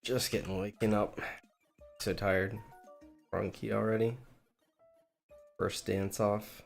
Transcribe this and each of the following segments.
Just getting waking up. So tired. Wrong key already. First dance off.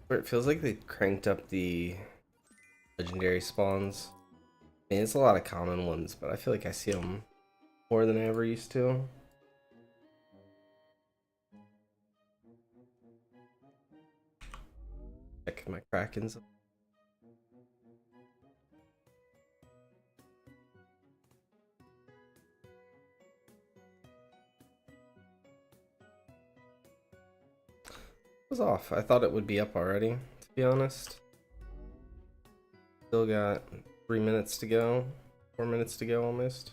It feels like they cranked up the legendary spawns. I mean, it's a lot of common ones, but I feel like I see them more than I ever used to. Check my Krakens. It was off. I thought it would be up already, to be honest. Still got 3 minutes to go. 4 minutes to go almost.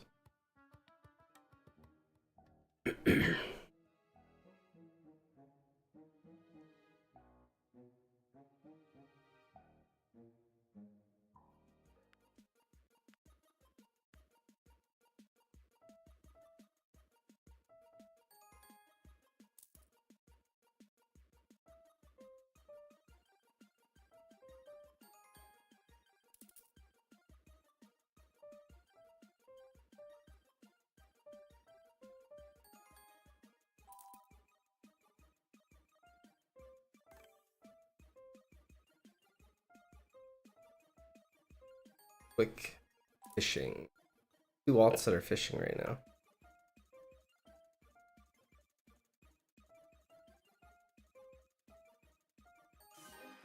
Quick fishing. 2 alts that are fishing right now.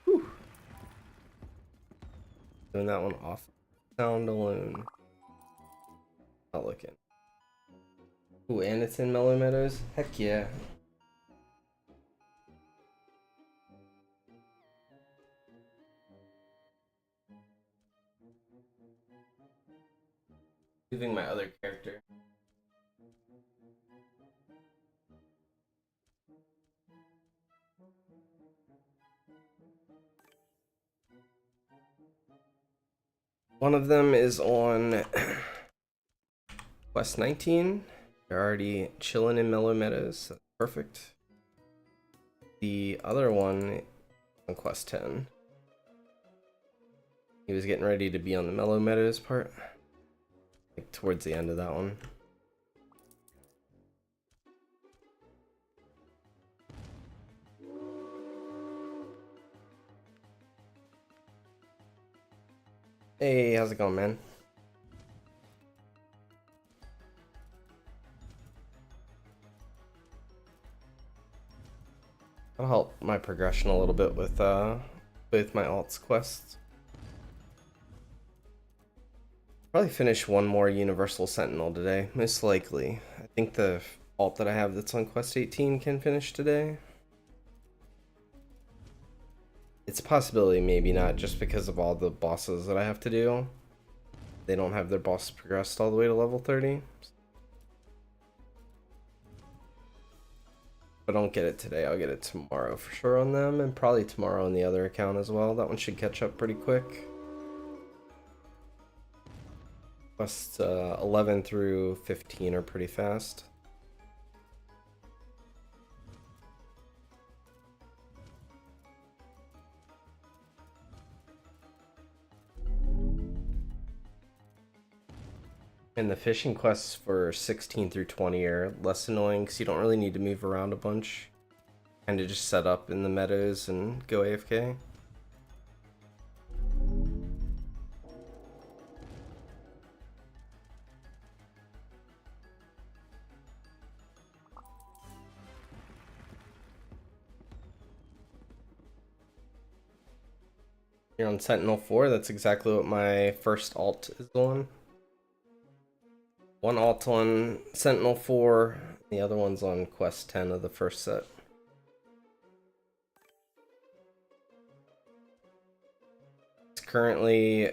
Whew. Doing that one off sound alone. Not looking. Ooh, and it's in Mellow Meadows? Heck yeah. Moving my other character. One of them is on Quest 19. They're already chilling in Mellow Meadows. That's perfect. The other one on Quest 10. He was getting ready to be on the Mellow Meadows part. Like towards the end of that one. Hey, how's it going, man? I'll help my progression a little bit with both my alts quests. Probably finish one more Universal Sentinel today, most likely. I think the alt that I have that's on Quest 18 can finish today. It's a possibility, maybe not, just because of all the bosses that I have to do. They don't have their boss progressed all the way to level 30. If I don't get it today, I'll get it tomorrow for sure on them, and probably tomorrow on the other account as well. That one should catch up pretty quick. Quest 11 through 15 are pretty fast. And the fishing quests for 16 through 20 are less annoying because you don't really need to move around a bunch. Kind of just set up in the meadows and go AFK. You're on Sentinel 4, that's exactly what my first alt is on. One alt on Sentinel 4, the other one's on Quest 10 of the first set. It's currently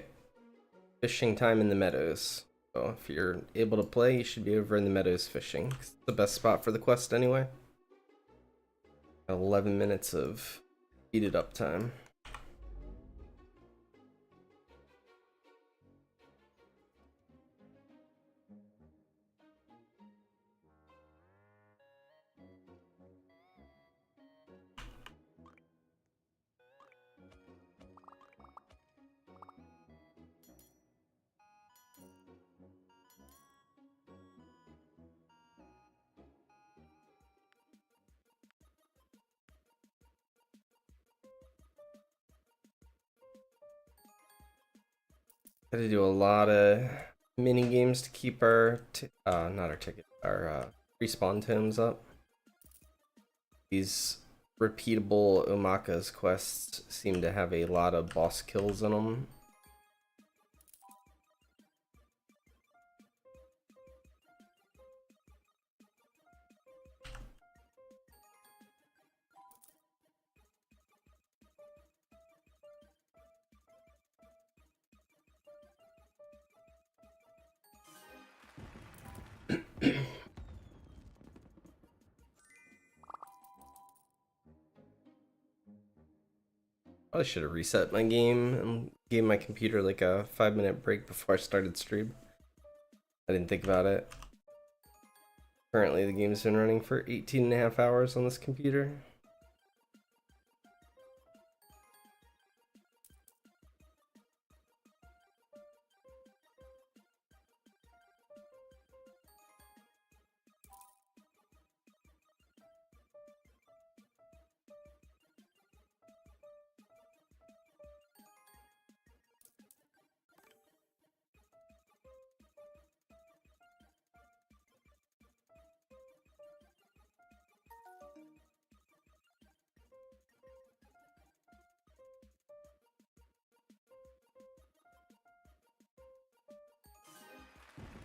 fishing time in the meadows. So if you're able to play, you should be over in the meadows fishing. It's the best spot for the quest anyway. 11 minutes of heated up time. Had to do a lot of mini games to keep our not our ticket, our respawn tomes up. These repeatable Omacka's quests seem to have a lot of boss kills in them. Probably should have reset my game and gave my computer like a 5-minute break before I started stream. I didn't think about it. Currently the game's been running for 18.5 hours on this computer.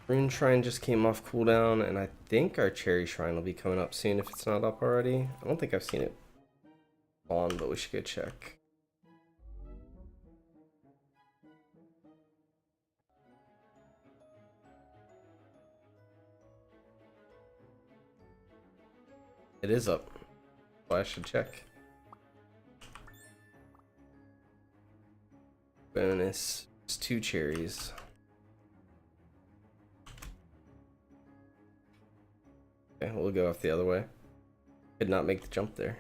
Rune Shrine just came off cooldown, and I think our Cherry Shrine will be coming up soon if it's not up already. I don't think I've seen it on, but we should go check. It is up. Well, I should check. Bonus. It's 2 cherries. Okay, we'll go off the other way. Did not make the jump there.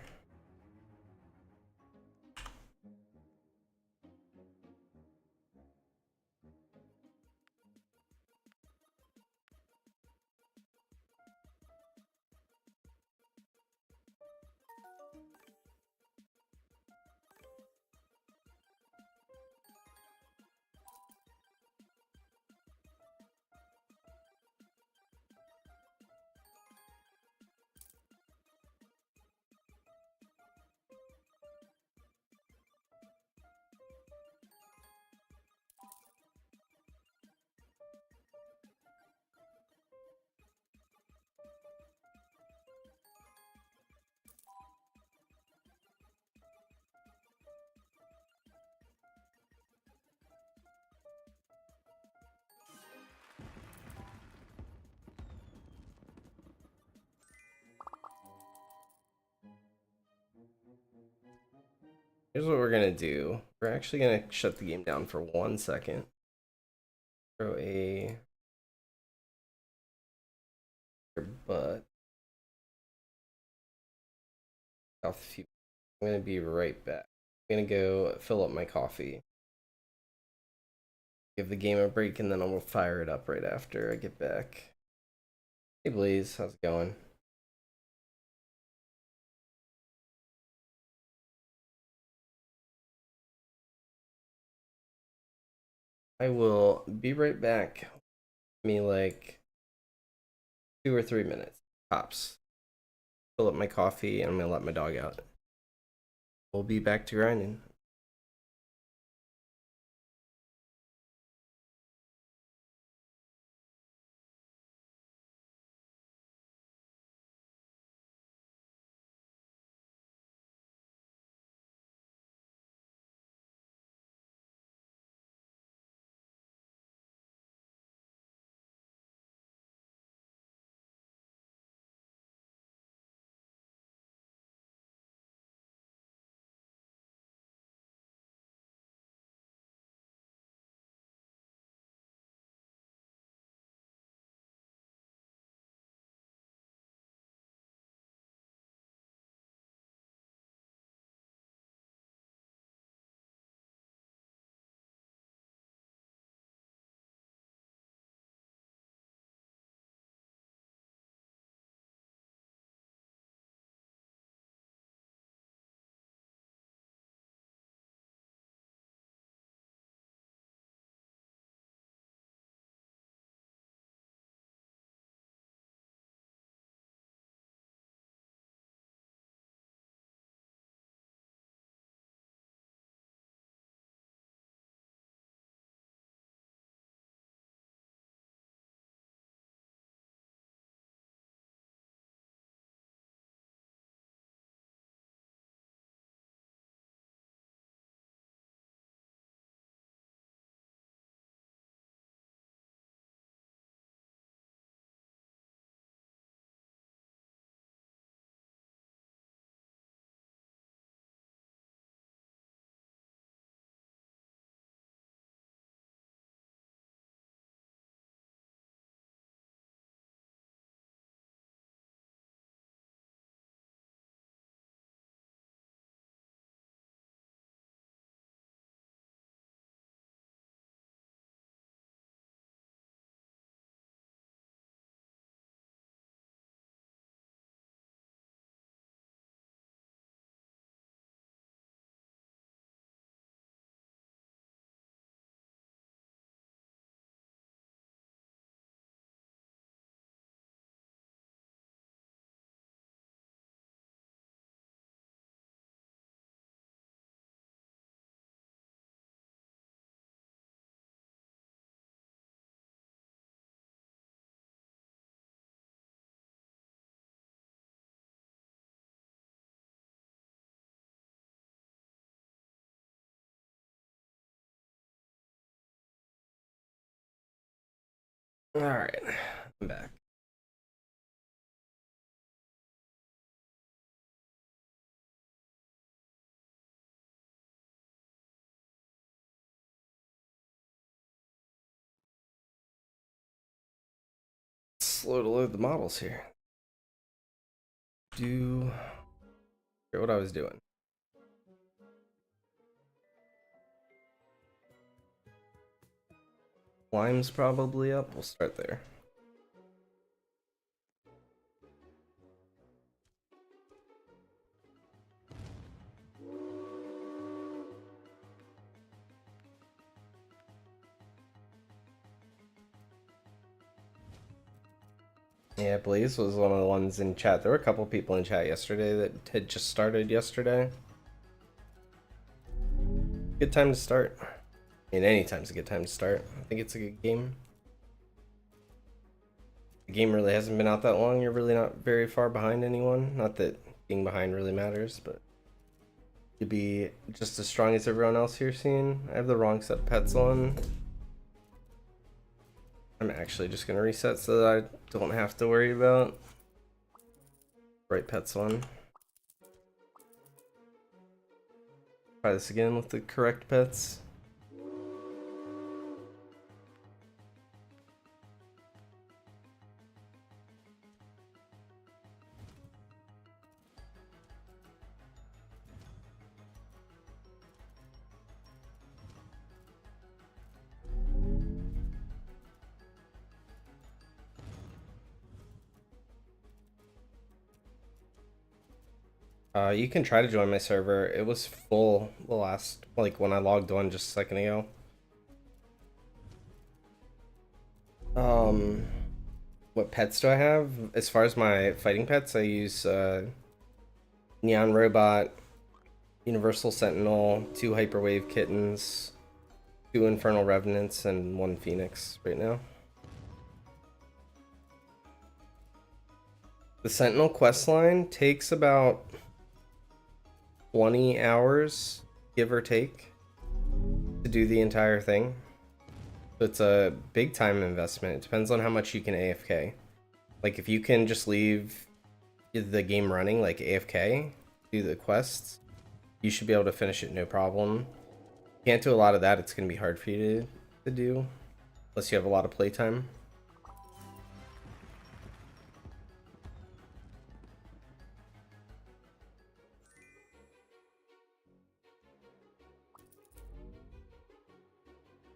Here's what we're gonna do. We're actually gonna shut the game down for 1 second. Throw a butt off the few. I'm gonna be right back. I'm gonna go fill up my coffee. Give the game a break and then I'll fire it up right after I get back. Hey Blaze, how's it going? I will be right back. Give me like 2 or 3 minutes tops. Fill up my coffee and I'm gonna let my dog out. We'll be back to grinding. Alright, I'm back. Slow to load the models here. Forget what I was doing. Lime's probably up. We'll start there. Yeah, Blaze was one of the ones in chat. There were a couple people in chat yesterday that had just started yesterday. Good time to start. I mean, anytime's a good time to start. I think it's a good game. The game really hasn't been out that long. You're really not very far behind anyone. Not that being behind really matters, but you'd be just as strong as everyone else here seeing. I have the wrong set of pets on. I'm actually just gonna reset so that I don't have to worry about right pets on. Try this again with the correct pets. You can try to join my server. It was full the last, like when I logged on just a second ago. What pets do I have? As far as my fighting pets, I use Neon Robot, Universal Sentinel, 2 Hyperwave Kittens, 2 Infernal Revenants, and 1 Phoenix right now. The Sentinel questline takes about 20 hours, give or take, to do the entire thing. So it's a big time investment. It depends on how much you can AFK. Like if you can just leave the game running like AFK, do the quests, you should be able to finish it no problem. Can't do a lot of that, it's going to be hard for you to do unless you have a lot of playtime.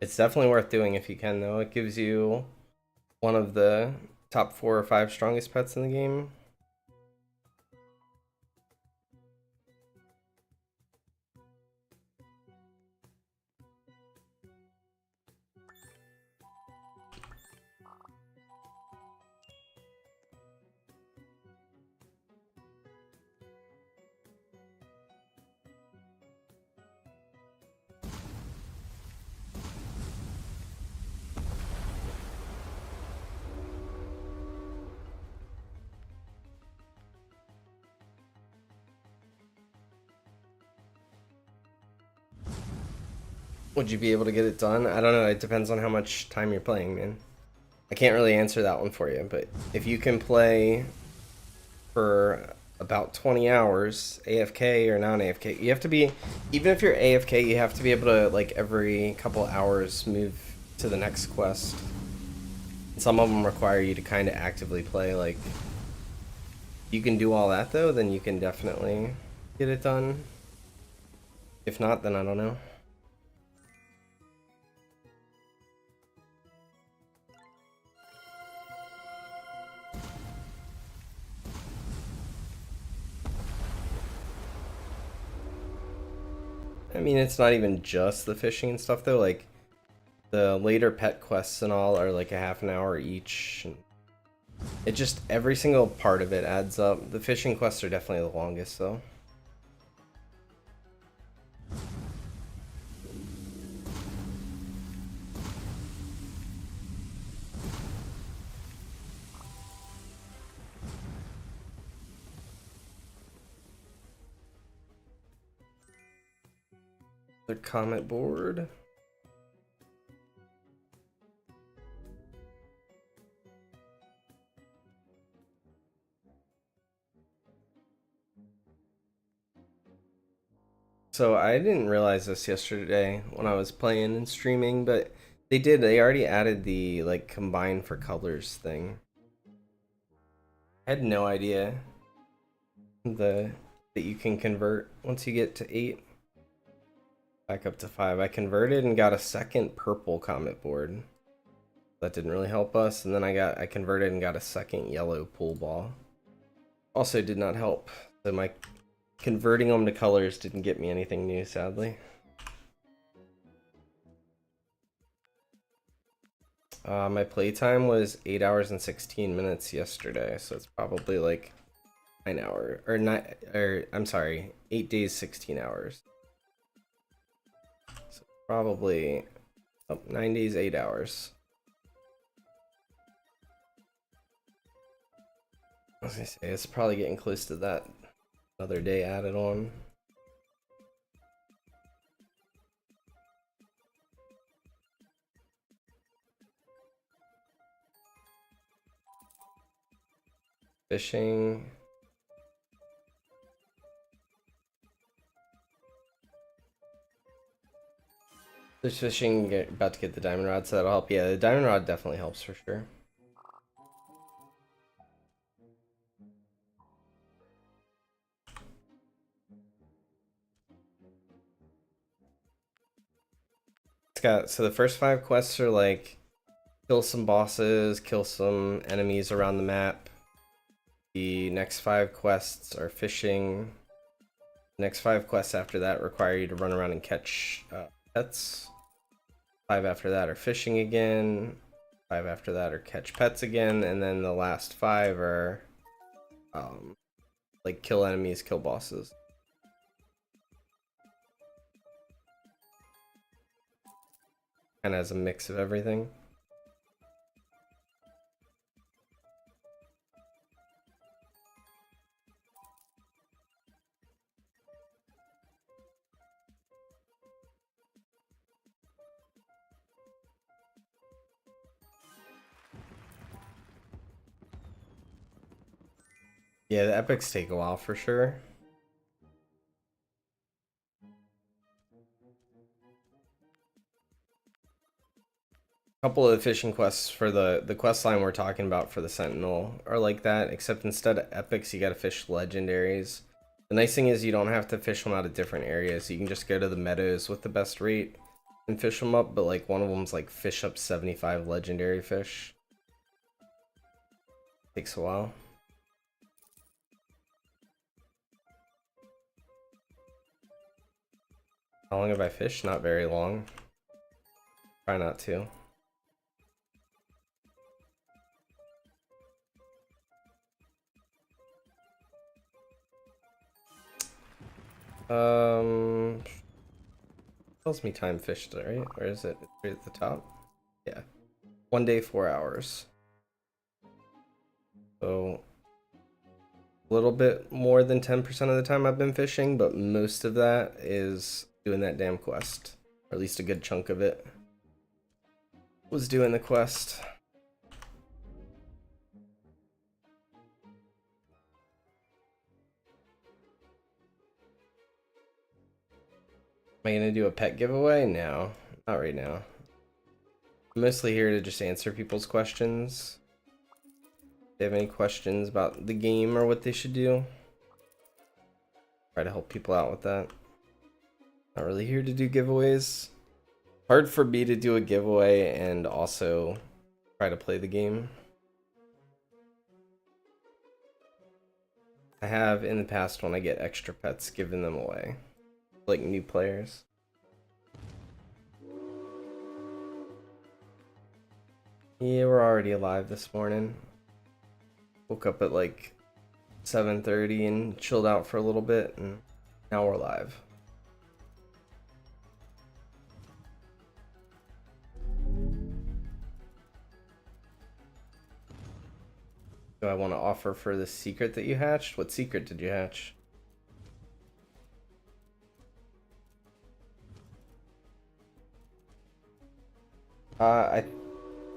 It's definitely worth doing if you can, though. It gives you one of the top 4 or 5 strongest pets in the game. Would you be able to get it done? I don't know. It depends on how much time you're playing, man. I can't really answer that one for you, but if you can play for about 20 hours, AFK or non-AFK, you have to be, even if you're AFK, you have to be able to, like, every couple hours move to the next quest. Some of them require you to kind of actively play. Like, you can do all that, though, then you can definitely get it done. If not, then I don't know. I mean, it's not even just the fishing and stuff, though. Like, the later pet quests and all are like a half an hour each. It just, every single part of it adds up. The fishing quests are definitely the longest, though. The comment board. So I didn't realize this yesterday when I was playing and streaming, but they already added the like combine for colors thing. I had no idea that you can convert once you get to 8 back up to 5. I converted and got a second purple comet board. That didn't really help us, and then I converted and got a second yellow pool ball. Also did not help. So my converting them to colors didn't get me anything new, sadly. My playtime was 8 hours and 16 minutes yesterday, so it's probably like 9 hours, or not, or I'm sorry, 8 days, 16 hours. So probably 9 days, 8 hours. I was gonna say, it's probably getting close to that. Another day added on. Fishing. There's fishing, about to get the diamond rod, so that'll help. Yeah, the diamond rod definitely helps for sure. It's got, so the first 5 quests are like kill some bosses, kill some enemies around the map. The next 5 quests are fishing. The next 5 quests after that require you to run around and catch pets. 5 after that are fishing again. 5 after that are catch pets again, and then the last 5 are like kill enemies, kill bosses. Kind of has a mix of everything. Yeah, the epics take a while for sure. A couple of the fishing quests for the quest line we're talking about for the Sentinel are like that, except instead of epics, you gotta fish legendaries. The nice thing is you don't have to fish them out of different areas. You can just go to the meadows with the best rate and fish them up, but like one of them's like fish up 75 legendary fish. Takes a while. How long have I fished? Not very long. Try not to. Tells me time fished, right? Or is it right at the top? Yeah. 1 day, 4 hours. So a little bit more than 10% of the time I've been fishing, but most of that is doing that damn quest. Or at least a good chunk of it was doing the quest. Am I gonna do a pet giveaway? No, not right now. I'm mostly here to just answer people's questions. If they have any questions about the game or what they should do, try to help people out with that. Not really here to do giveaways. Hard for me to do a giveaway and also try to play the game. I have in the past when I get extra pets, given them away, like new players. Yeah, we're already alive this morning. Woke up at like 7:30 and chilled out for a little bit, and now we're live. Do I want to offer for the secret that you hatched? What secret did you hatch?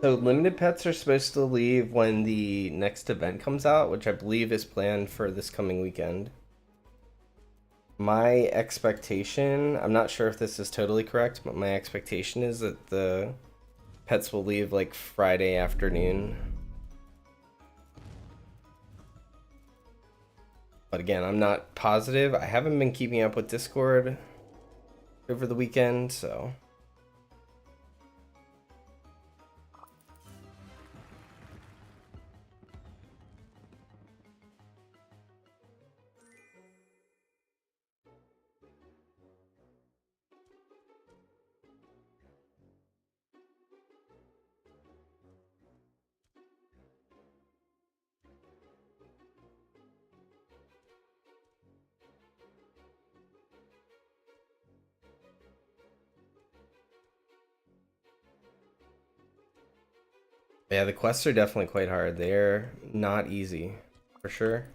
So limited pets are supposed to leave when the next event comes out, which I believe is planned for this coming weekend. My expectation, I'm not sure if this is totally correct, but my expectation is that the pets will leave like Friday afternoon. But again, I'm not positive. I haven't been keeping up with Discord over the weekend, so yeah, the quests are definitely quite hard. They're not easy, for sure.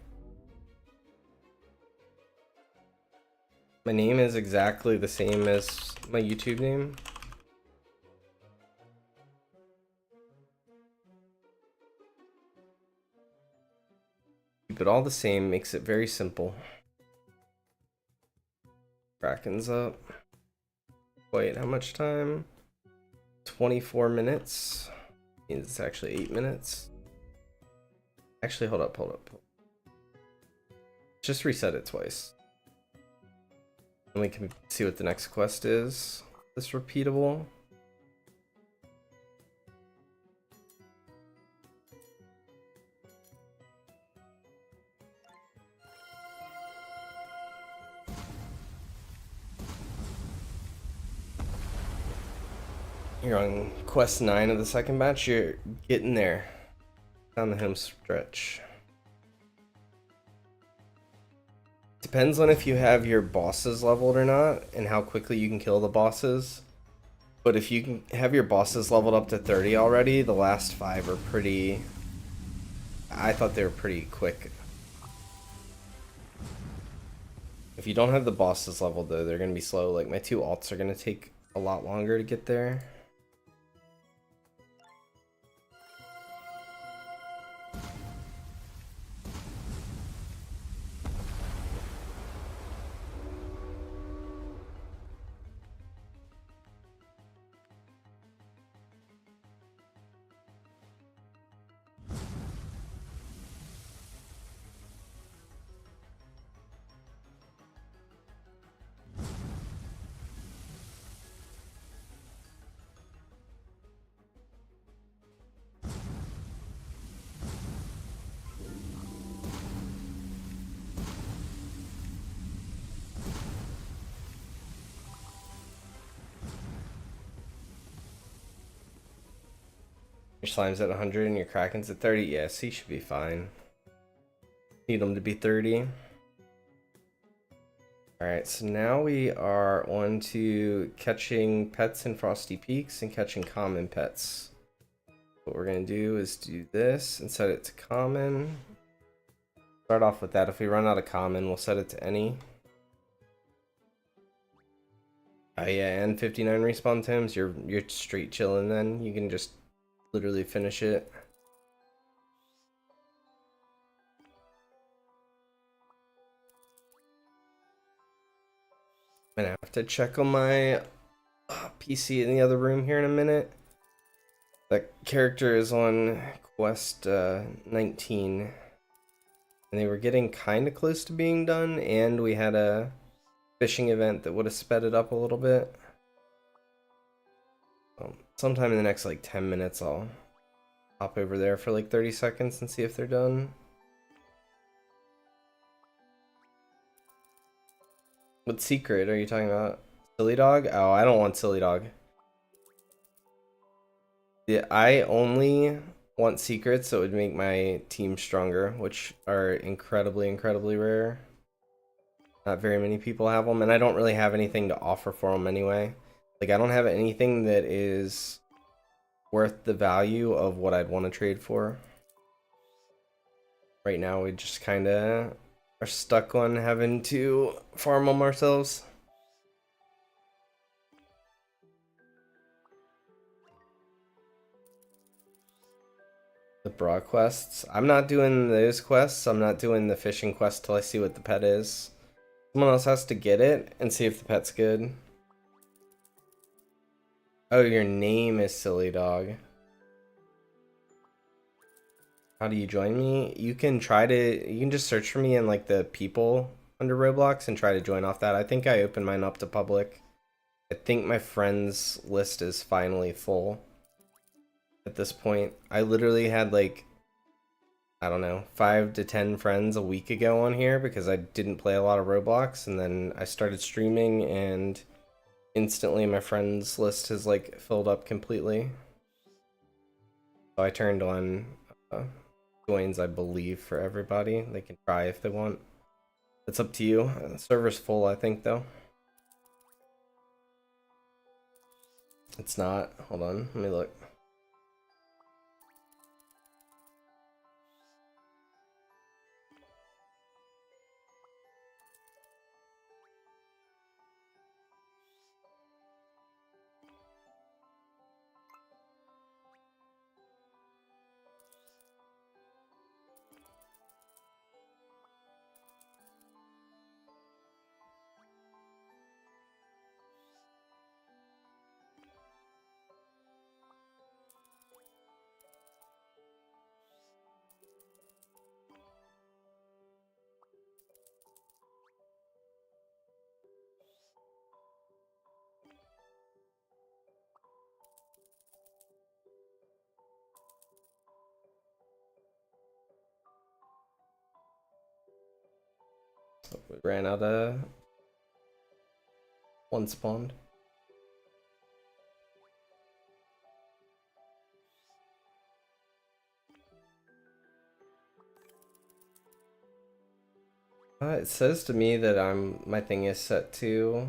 My name is exactly the same as my YouTube name. Keep it all the same, makes it very simple. Kraken's up. quite how much time. 24 minutes. Means it's actually 8 minutes. Actually, hold up. Just reset it twice. And we can see what the next quest is. This repeatable. You're on quest 9 of the second batch. You're getting there. Down the home stretch. Depends on if you have your bosses leveled or not, and how quickly you can kill the bosses. But if you can have your bosses leveled up to 30 already, the last 5 are pretty... I thought they were pretty quick. If you don't have the bosses leveled though, they're going to be slow. Like my 2 alts are going to take a lot longer to get there. Your slime's at 100 and your kraken's at 30. Yes, he should be fine. Need him to be 30. Alright, so now we are on to catching pets in Frosty Peaks and catching common pets. What we're going to do is do this and set it to common. Start off with that. If we run out of common, we'll set it to any. Oh yeah, and 59 respawn times. You're straight chilling then. You can just literally finish it. I'm gonna have to check on my PC in the other room here in a minute. That character is on quest 19. And they were getting kind of close to being done, and we had a fishing event that would have sped it up a little bit. Sometime in the next like 10 minutes I'll hop over there for like 30 seconds and see if they're done. What secret are you talking about? Silly dog? Oh, I don't want silly dog. Yeah, I only want secrets that would make my team stronger, which are incredibly rare. Not very many people have them, and I don't really have anything to offer for them anyway. Like, I don't have anything that is worth the value of what I'd want to trade for. Right now, we just kind of are stuck on having to farm them ourselves. The bra quests. I'm not doing those quests. I'm not doing the fishing quest till I see what the pet is. Someone else has to get it and see if the pet's good. Oh, your name is Silly Dog. How do you join me? You can just search for me in like the people under Roblox and try to join off that. I think I opened mine up to public. I think my friends list is finally full at this point. I literally had like, I don't know, 5 to 10 friends a week ago on here because I didn't play a lot of Roblox, and then I started streaming and instantly my friends list has like filled up completely. So I turned on joins, I believe, for everybody. They can try if they want. It's up to you. The server's full, I think, though. It's not. Hold on, let me look. We ran out of one spawned. It says to me that my thing is set to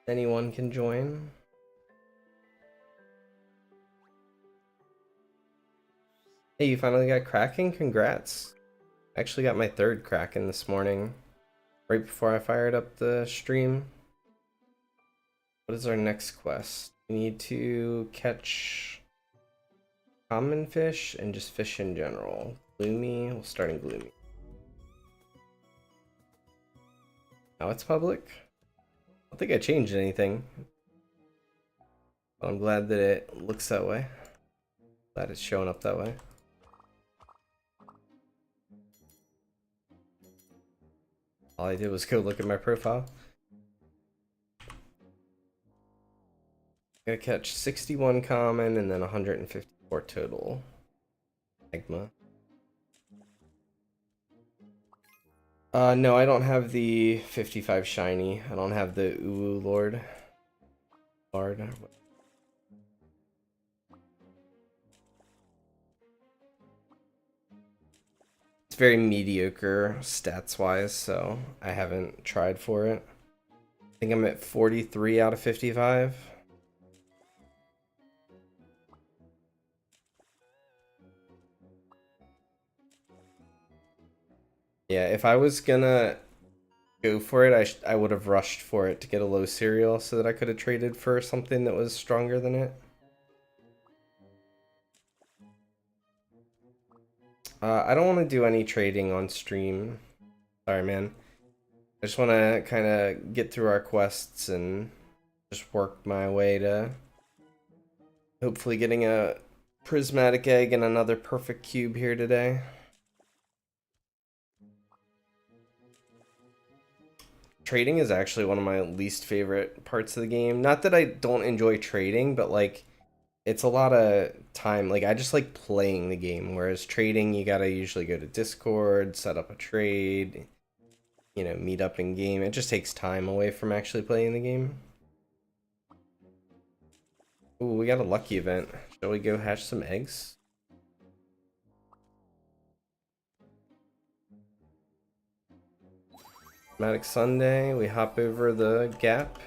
anyone can join. Hey, you finally got Kraken? Congrats. I actually got my 3rd Kraken this morning, right before I fired up the stream. What is our next quest? We need to catch common fish and just fish in general. Gloomy, we'll start in Gloomy. Now it's public? I don't think I changed anything. But I'm glad that it looks that way. Glad it's showing up that way. All I did was go look at my profile. Gotta catch 61 common and then 154 total. Magma. No, I don't have the 55 shiny. I don't have the Uwu Lord. It's very mediocre stats wise, so I haven't tried for it. I think I'm at 43 out of 55. Yeah, if I was gonna go for it, I would have rushed for it to get a low serial so that I could have traded for something that was stronger than it. I don't want to do any trading on stream. Sorry, man. I just want to kind of get through our quests and just work my way to hopefully getting a prismatic egg and another perfect cube here today. Trading is actually one of my least favorite parts of the game. Not that I don't enjoy trading, but like it's a lot of time. Like I just like playing the game, whereas trading you gotta usually go to Discord, set up a trade, you know, meet up in game. It just takes time away from actually playing the game. Ooh, we got a lucky event. Shall we go hatch some eggs? Matic Sunday, we hop over the gap.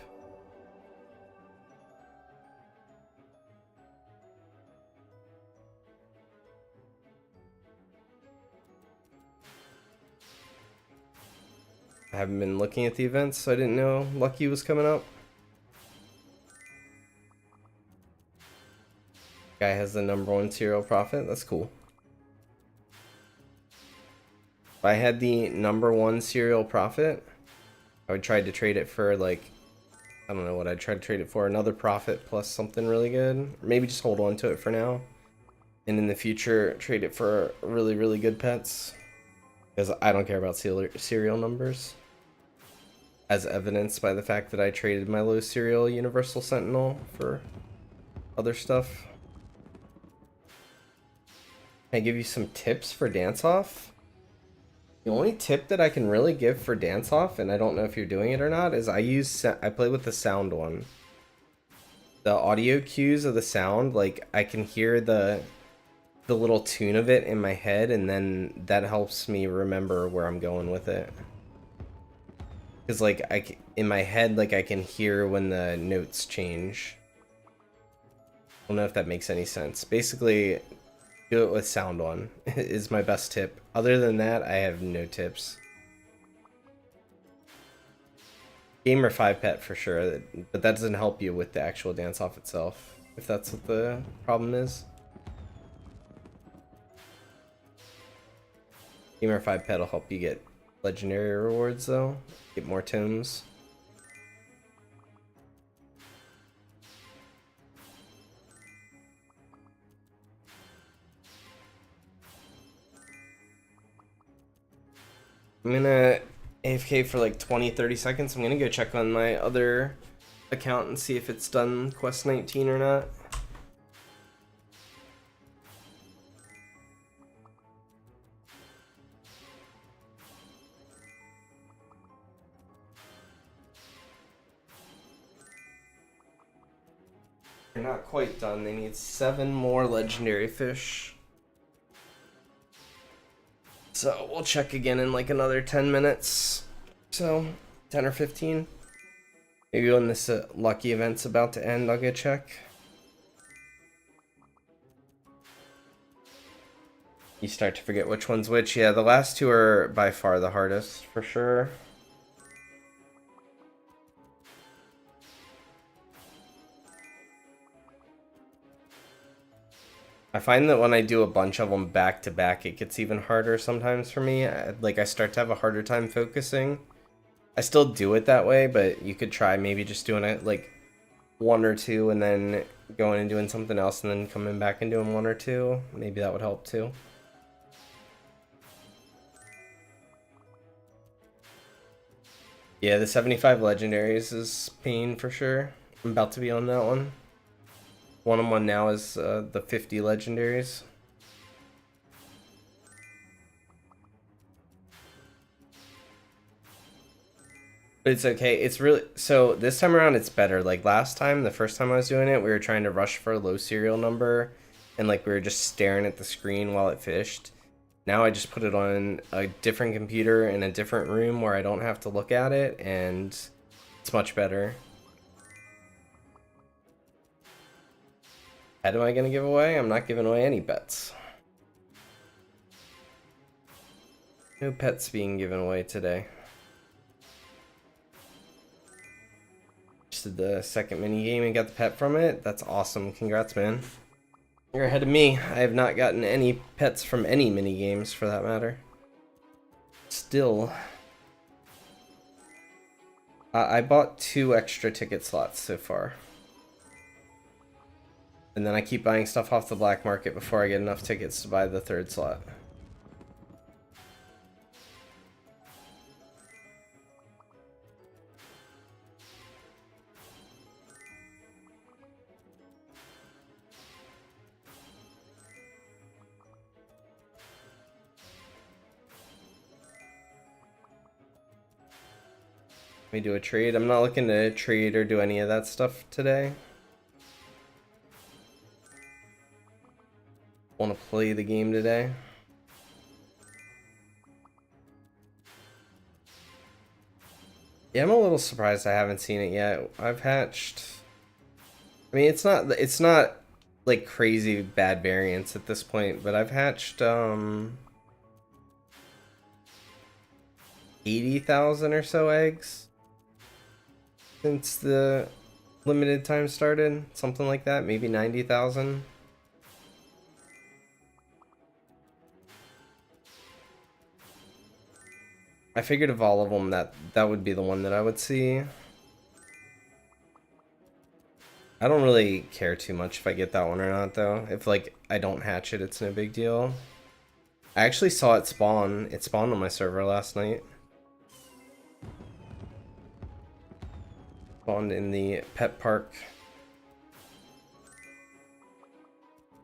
I haven't been looking at the events, so I didn't know Lucky was coming up. Guy has the #1 serial profit, that's cool. If I had the #1 serial profit, I would try to trade it for like, I don't know what I'd try to trade it for, another profit plus something really good. Or maybe just hold on to it for now. And in the future, trade it for really, really good pets. Because I don't care about serial numbers. As evidenced by the fact that I traded my low serial Universal Sentinel for other stuff. Can I give you some tips for Dance Off? The only tip that I can really give for Dance Off, and I don't know if you're doing it or not, is I play with the sound one. The audio cues of the sound, like I can hear the little tune of it in my head, and then that helps me remember where I'm going with it. Because like in my head, like I can hear when the notes change. I don't know if that makes any sense. Basically, do it with sound on is my best tip. Other than that, I have no tips. Gamer 5 pet for sure, but that doesn't help you with the actual dance off itself, if that's what the problem is. Gamer 5 pet will help you get legendary rewards though, get more tomes. I'm gonna AFK for like 20-30 seconds. I'm gonna go check on my other account and see if it's done quest 19 or not. They're not quite done. They need 7 more legendary fish. So we'll check again in like another 10 minutes. So 10 or 15. Maybe when this lucky event's about to end, I'll go check. You start to forget which one's which. Yeah, the last two are by far the hardest, for sure. I find that when I do a bunch of them back to back, it gets even harder sometimes for me. I start to have a harder time focusing. I still do it that way, but you could try maybe just doing it like 1 or 2 and then going and doing something else and then coming back and doing 1 or 2. Maybe that would help too. Yeah, the 75 legendaries is pain for sure. I'm about to be on that one. One I'm on now is the 50 legendaries. But it's okay. It's really... So this time around, it's better. Like last time, the first time I was doing it, we were trying to rush for a low serial number. And like we were just staring at the screen while it fished. Now I just put it on a different computer in a different room where I don't have to look at it. And it's much better. What am I going to give away? I'm not giving away any bets. No pets being given away today. Just did the second mini game and got the pet from it. That's awesome. Congrats, man. You're ahead of me. I have not gotten any pets from any mini games for that matter. Still. I bought 2 extra ticket slots so far. And then I keep buying stuff off the black market before I get enough tickets to buy the 3rd slot. Let me do a trade. I'm not looking to trade or do any of that stuff today. Want to play the game today. Yeah, I'm a little surprised I haven't seen it yet. I've hatched... I mean, it's not like crazy bad variants at this point, but I've hatched 80,000 or so eggs since the limited time started. Something like that, maybe 90,000. I figured of all of them that would be the one that I would see. I don't really care too much if I get that one or not though. If like I don't hatch it, it's no big deal. I actually saw it spawn. It spawned on my server last night. Spawned in the pet park.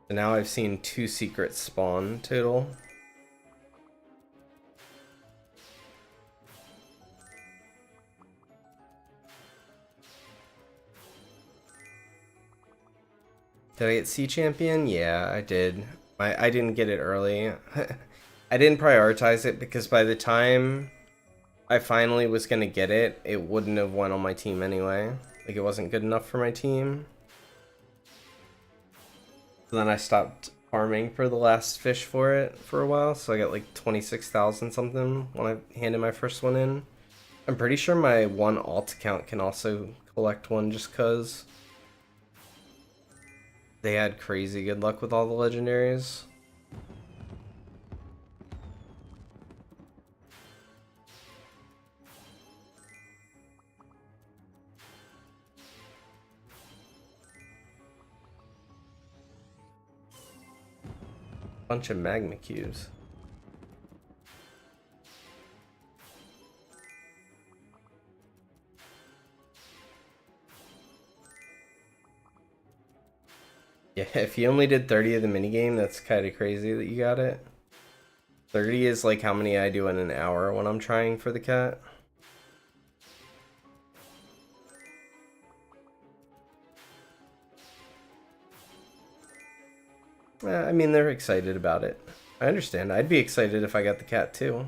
So now I've seen 2 secrets spawn total. Did I get C champion? Yeah, I did. I didn't get it early. I didn't prioritize it because by the time I finally was gonna get it, it wouldn't have went on my team anyway. Like it wasn't good enough for my team. So then I stopped farming for the last fish for it for a while, so I got like 26,000 something when I handed my first one in. I'm pretty sure my one alt account can also collect one just cause they had crazy good luck with all the legendaries. Bunch of magma cubes. Yeah, if you only did 30 of the minigame, that's kind of crazy that you got it. 30 is like how many I do in an hour when I'm trying for the cat. I mean, they're excited about it. I understand. I'd be excited if I got the cat too.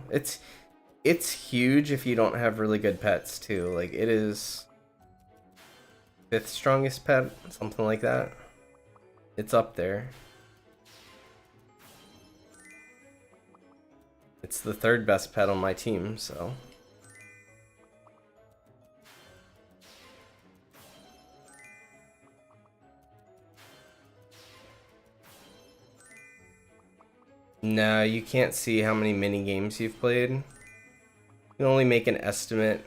It's huge if you don't have really good pets too. Like it is fifth strongest pet, something like that. It's up there. It's the third best pet on my team, so. No, you can't see how many mini games you've played. You can only make an estimate.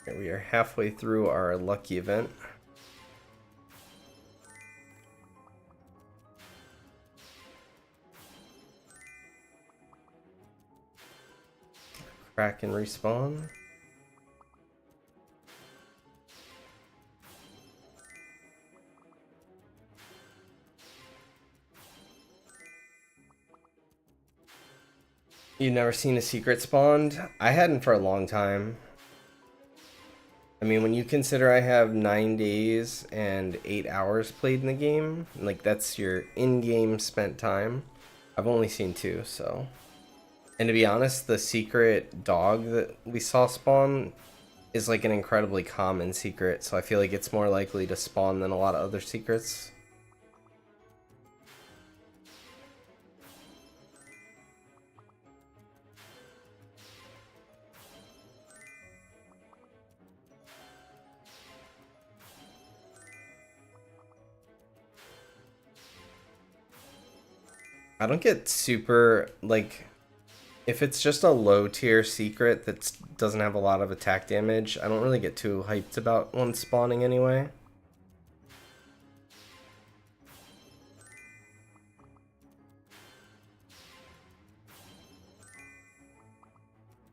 Here we are halfway through our lucky event. Crack and respawn. You've never seen a secret spawned? I hadn't for a long time. I mean, when you consider I have 9 days and 8 hours played in the game, like that's your in-game spent time, I've only seen 2, so. And to be honest, the secret dog that we saw spawn is like an incredibly common secret, so I feel like it's more likely to spawn than a lot of other secrets. I don't get super, like, if it's just a low tier secret that doesn't have a lot of attack damage, I don't really get too hyped about one spawning anyway.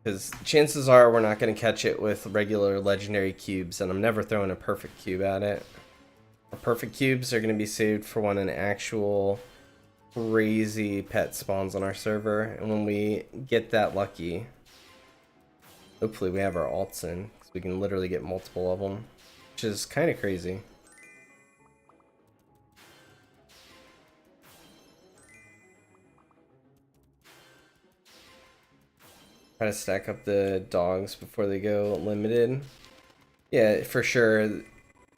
Because chances are we're not going to catch it with regular legendary cubes, and I'm never throwing a perfect cube at it. Our perfect cubes are going to be saved for when an actual crazy pet spawns on our server, and when we get that lucky, hopefully we have our alts in, because we can literally get multiple of them, which is kind of crazy. Try to stack up the dogs before they go limited. Yeah, for sure.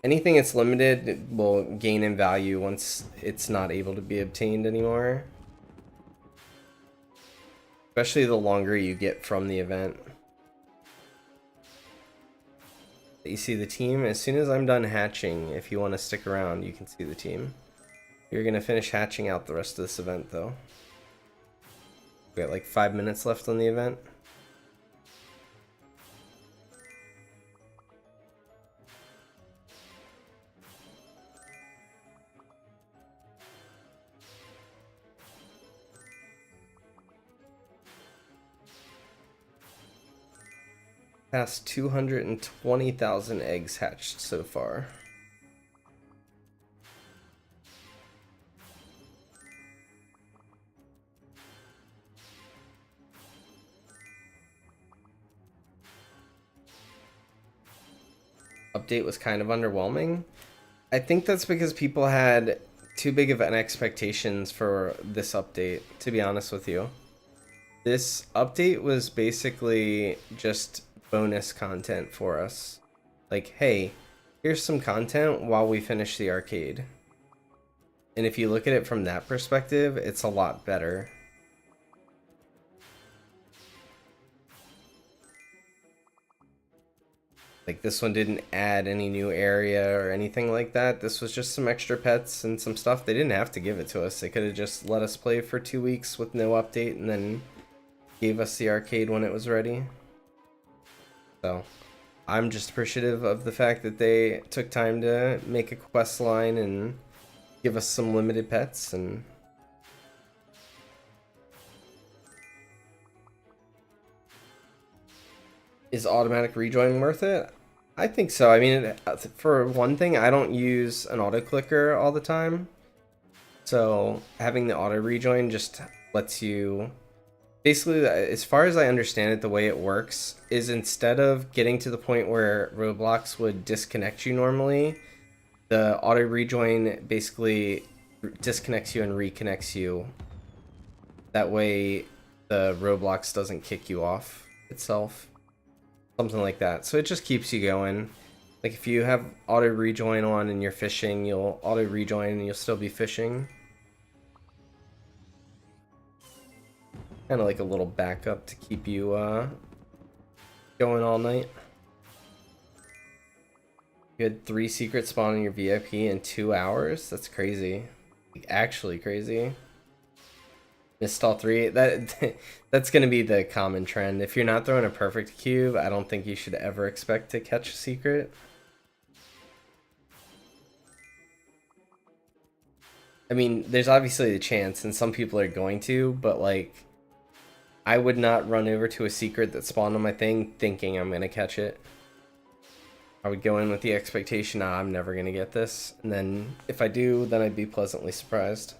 Anything that's limited will gain in value once it's not able to be obtained anymore. Especially the longer you get from the event. You see the team? As soon as I'm done hatching, if you want to stick around, you can see the team. You're going to finish hatching out the rest of this event, though. We got like 5 minutes left on the event. Past 220,000 eggs hatched so far. Update was kind of underwhelming. I think that's because people had too big of an expectations for this update, to be honest with you. This update was basically just bonus content for us. Like, hey, here's some content while we finish the arcade. And if you look at it from that perspective, it's a lot better. Like, this one didn't add any new area or anything like that. This was just some extra pets and some stuff. They didn't have to give it to us. They could have just let us play for 2 weeks with no update and then gave us the arcade when it was ready. So I'm just appreciative of the fact that they took time to make a quest line and give us some limited pets. And is automatic rejoin worth it? I think so. I mean, for one thing, I don't use an auto clicker all the time. So having the auto rejoin just lets you basically, as far as I understand it, the way it works is instead of getting to the point where roadblocks would disconnect you normally, the auto rejoin basically disconnects you and reconnects you. That way the roadblocks doesn't kick you off itself. Something like that. So it just keeps you going. Like if you have auto rejoin on and you're fishing, you'll auto rejoin and you'll still be fishing. Kind of like a little backup to keep you going all night. You had 3 secrets spawn in your VIP in 2 hours? That's crazy. Like, actually crazy. Missed all 3. That's gonna be the common trend. If you're not throwing a perfect cube, I don't think you should ever expect to catch a secret. I mean, there's obviously a chance, and some people are going to, but like, I would not run over to a secret that spawned on my thing thinking I'm gonna catch it. I would go in with the expectation, nah, I'm never gonna get this, and then if I do, then I'd be pleasantly surprised.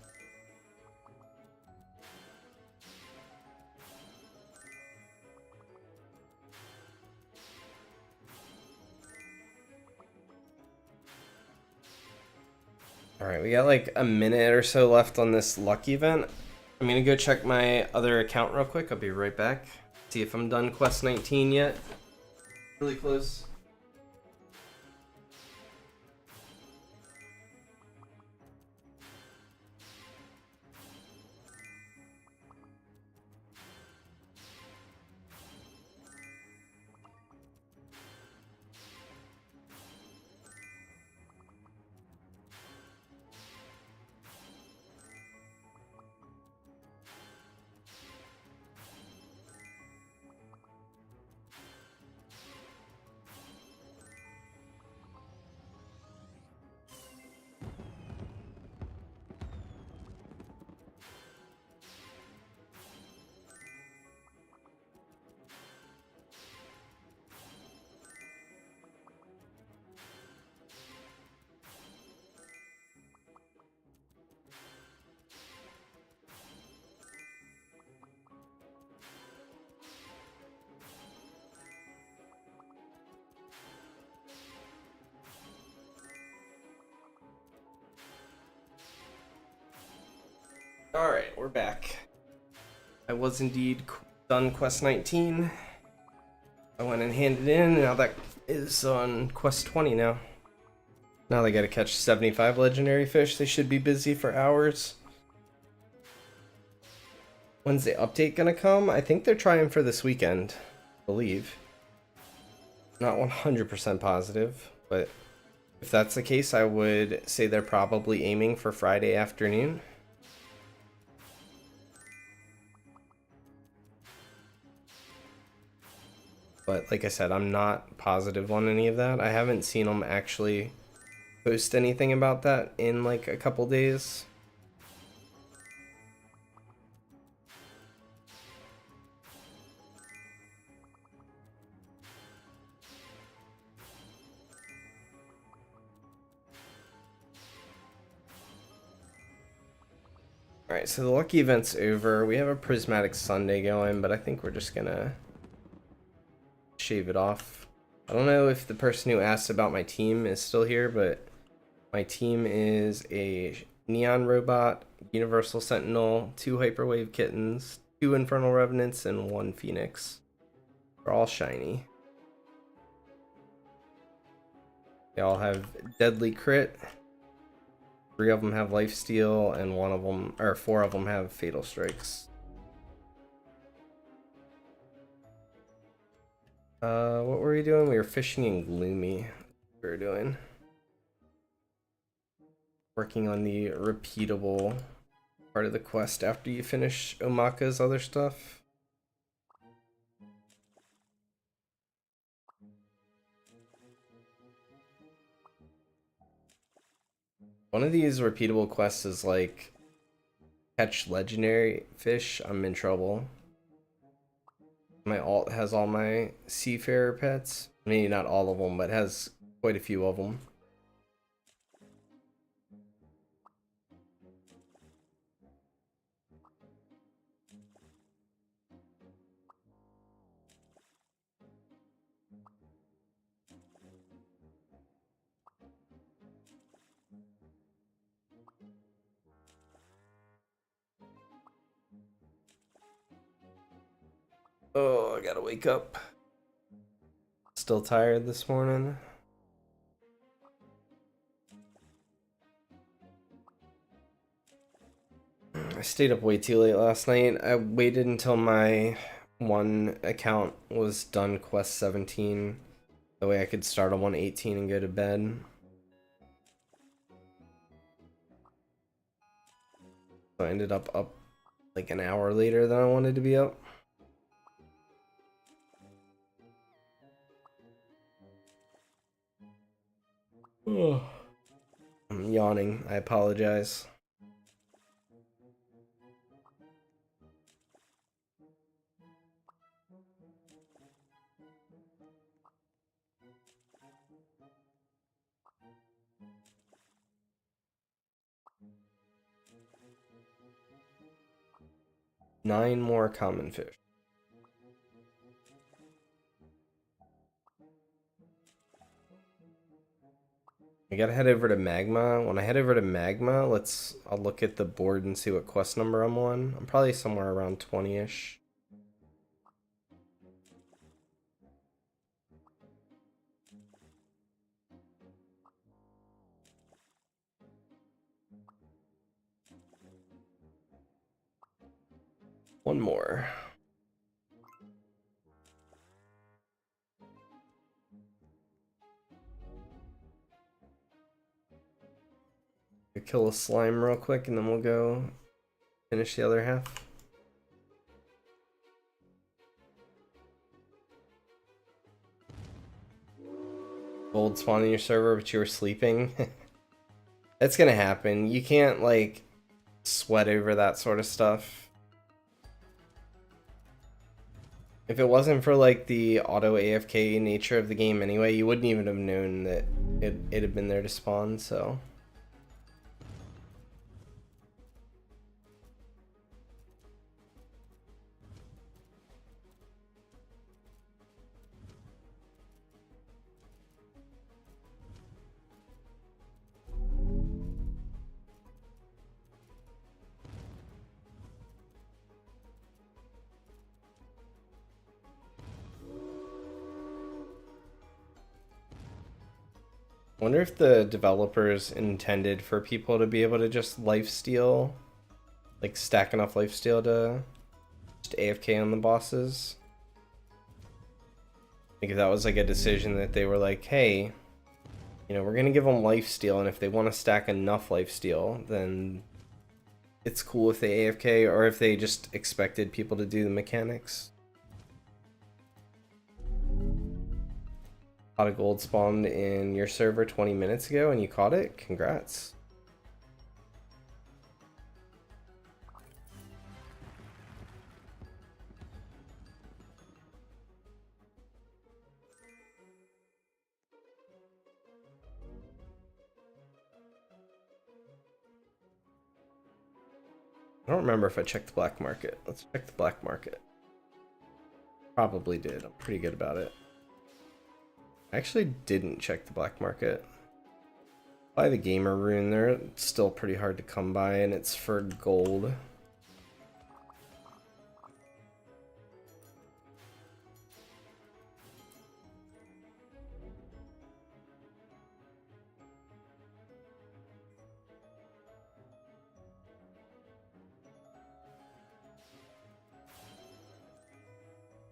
Alright, we got like a minute or so left on this luck event. I'm gonna go check my other account real quick. I'll be right back. See if I'm done quest 19 yet. Really close. Alright, we're back. I was indeed done quest 19. I went and handed in, and now that is on quest 20 now. Now they gotta catch 75 legendary fish. They should be busy for hours. When's the update gonna come? I think they're trying for this weekend, I believe. Not 100% positive, but if that's the case, I would say they're probably aiming for Friday afternoon. But like I said, I'm not positive on any of that. I haven't seen them actually post anything about that in like a couple days. Alright, so the lucky event's over. We have a prismatic Sunday going, but I think we're just gonna shave it off. I don't know if the person who asked about my team is still here, but my team is a Neon Robot, Universal Sentinel, 2 Hyperwave Kittens, 2 Infernal Revenants, and 1 Phoenix. They're all shiny. They all have Deadly Crit. 3 of them have Lifesteal, and 1 of them, or 4 of them have Fatal Strikes. What were we doing? We were fishing in Gloomy. We were doing. Working on the repeatable part of the quest after you finish Omacka's other stuff. One of these repeatable quests is like catch legendary fish. I'm in trouble. My alt has all my seafarer pets. Maybe not all of them, but has quite a few of them. Oh, I gotta wake up. Still tired this morning. I stayed up way too late last night. I waited until my one account was done quest 17. That way I could start on 118 and go to bed. So I ended up like an hour later than I wanted to be up. I'm yawning. I apologize. Nine more common fish. I gotta head over to Magma. When I head over to Magma, I'll look at the board and see what quest number I'm on. I'm probably somewhere around 20-ish. One more. Kill a slime real quick and then we'll go finish the other half. Gold spawn in your server, but you were sleeping. That's gonna happen. You can't like sweat over that sort of stuff. If it wasn't for like the auto AFK nature of the game anyway, you wouldn't even have known that it had been there to spawn, so. Wonder if the developers intended for people to be able to just lifesteal, like stack enough lifesteal to just AFK on the bosses. Like if that was like a decision that they were like, hey, you know, we're gonna give them lifesteal, and if they want to stack enough lifesteal, then it's cool if they AFK, or if they just expected people to do the mechanics. A lot of gold spawned in your server 20 minutes ago and you caught it? Congrats. I don't remember if I checked the black market. Let's check the black market. Probably did. I'm pretty good about it. I actually didn't check the black market. Buy the gamer rune. They're still pretty hard to come by, and it's for gold.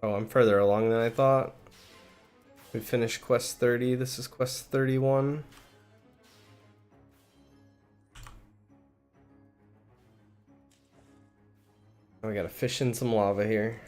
Oh, I'm further along than I thought. We finished quest 30. This is quest 31. Oh, we got a fish in some lava here.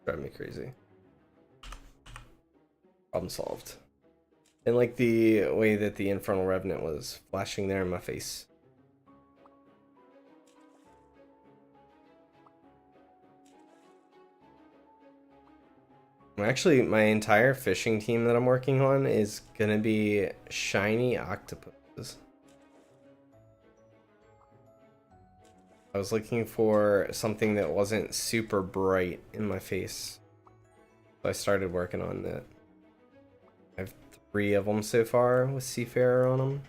Drive me crazy. Problem solved. And like the way that the Infernal Revenant was flashing there in my face. Actually, my entire fishing team that I'm working on is gonna be shiny octopuses. I was looking for something that wasn't super bright in my face. So I started working on that. I have 3 of them so far with Seafarer on them.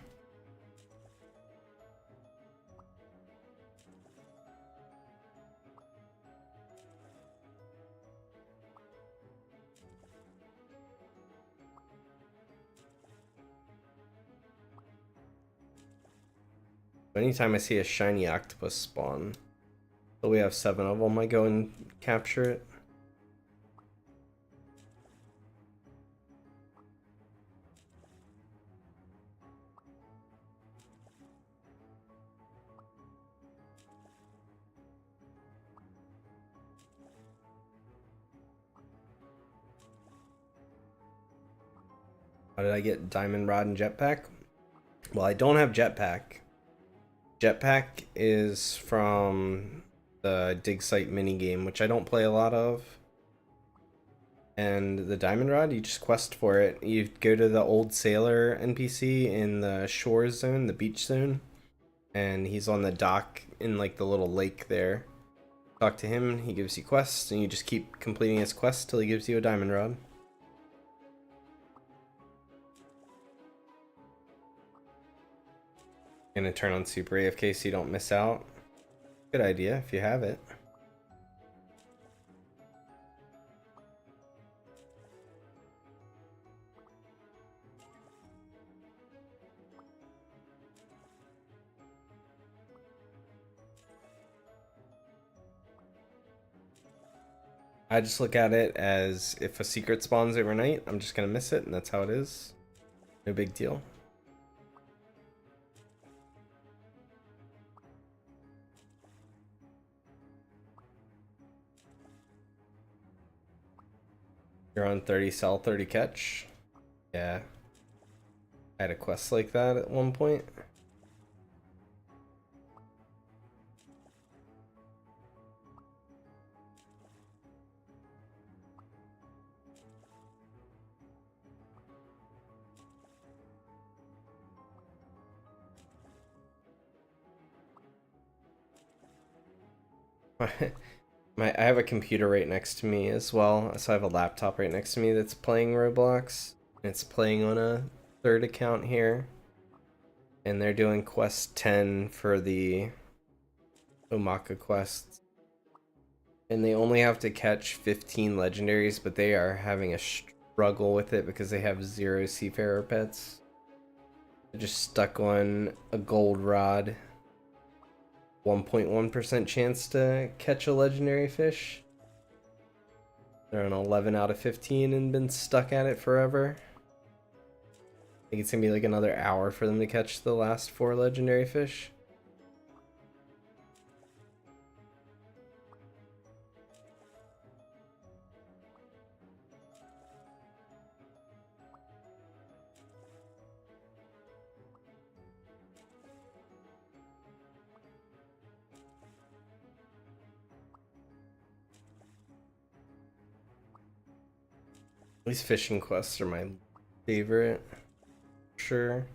Anytime I see a shiny octopus spawn, so we have 7 of them, I go and capture it. How did I get Diamond Rod and Jetpack? Well, I don't have Jetpack. Jetpack is from the dig site minigame, which I don't play a lot of. And the Diamond Rod, you just quest for it. You go to the old sailor NPC in the shore zone, the beach zone. And he's on the dock in like the little lake there. Talk to him, he gives you quests, and you just keep completing his quests till he gives you a Diamond Rod. Gonna turn on Super AFK so you don't miss out. Good idea if you have it. I just look at it as if a secret spawns overnight, I'm just gonna miss it, and that's how it is. No big deal. You're on 30 sell, 30 catch. Yeah. I had a quest like that at one point. I have a computer right next to me as well, so I have a laptop right next to me that's playing Roblox. It's playing on a 3rd account here, and they're doing quest 10 for the Omacka quests, and they only have to catch 15 legendaries, but they are having a struggle with it because they have 0 seafarer pets. They're just stuck on a gold rod. 1.1% chance to catch a legendary fish. They're on 11 out of 15 and been stuck at it forever. I think it's gonna be like another hour for them to catch the last 4 legendary fish. These fishing quests are my favorite, sure.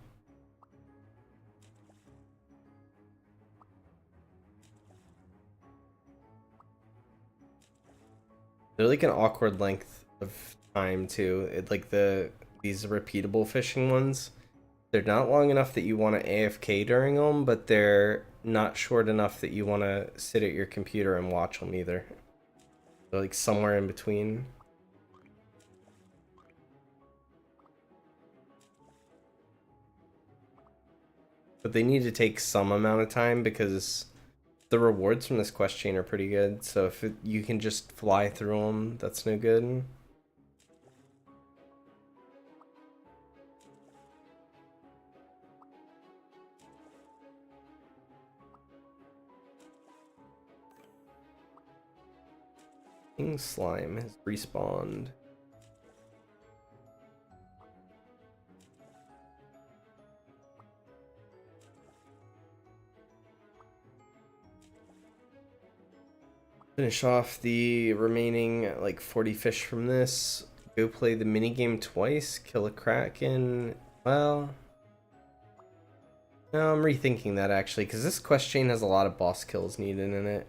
They're like an awkward length of time too. Like these repeatable fishing ones. They're not long enough that you want to AFK during them, but they're not short enough that you want to sit at your computer and watch them either. They're like somewhere in between. But they need to take some amount of time because the rewards from this quest chain are pretty good. So if you can just fly through them, that's no good. King Slime has respawned. Finish off the remaining like 40 fish from this. Go play the minigame twice. Kill a Kraken. Well, no, I'm rethinking that actually, because this quest chain has a lot of boss kills needed in it.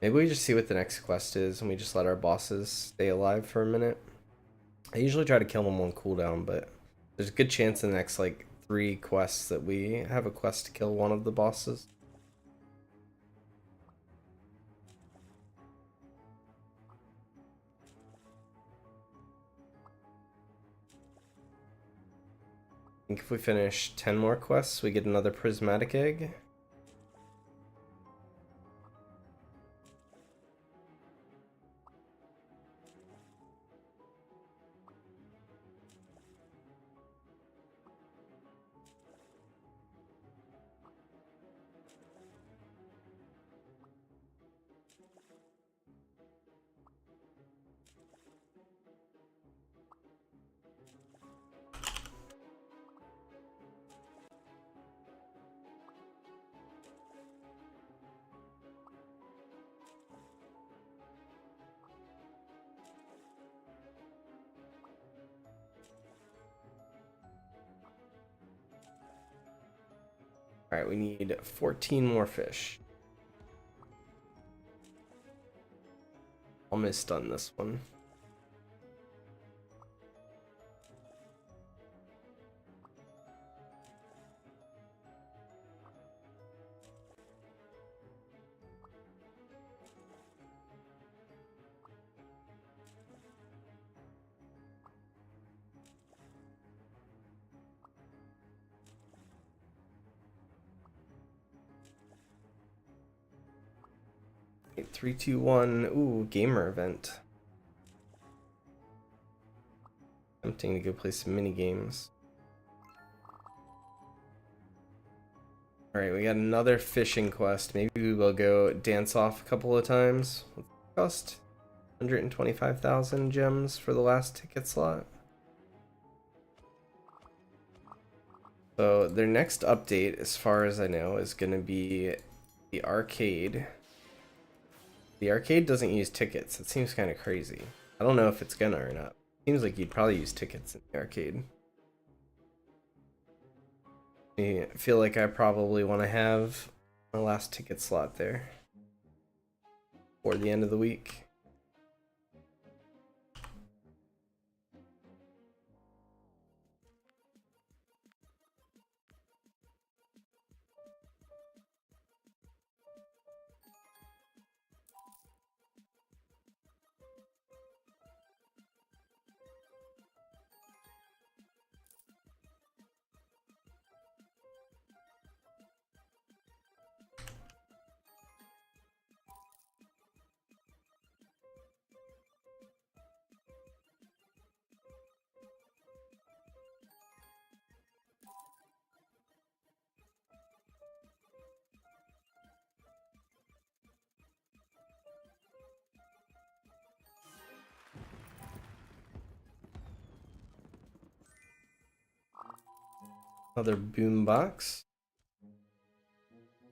Maybe we just see what the next quest is and we just let our bosses stay alive for a minute. I usually try to kill them on cooldown, but there's a good chance in the next like 3 quests that we have a quest to kill one of the bosses. I think if we finish 10 more quests, we get another prismatic egg. Alright, we need 14 more fish. Almost done this one. Okay, 3, 2, 1. Ooh, gamer event. Tempting to go play some mini games. Alright, we got another fishing quest. Maybe we will go dance off a couple of times. What's it cost? 125,000 gems for the last ticket slot. So their next update, as far as I know, is going to be the arcade. The arcade doesn't use tickets. It seems kind of crazy. I don't know if it's gonna or not. Seems like you'd probably use tickets in the arcade. I feel like I probably want to have my last ticket slot there for the end of the week. Another boombox.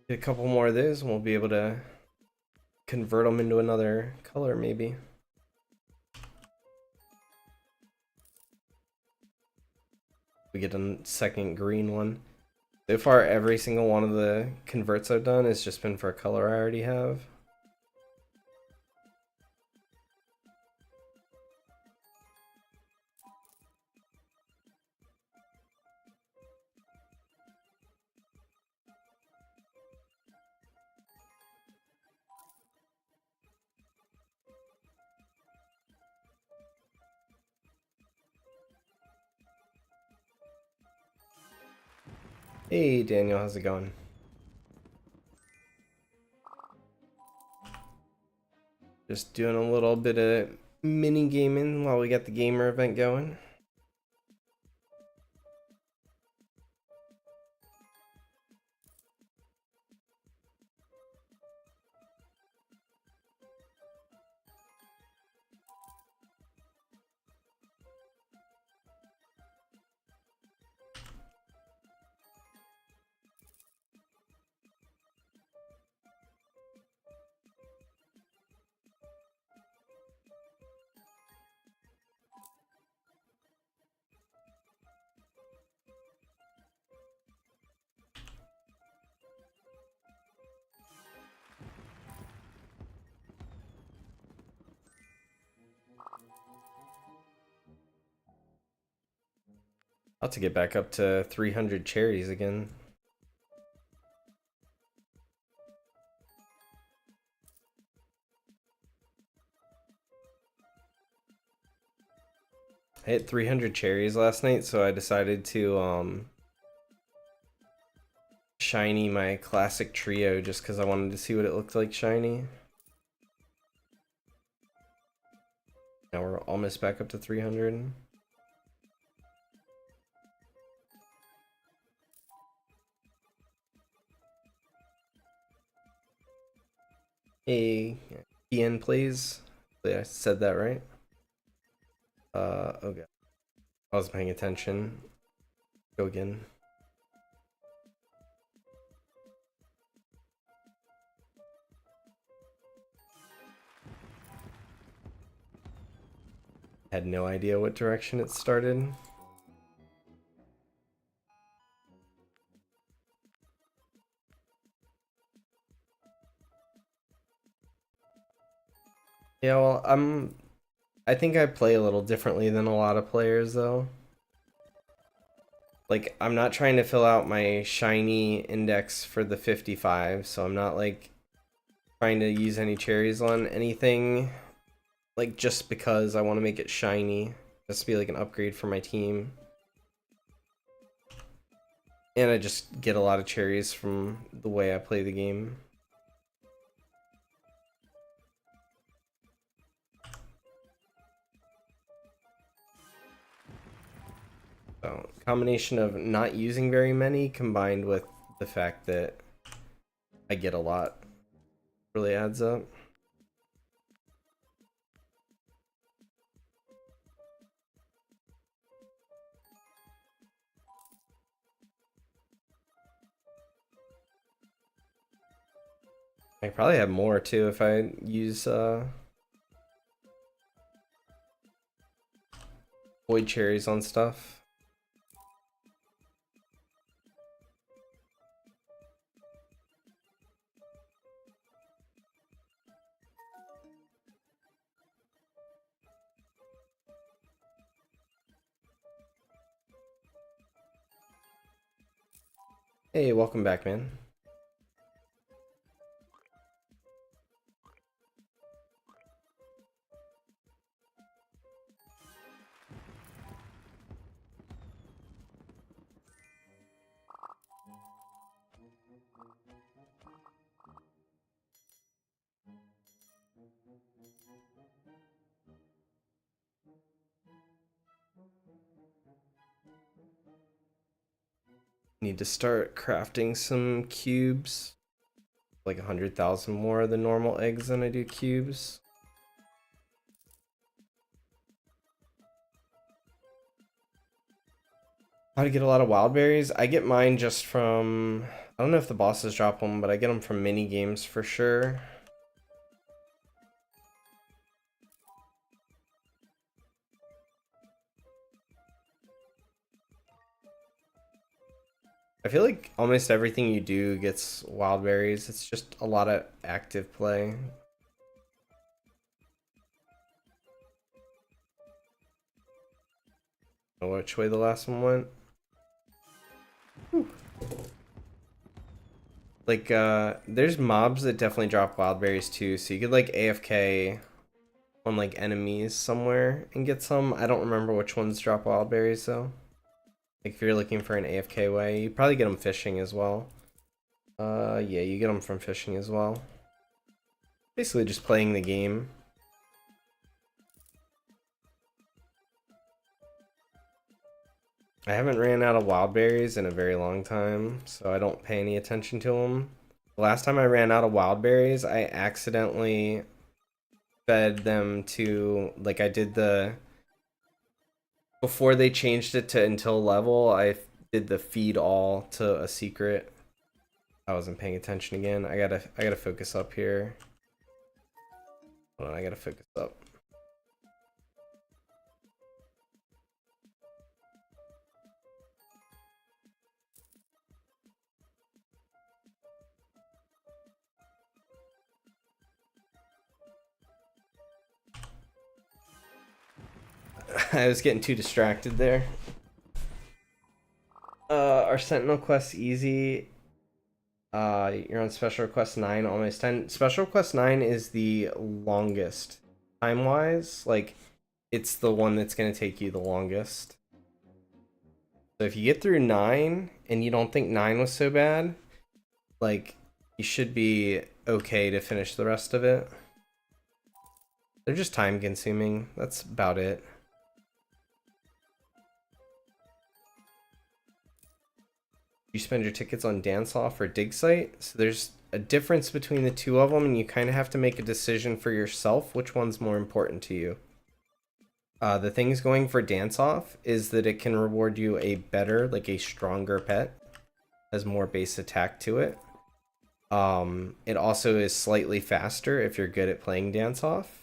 Get a couple more of those and we'll be able to convert them into another color maybe. We get a second green one. So far every single one of the converts I've done has just been for a color I already have. Hey Daniel, how's it going? Just doing a little bit of mini gaming while we got the gamer event going. I'll have to get back up to 300 cherries again. I hit 300 cherries last night, so I decided to shiny my classic trio just because I wanted to see what it looked like shiny. Now we're almost back up to 300. Hey, Ian, please. Hopefully I said that right. Okay. I wasn't paying attention. Go again. Had no idea what direction it started. Yeah, well, I think I play a little differently than a lot of players though. Like, I'm not trying to fill out my shiny index for the 55, so I'm not like trying to use any cherries on anything like just because I want to make it shiny. Just to be like an upgrade for my team. And I just get a lot of cherries from the way I play the game. So, combination of not using very many combined with the fact that I get a lot really adds up. I probably have more too if I use void cherries on stuff. Hey, welcome back, man. Need to start crafting some cubes. Like 100,000 more than normal eggs than I do cubes. How to get a lot of wild berries? I get mine just from, I don't know if the bosses drop them, but I get them from mini games for sure. I feel like almost everything you do gets wild berries. It's just a lot of active play. I don't know which way the last one went. Whew. Like, there's mobs that definitely drop wild berries too, so you could like AFK on like enemies somewhere and get some. I don't remember which ones drop wild berries though. Like if you're looking for an AFK way, you probably get them fishing as well. Yeah, you get them from fishing as well. Basically just playing the game. I haven't ran out of wild berries in a very long time, so I don't pay any attention to them. The last time I ran out of wild berries, I accidentally fed them to, like I did the, before they changed it to until level, I did the feed all to a secret. I wasn't paying attention again. I gotta focus up here. Hold on, I gotta focus up. I was getting too distracted there. Are Sentinel quests easy? You're on special request 9, almost 10. Special request 9 is the longest time wise. Like, it's the one that's going to take you the longest. So if you get through 9 and you don't think 9 was so bad, like, you should be okay to finish the rest of it. They're just time consuming. That's about it. You spend your tickets on Dance Off or Dig Site. So there's a difference between the two of them, and you kind of have to make a decision for yourself which one's more important to you. The things going for Dance Off is that it can reward you a better, like a stronger pet, has more base attack to it. It also is slightly faster if you're good at playing Dance Off.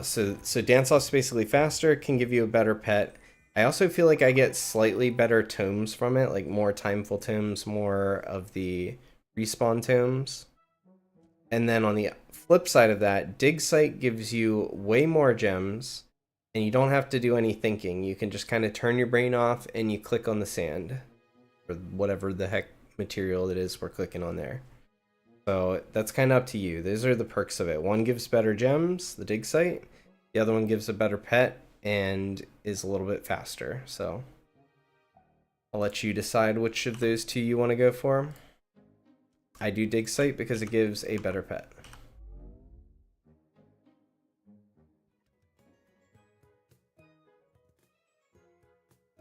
So Dance Off's basically faster, can give you a better pet. I also feel like I get slightly better tomes from it, like more timeful tomes, more of the respawn tomes. And then on the flip side of that, Dig Site gives you way more gems, and you don't have to do any thinking. You can just kind of turn your brain off and you click on the sand, or whatever the heck material it is we're clicking on there. So that's kind of up to you. Those are the perks of it. One gives better gems, the Dig Site. The other one gives a better pet and is a little bit faster. So I'll let you decide which of those two you want to go for. I do Dig Site because it gives a better pet.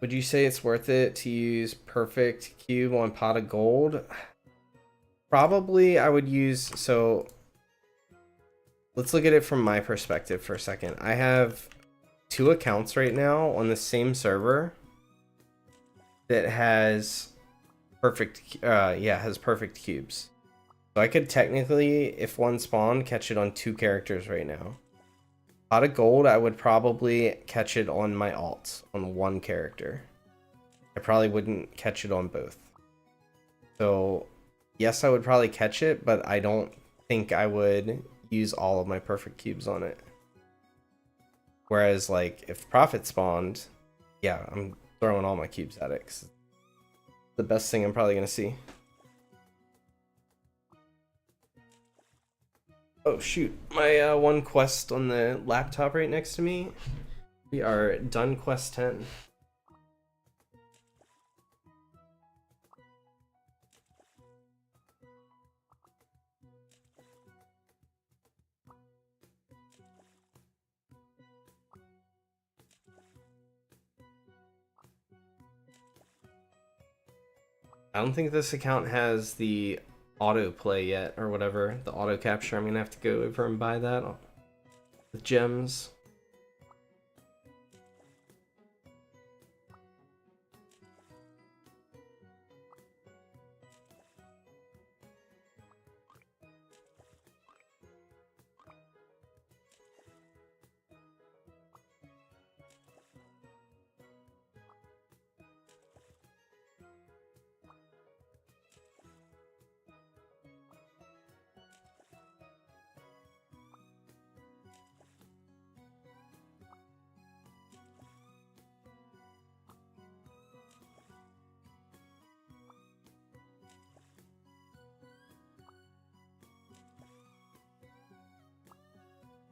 Would you say it's worth it to use Perfect Cube on Pot of Gold? Probably I would use, so let's look at it from my perspective for a second. I have 2 accounts right now on the same server that has perfect cubes. So I could technically, if one spawned, catch it on 2 characters right now. Pot of Gold, I would probably catch it on my alts, on 1 character. I probably wouldn't catch it on both. So yes, I would probably catch it, but I don't think I would use all of my perfect cubes on it. Whereas, like, if Prophet spawned, yeah, I'm throwing all my cubes at it, 'cause it's the best thing I'm probably going to see. Oh, shoot. My one quest on the laptop right next to me. We are done quest 10. I don't think this account has the autoplay yet, or whatever, the auto capture. I'm gonna have to go over and buy that with gems.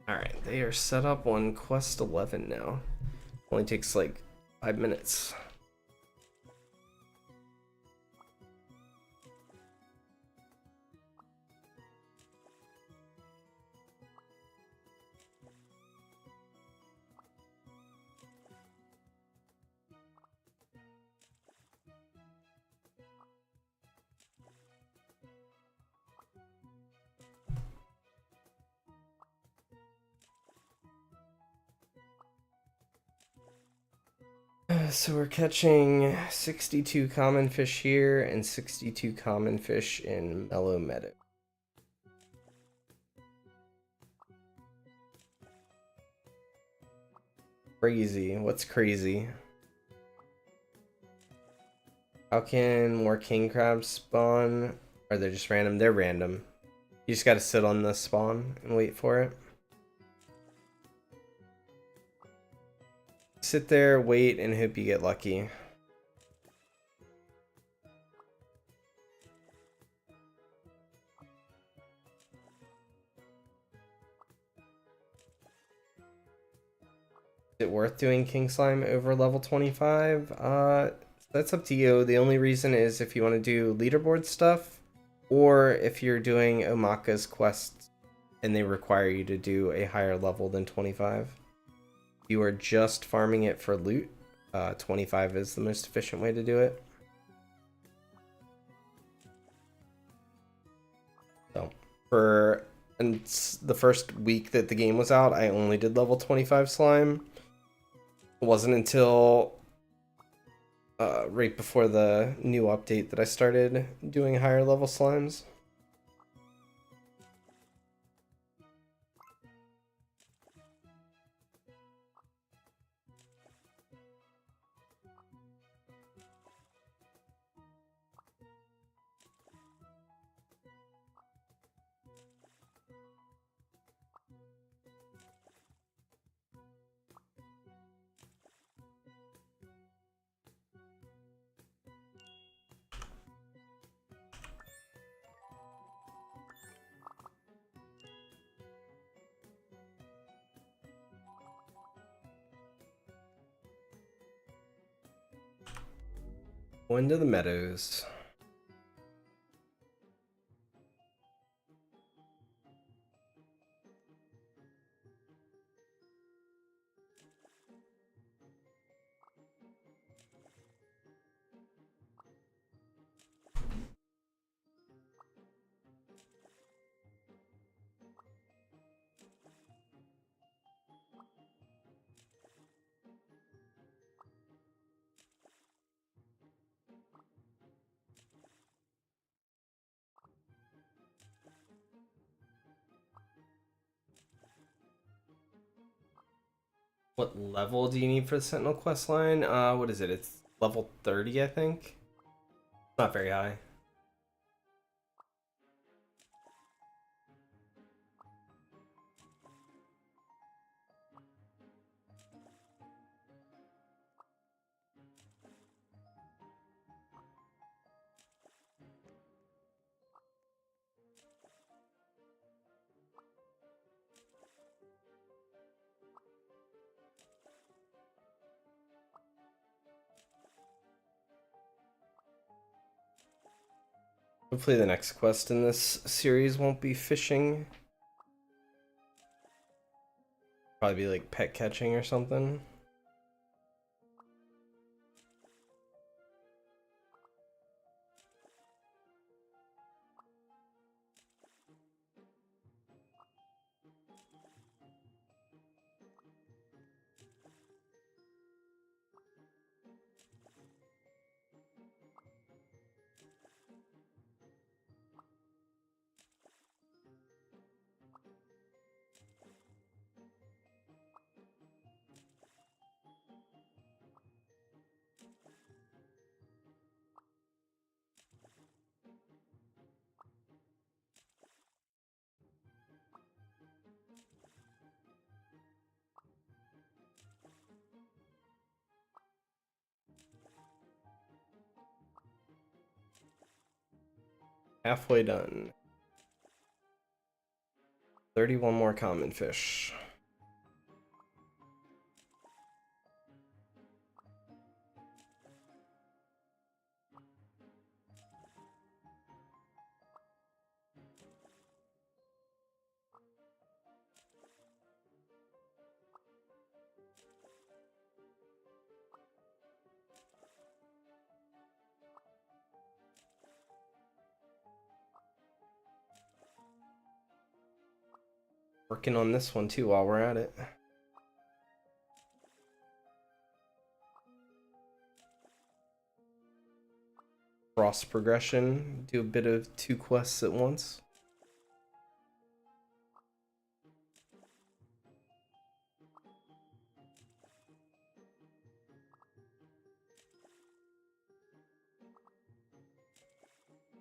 Alright, they are set up on quest 11 now. Only takes like 5 minutes. So we're catching 62 common fish here and 62 common fish in Mellow Meadow. Crazy. What's crazy? How can more king crabs spawn? Or they're just random? They're random. You just gotta sit on the spawn and wait for it. sit there, wait, and hope you get lucky. Is it worth doing King Slime over level 25? That's up to you. The only reason is if you want to do leaderboard stuff, or if you're doing Omacka's quests and they require you to do a higher level than 25. If you are just farming it for loot, 25 is the most efficient way to do it. So, for the first week that the game was out, I only did level 25 slime. It wasn't until right before the new update that I started doing higher level slimes. Going to the meadows. What level do you need for the Sentinel quest line? What is it? It's level 30, I think. Not very high. Hopefully the next quest in this series won't be fishing. Probably be like pet catching or something. Halfway done. 31 more common fish. Working on this one too while we're at it. Cross progression, do a bit of 2 quests at once.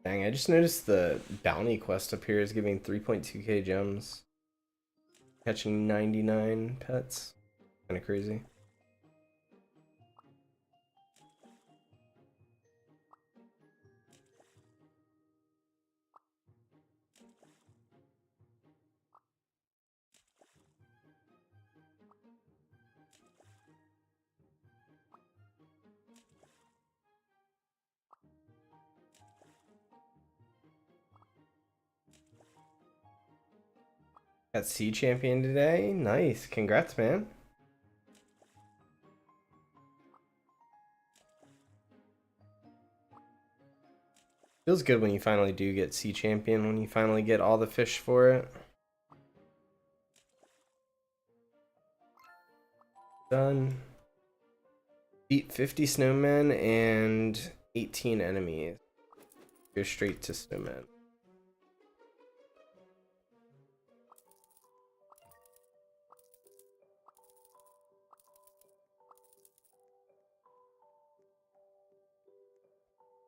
Dang, I just noticed the bounty quest up here is giving 3.2k gems. Catching 99 pets. Kinda crazy. Got sea champion today. Nice. Congrats, man. Feels good when you finally do get sea champion, when you finally get all the fish for it. Done. Beat 50 snowmen and 18 enemies. Go straight to snowmen.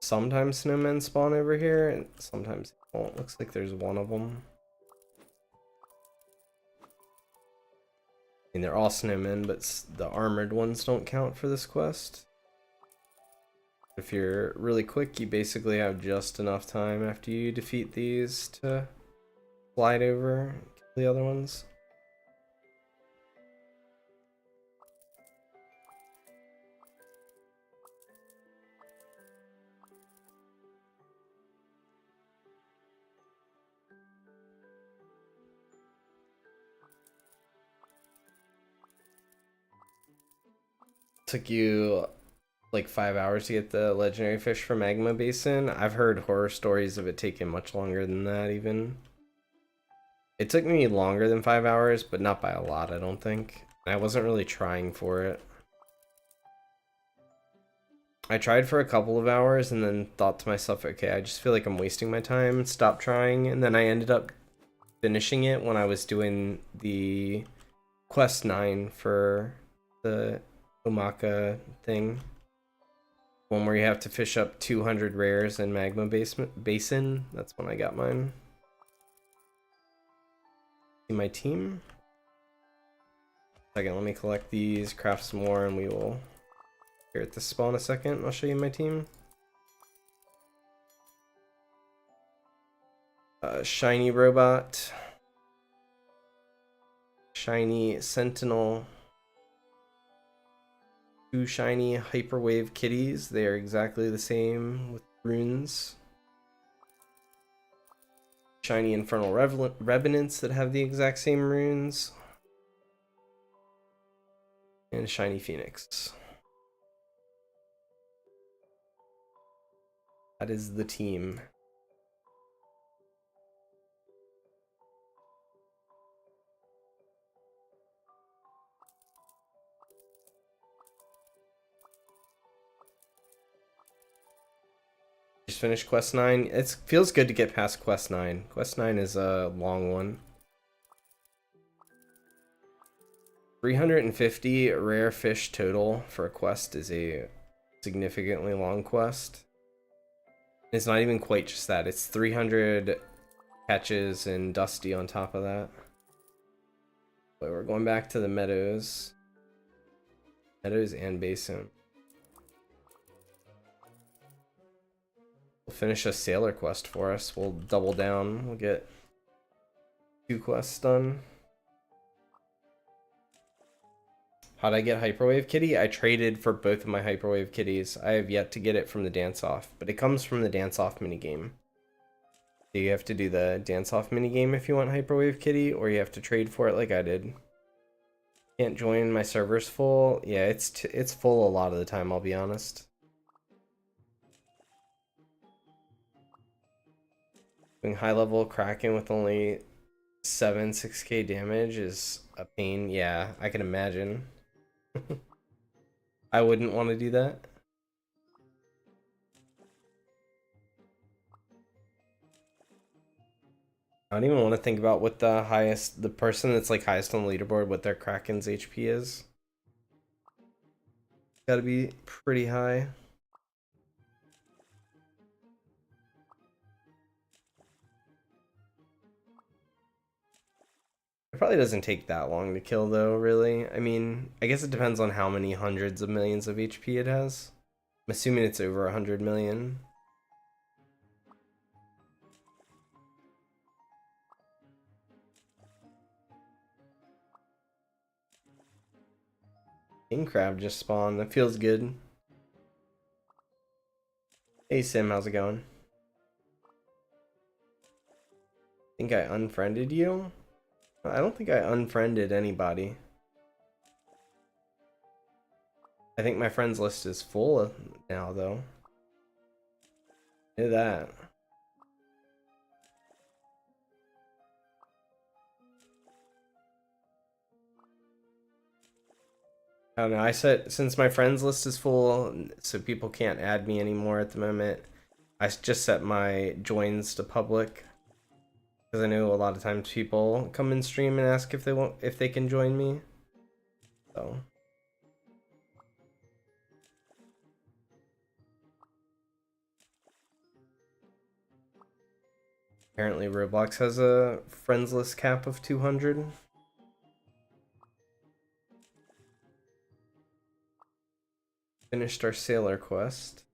Sometimes snowmen spawn over here, and sometimes they won't. Looks like there's one of them. I mean, they're all snowmen, but the armored ones don't count for this quest. If you're really quick, you basically have just enough time after you defeat these to slide over and kill the other ones. Took you like 5 hours to get the legendary fish for Magma Basin. I've heard horror stories of it taking much longer than that even. It took me longer than 5 hours, but not by a lot, I don't think. I wasn't really trying for it. I tried for a couple of hours and then thought to myself, okay, I just feel like I'm wasting my time, stopped trying, and then I ended up finishing it when I was doing the quest 9 for the Omacka thing. One where you have to fish up 200 rares in Magma Basin. That's when I got mine. See my team. Second, let me collect these, craft some more, and we will here at the spawn a second. I'll show you my team. Shiny robot, shiny Sentinel, 2 shiny hyperwave kitties. They are exactly the same with runes. Shiny infernal revenants that have the exact same runes. And shiny phoenix. That is the team. Just finished quest 9. It feels good to get past quest 9. Quest 9 is a long one. 350 rare fish total for a quest is a significantly long quest. It's not even quite just that. It's 300 catches and Dusty on top of that. But we're going back to the meadows. Meadows and basin. We'll finish a sailor quest for us. We'll double down. We'll get 2 quests done. How'd I get Hyperwave Kitty? I traded for both of my Hyperwave Kitties. I have yet to get it from the dance-off, but it comes from the dance-off minigame. So you have to do the dance-off minigame if you want Hyperwave Kitty, or you have to trade for it like I did. Can't join, my server's full. Yeah, it's full a lot of the time, I'll be honest. Doing high-level Kraken with only 6k damage is a pain. Yeah, I can imagine. I wouldn't want to do that. I don't even want to think about what the person that's like highest on the leaderboard, what their Kraken's HP is. Gotta be pretty high. It probably doesn't take that long to kill though, really. I mean, I guess it depends on how many hundreds of millions of HP it has. I'm assuming it's over 100 million. King crab just spawned. That feels good. Hey Sim, how's it going? Think I unfriended you? I don't think I unfriended anybody. I think my friends list is full now, though. Do that. I don't know. I set, since my friends list is full, so people can't add me anymore at the moment. I just set my joins to public because I know a lot of times people come in stream and ask if they can join me. So apparently Roblox has a friends list cap of 200. Finished our sailor quest.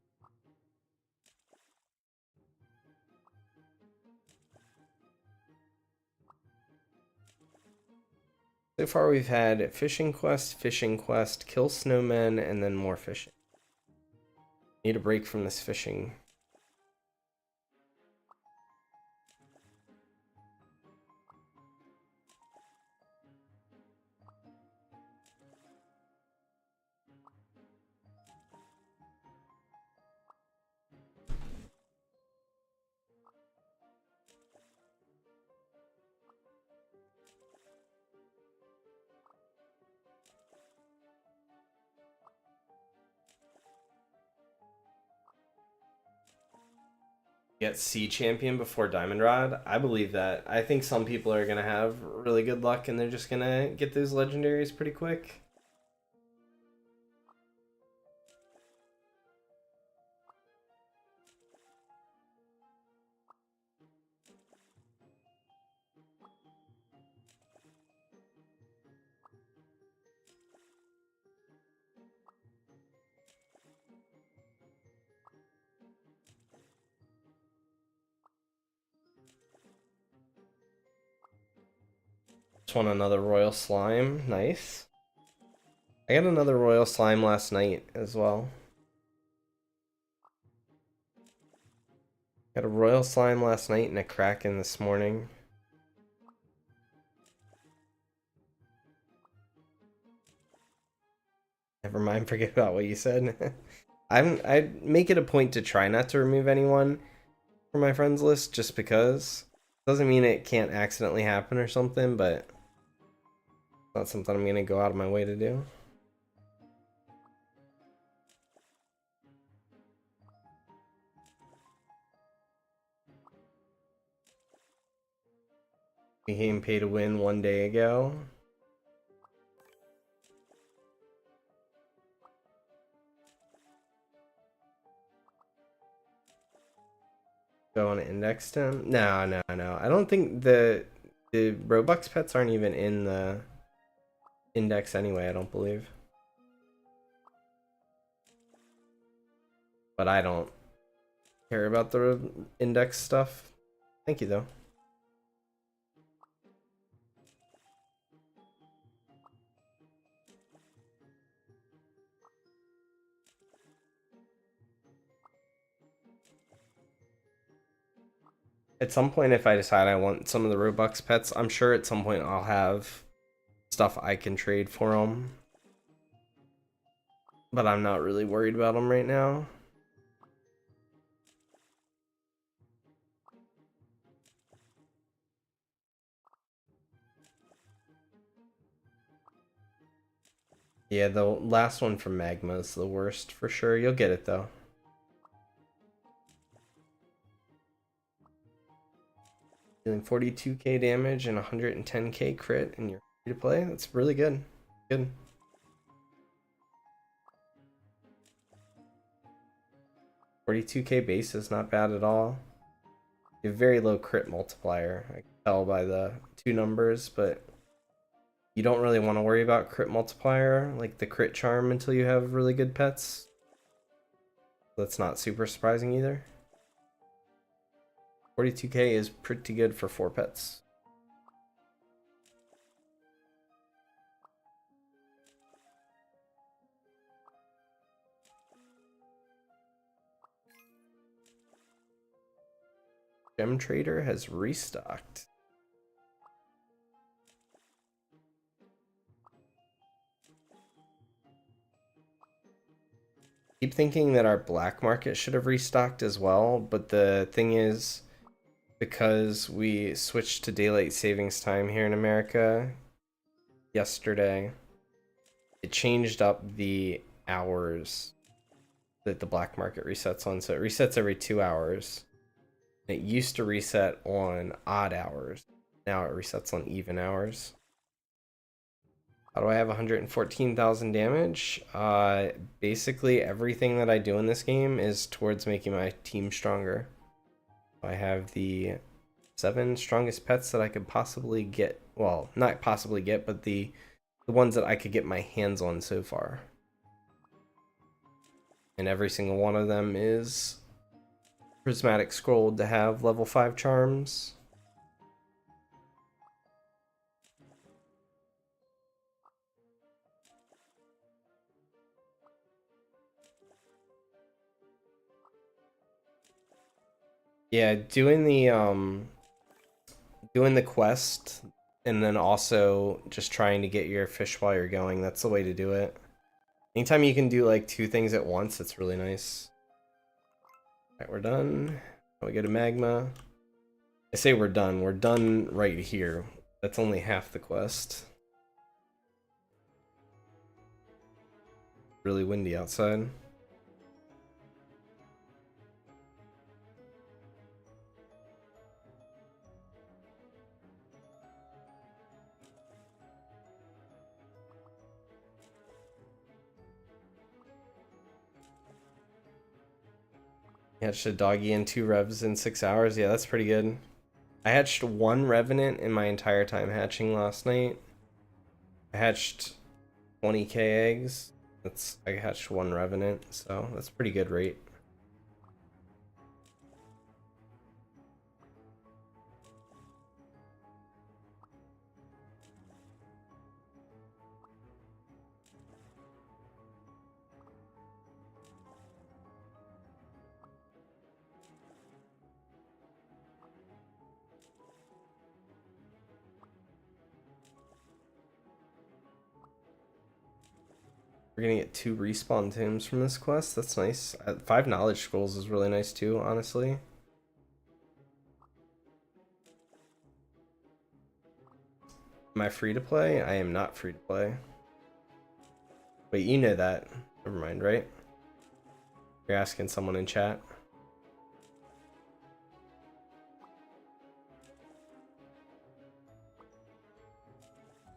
So far we've had fishing quest, kill snowmen, and then more fishing. Need a break from this fishing. Get sea champion before diamond rod. I believe that. I think some people are gonna have really good luck and they're just gonna get those legendaries pretty quick. Just want another royal slime. Nice. I got another royal slime last night as well. Got a royal slime last night and a kraken this morning. Never mind, forget about what you said. I make it a point to try not to remove anyone from my friends list just because. Doesn't mean it can't accidentally happen or something, but it's not something I'm gonna go out of my way to do. Became pay to win 1 day ago. Go on index them. No. I don't think the Robux pets aren't even in the index anyway, I don't believe. But I don't care about the index stuff. Thank you though. At some point, if I decide I want some of the Robux pets, I'm sure at some point I'll have stuff I can trade for them. But I'm not really worried about them right now. Yeah, the last one from Magma is the worst for sure. You'll get it though. Dealing 42k damage and 110k crit and you're free to play. That's really good. Good. 42k base is not bad at all. You have very low crit multiplier. I can tell by the two numbers, but you don't really want to worry about crit multiplier, like the crit charm, until you have really good pets. That's not super surprising either. 42k is pretty good for 4 pets. Gem Trader has restocked. Keep thinking that our black market should have restocked as well, but the thing is, because we switched to daylight savings time here in America yesterday, it changed up the hours that the black market resets on. So it resets every 2 hours. It used to reset on odd hours. Now it resets on even hours. How do I have 114,000 damage? Basically everything that I do in this game is towards making my team stronger. I have the 7 strongest pets that I could possibly get. Well, not possibly get, but the ones that I could get my hands on so far. And every single one of them is prismatic scrolled to have level 5 charms. Yeah, doing the quest and then also just trying to get your fish while you're going, that's the way to do it. Anytime you can do like 2 things at once, it's really nice. Alright, we're done. We go to magma. I say we're done right here. That's only half the quest. Really windy outside. Hatched a doggy and 2 revs in 6 hours. Yeah, that's pretty good. I hatched 1 revenant in my entire time hatching last night. I hatched 20k eggs. I hatched 1 revenant, so that's a pretty good rate. We're gonna get 2 respawn tombs from this quest. That's nice. 5 knowledge scrolls is really nice too, honestly. Am I free to play? I am not free to play. Wait, you know that. Never mind, right? You're asking someone in chat.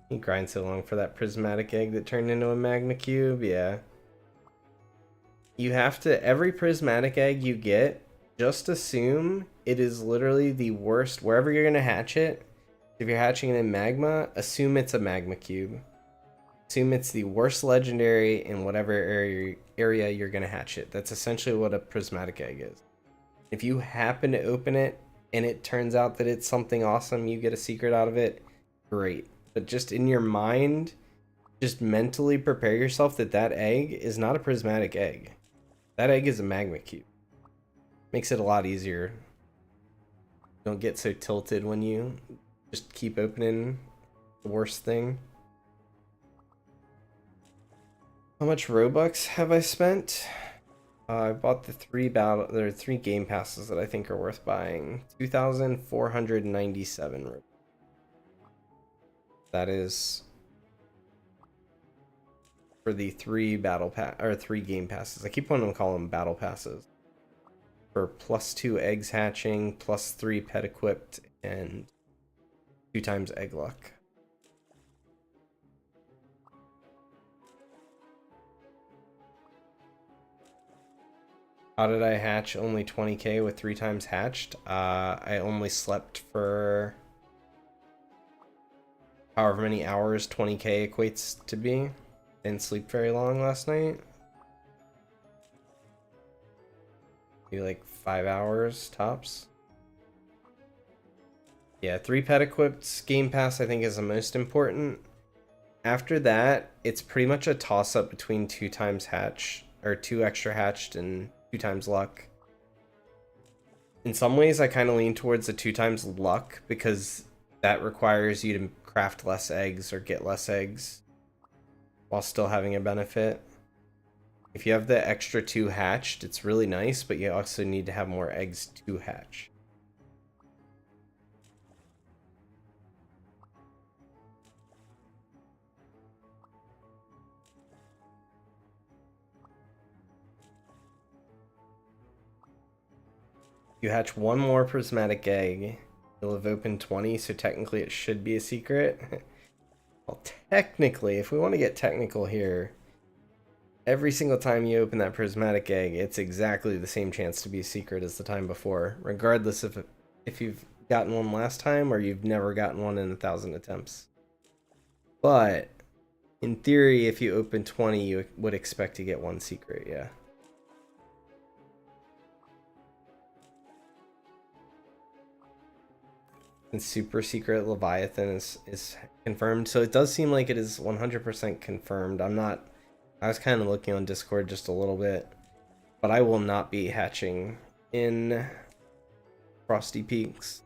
You grind so long for that prismatic egg that turned into a magma cube, yeah. You have to, every prismatic egg you get, just assume it is literally the worst. Wherever you're gonna hatch it, if you're hatching it in magma, assume it's a magma cube. Assume it's the worst legendary in whatever area you're gonna hatch it. That's essentially what a prismatic egg is. If you happen to open it and it turns out that it's something awesome, you get a secret out of it, great. But just in your mind, just mentally prepare yourself that that egg is not a prismatic egg. That egg is a magma cube. Makes it a lot easier. Don't get so tilted when you just keep opening the worst thing. How much Robux have I spent? I bought the 3 there are 3 game passes that I think are worth buying. 2,497 Robux. That is for the 3 3 game passes. I keep wanting to call them battle passes. For +2 eggs hatching, +3 pet equipped, and 2 times egg luck. How did I hatch only 20k with 3 times hatched? I only slept for however many hours 20k equates to be. Didn't sleep very long last night. Maybe like 5 hours tops. Yeah, 3 pet equipped game pass I think is the most important. After that, it's pretty much a toss up between 2 times hatch or 2 extra hatched and 2 times luck. In some ways, I kind of lean towards the 2 times luck because that requires you to craft less eggs or get less eggs while still having a benefit. If you have the extra 2 hatched, it's really nice, but you also need to have more eggs to hatch. You hatch one more prismatic egg, you'll have opened 20, so technically it should be a secret. Well, technically, if we want to get technical here, every single time you open that prismatic egg, it's exactly the same chance to be a secret as the time before, regardless of if you've gotten one last time or you've never gotten one in 1,000 attempts. But in theory, if you open 20, you would expect to get one secret, yeah. And super secret Leviathan is confirmed, so it does seem like it is 100% confirmed. I was kind of looking on Discord just a little bit, but I will not be hatching in Frosty Peaks.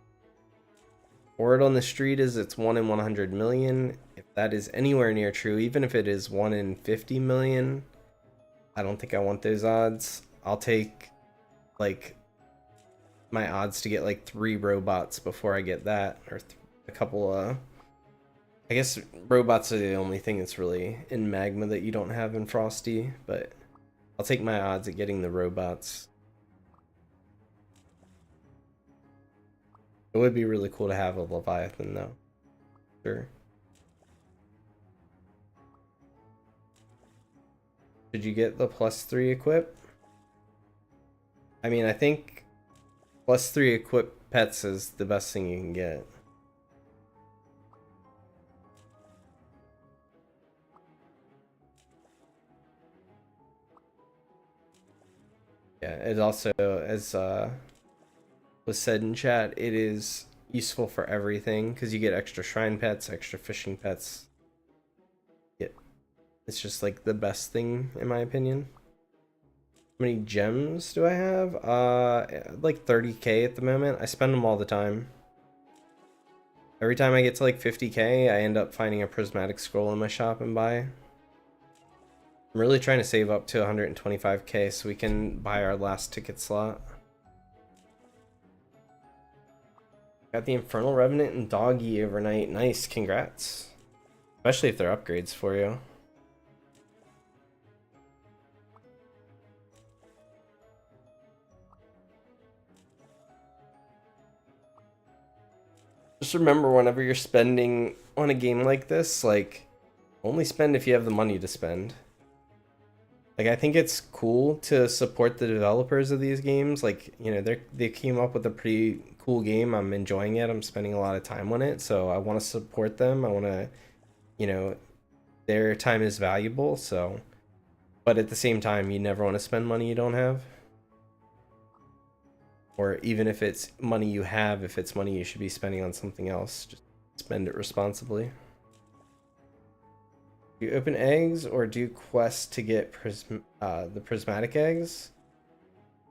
Word on the street is it's 1 in 100 million. If that is anywhere near true, even if it is 1 in 50 million, I don't think I want those odds. I'll take like my odds to get like 3 robots before I get that, or a couple I guess robots are the only thing that's really in Magma that you don't have in Frosty, but I'll take my odds at getting the robots. It would be really cool to have a Leviathan though. Sure. Did you get the +3 equip? I mean, I think +3 equip pets is the best thing you can get. Yeah, it also, as was said in chat, it is useful for everything because you get extra shrine pets, extra fishing pets. Yeah, it's just like the best thing in my opinion. How many gems do I have? Like 30k at the moment. I spend them all the time. Every time I get to like 50k, I end up finding a prismatic scroll in my shop and buy. I'm really trying to save up to 125k so we can buy our last ticket slot. Got the Infernal Revenant and Doggy overnight. Nice, congrats. Especially if they're upgrades for you. Just remember, whenever you're spending on a game like this, like, only spend if you have the money to spend. Like, I think it's cool to support the developers of these games. Like, you know, they came up with a pretty cool game. I'm enjoying it. I'm spending a lot of time on it. So I want to support them. I want to, you know, their time is valuable. So, but at the same time, you never want to spend money you don't have. Or even if it's money you have, if it's money you should be spending on something else, just spend it responsibly. Do you open eggs or do quests to get the prismatic eggs?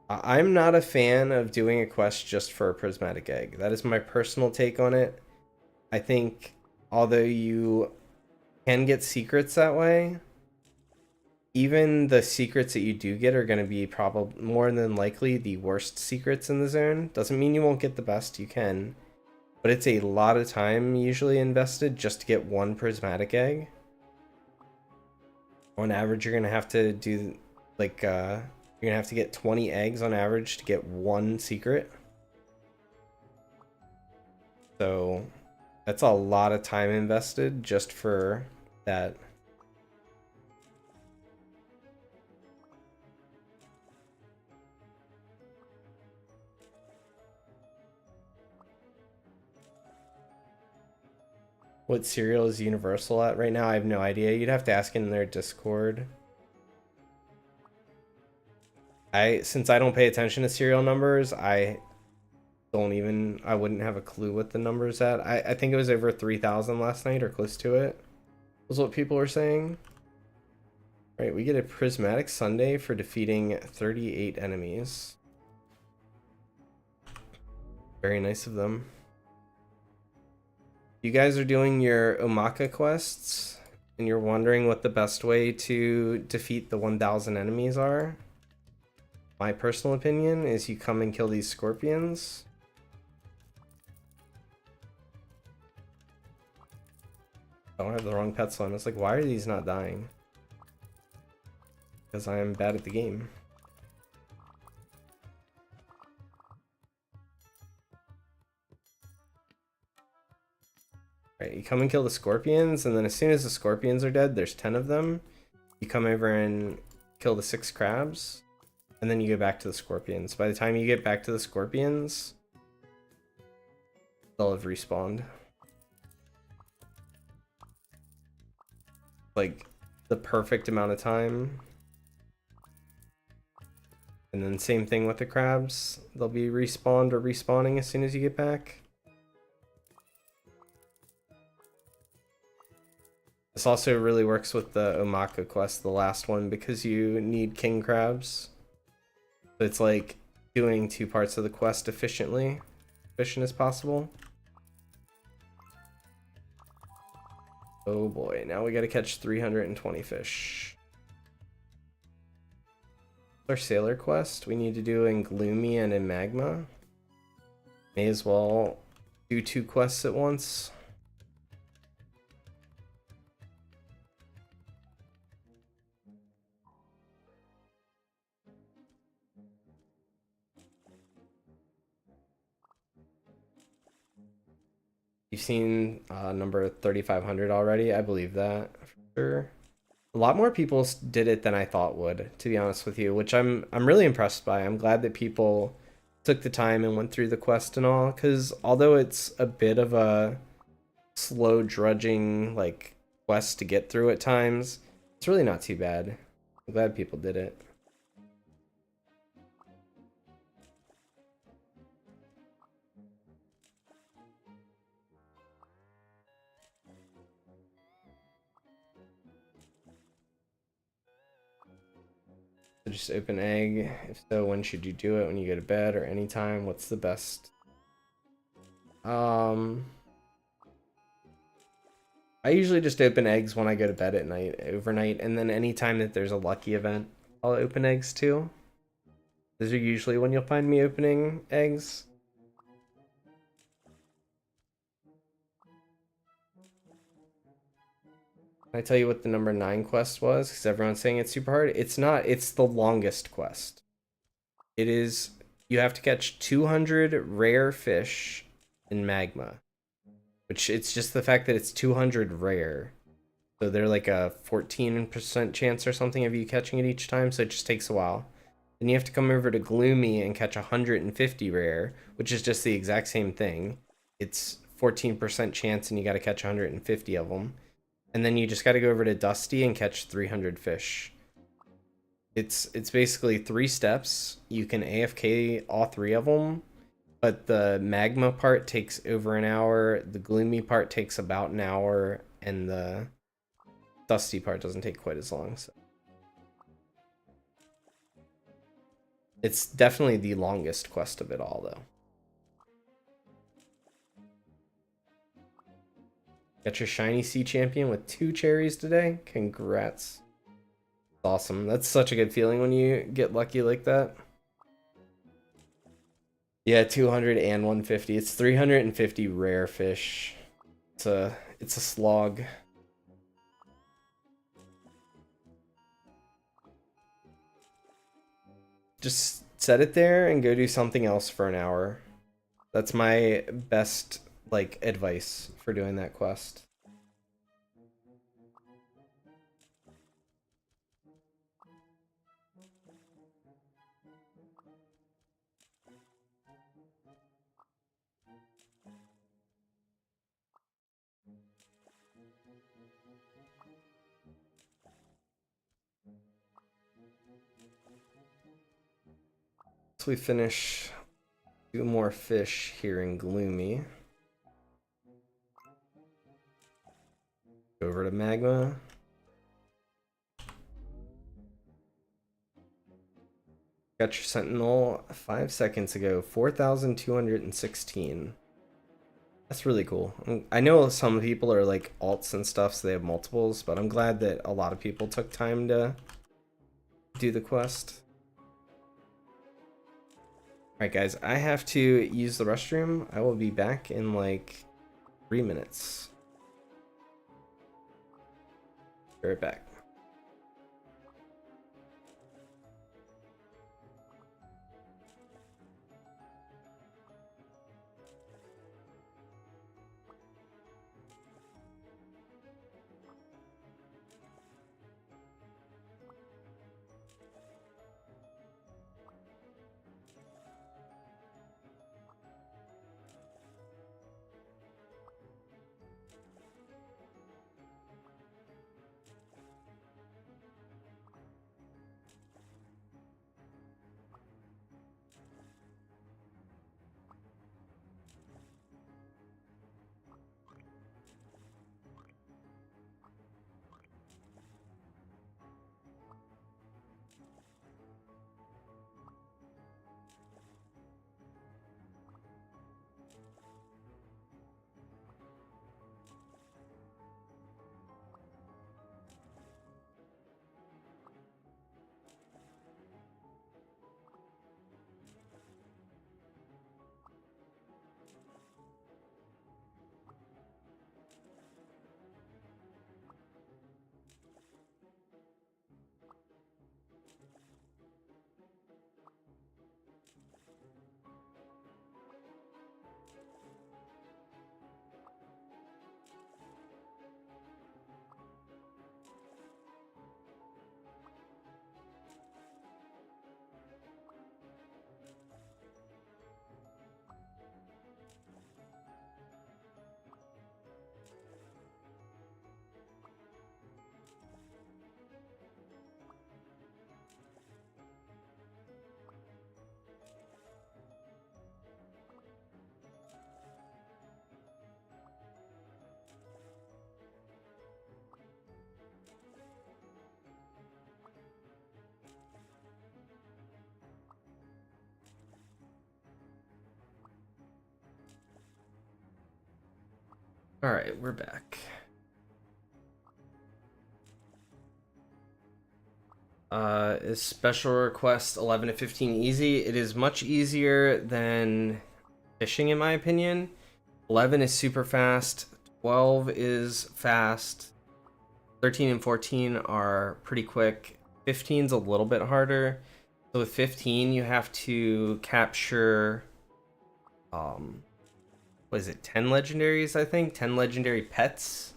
I'm not a fan of doing a quest just for a prismatic egg. That is my personal take on it. I think although you can get secrets that way, even the secrets that you do get are going to be probably more than likely the worst secrets in the zone. Doesn't mean you won't get the best, you can. But it's a lot of time usually invested just to get one prismatic egg. On average, you're going to have to do like, you're going to have to get 20 eggs on average to get one secret. So that's a lot of time invested just for that. What cereal is Universal at right now? I have no idea. You'd have to ask in their Discord. Since I don't pay attention to serial numbers, I wouldn't have a clue what the number's at. I think it was over 3,000 last night or close to it, was what people were saying. Right, we get a prismatic Sunday for defeating 38 enemies. Very nice of them. You guys are doing your Omacka quests. and you're wondering what the best way to defeat the 1,000 enemies are, my personal opinion is you come and kill these scorpions. Oh, I have the wrong pets on. It's like, why are these not dying? Because I am bad at the game. Right, you come and kill the scorpions, and then as soon as the scorpions are dead, there's 10 of them. You come over and kill the 6 crabs, and then you go back to the scorpions. By the time you get back to the scorpions, they'll have respawned. Like, the perfect amount of time. And then same thing with the crabs. They'll be respawned or respawning as soon as you get back. This also really works with the Omacka quest, the last one, because you need king crabs. So it's like doing 2 parts of the quest efficient as possible. Oh boy, now we gotta catch 320 fish. Our sailor quest we need to do in Gloomy and in Magma. May as well do 2 quests at once. You've seen number 3,500 already. I believe that for sure. A lot more people did it than I thought would, to be honest with you, which I'm really impressed by. I'm glad that people took the time and went through the quest and all, because although it's a bit of a slow drudging like quest to get through at times, it's really not too bad. I'm glad people did it. So just open egg. If so, when should you do it? When you go to bed or anytime? What's the best? I usually just open eggs when I go to bed at night, overnight, and then anytime that there's a lucky event, I'll open eggs too. Those are usually when you'll find me opening eggs. Can I tell you what the number 9 quest was? Because everyone's saying it's super hard. It's not. It's the longest quest. It is. You have to catch 200 rare fish in Magma. Which it's just the fact that it's 200 rare. So they're like a 14% chance or something of you catching it each time. So it just takes a while. Then you have to come over to Gloomy and catch 150 rare, which is just the exact same thing. It's 14% chance and you got to catch 150 of them. And then you just got to go over to Dusty and catch 300 fish. It's basically 3 steps. You can AFK all 3 of them, but the Magma part takes over an hour, the Gloomy part takes about an hour, and the Dusty part doesn't take quite as long. So it's definitely the longest quest of it all, though. Got your shiny sea champion with 2 cherries today. Congrats. Awesome. That's such a good feeling when you get lucky like that. Yeah, 200 and 150. It's 350 rare fish. It's a slog. Just set it there and go do something else for an hour. That's my best like advice for doing that quest. So we finish 2 more fish here in Gloomy. Go over to Magma. Got your Sentinel 5 seconds ago. 4,216. That's really cool. I know some people are like alts and stuff, so they have multiples, but I'm glad that a lot of people took time to do the quest. Alright guys, I have to use the restroom. I will be back in like 3 minutes. Be right back. Alright, we're back. Is special request 11 to 15 easy? It is much easier than fishing in my opinion. 11 is super fast, 12 is fast, 13 and 14 are pretty quick, 15 is a little bit harder. So with 15 you have to capture what is it, 10 legendaries, I think? 10 legendary pets.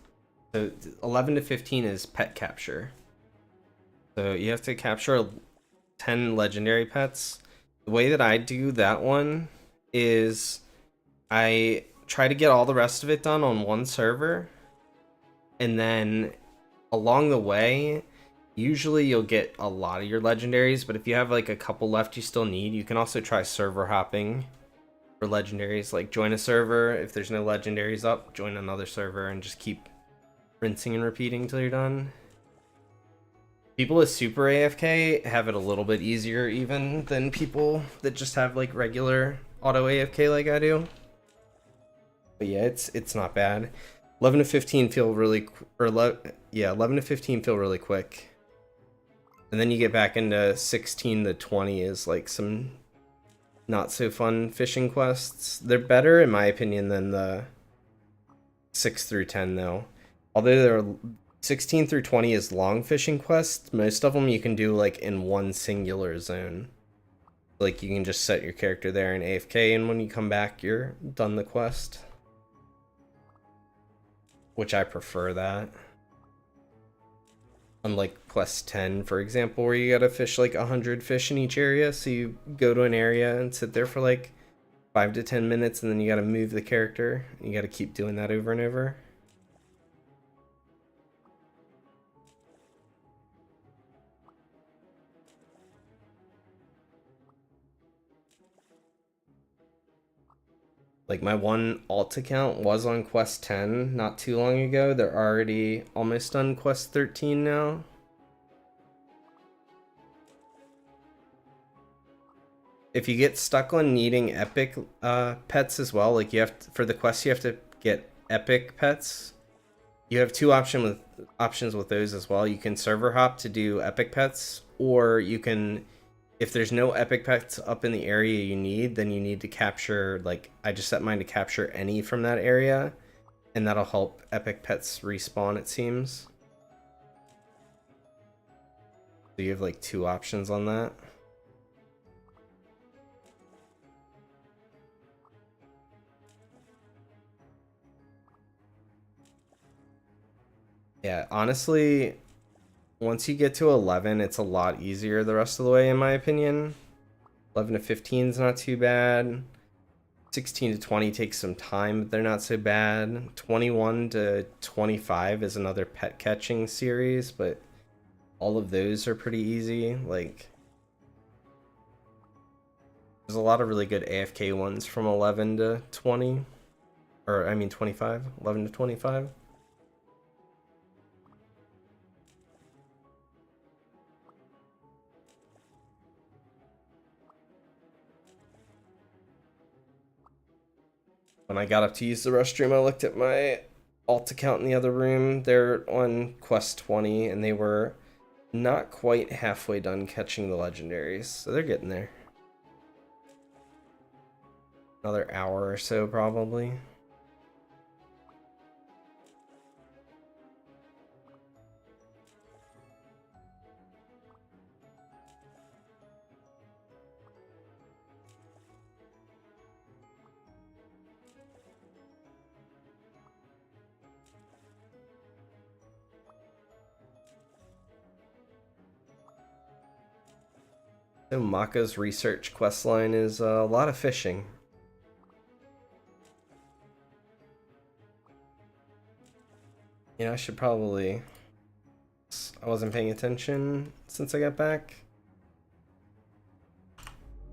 So 11 to 15 is pet capture. So you have to capture 10 legendary pets. The way that I do that one is I try to get all the rest of it done on one server, and then along the way, usually you'll get a lot of your legendaries, but if you have like a couple left you still need, you can also try server hopping for legendaries. Like join a server, if there's no legendaries up, join another server and just keep rinsing and repeating till you're done. People with super AFK have it a little bit easier even than people that just have like regular auto AFK like I do. But yeah, it's not bad. 11 to 15 feel really, 11 to 15 feel really quick. And then you get back into 16 to 20 is like some not so fun fishing quests. They're better in my opinion than the 6 through 10 though. Although they're 16 through 20 is long fishing quests. Most of them you can do like in one singular zone. Like you can just set your character there in AFK, and when you come back, you're done the quest. Which I prefer that. Unlike quest 10, for example, where you gotta fish like 100 fish in each area. So you go to an area and sit there for like 5 to 10 minutes, and then you gotta move the character. You gotta keep doing that over and over. Like my one alt account was on quest 10 not too long ago. They're already almost done quest 13 now. If you get stuck on needing epic pets as well, like you have to, for the quest you have to get epic pets. You have two options with those as well. You can server hop to do epic pets, or you can, if there's no epic pets up in the area you need, then you need to capture, like, I just set mine to capture any from that area, and that'll help epic pets respawn, it seems. So you have like two options on that. Yeah, honestly, once you get to 11, it's a lot easier the rest of the way, in my opinion. 11 to 15 is not too bad. 16 to 20 takes some time, but they're not so bad. 21 to 25 is another pet catching series, but all of those are pretty easy. Like, there's a lot of really good AFK ones from 11 to 20. Or, I mean 25. 11 to 25. When I got up to use the restroom, I looked at my alt account in the other room. They're on quest 20, and they were not quite halfway done catching the legendaries, so they're getting there. Another hour or so, probably. So Omacka's research questline is a lot of fishing. Yeah, I should probably... I wasn't paying attention since I got back.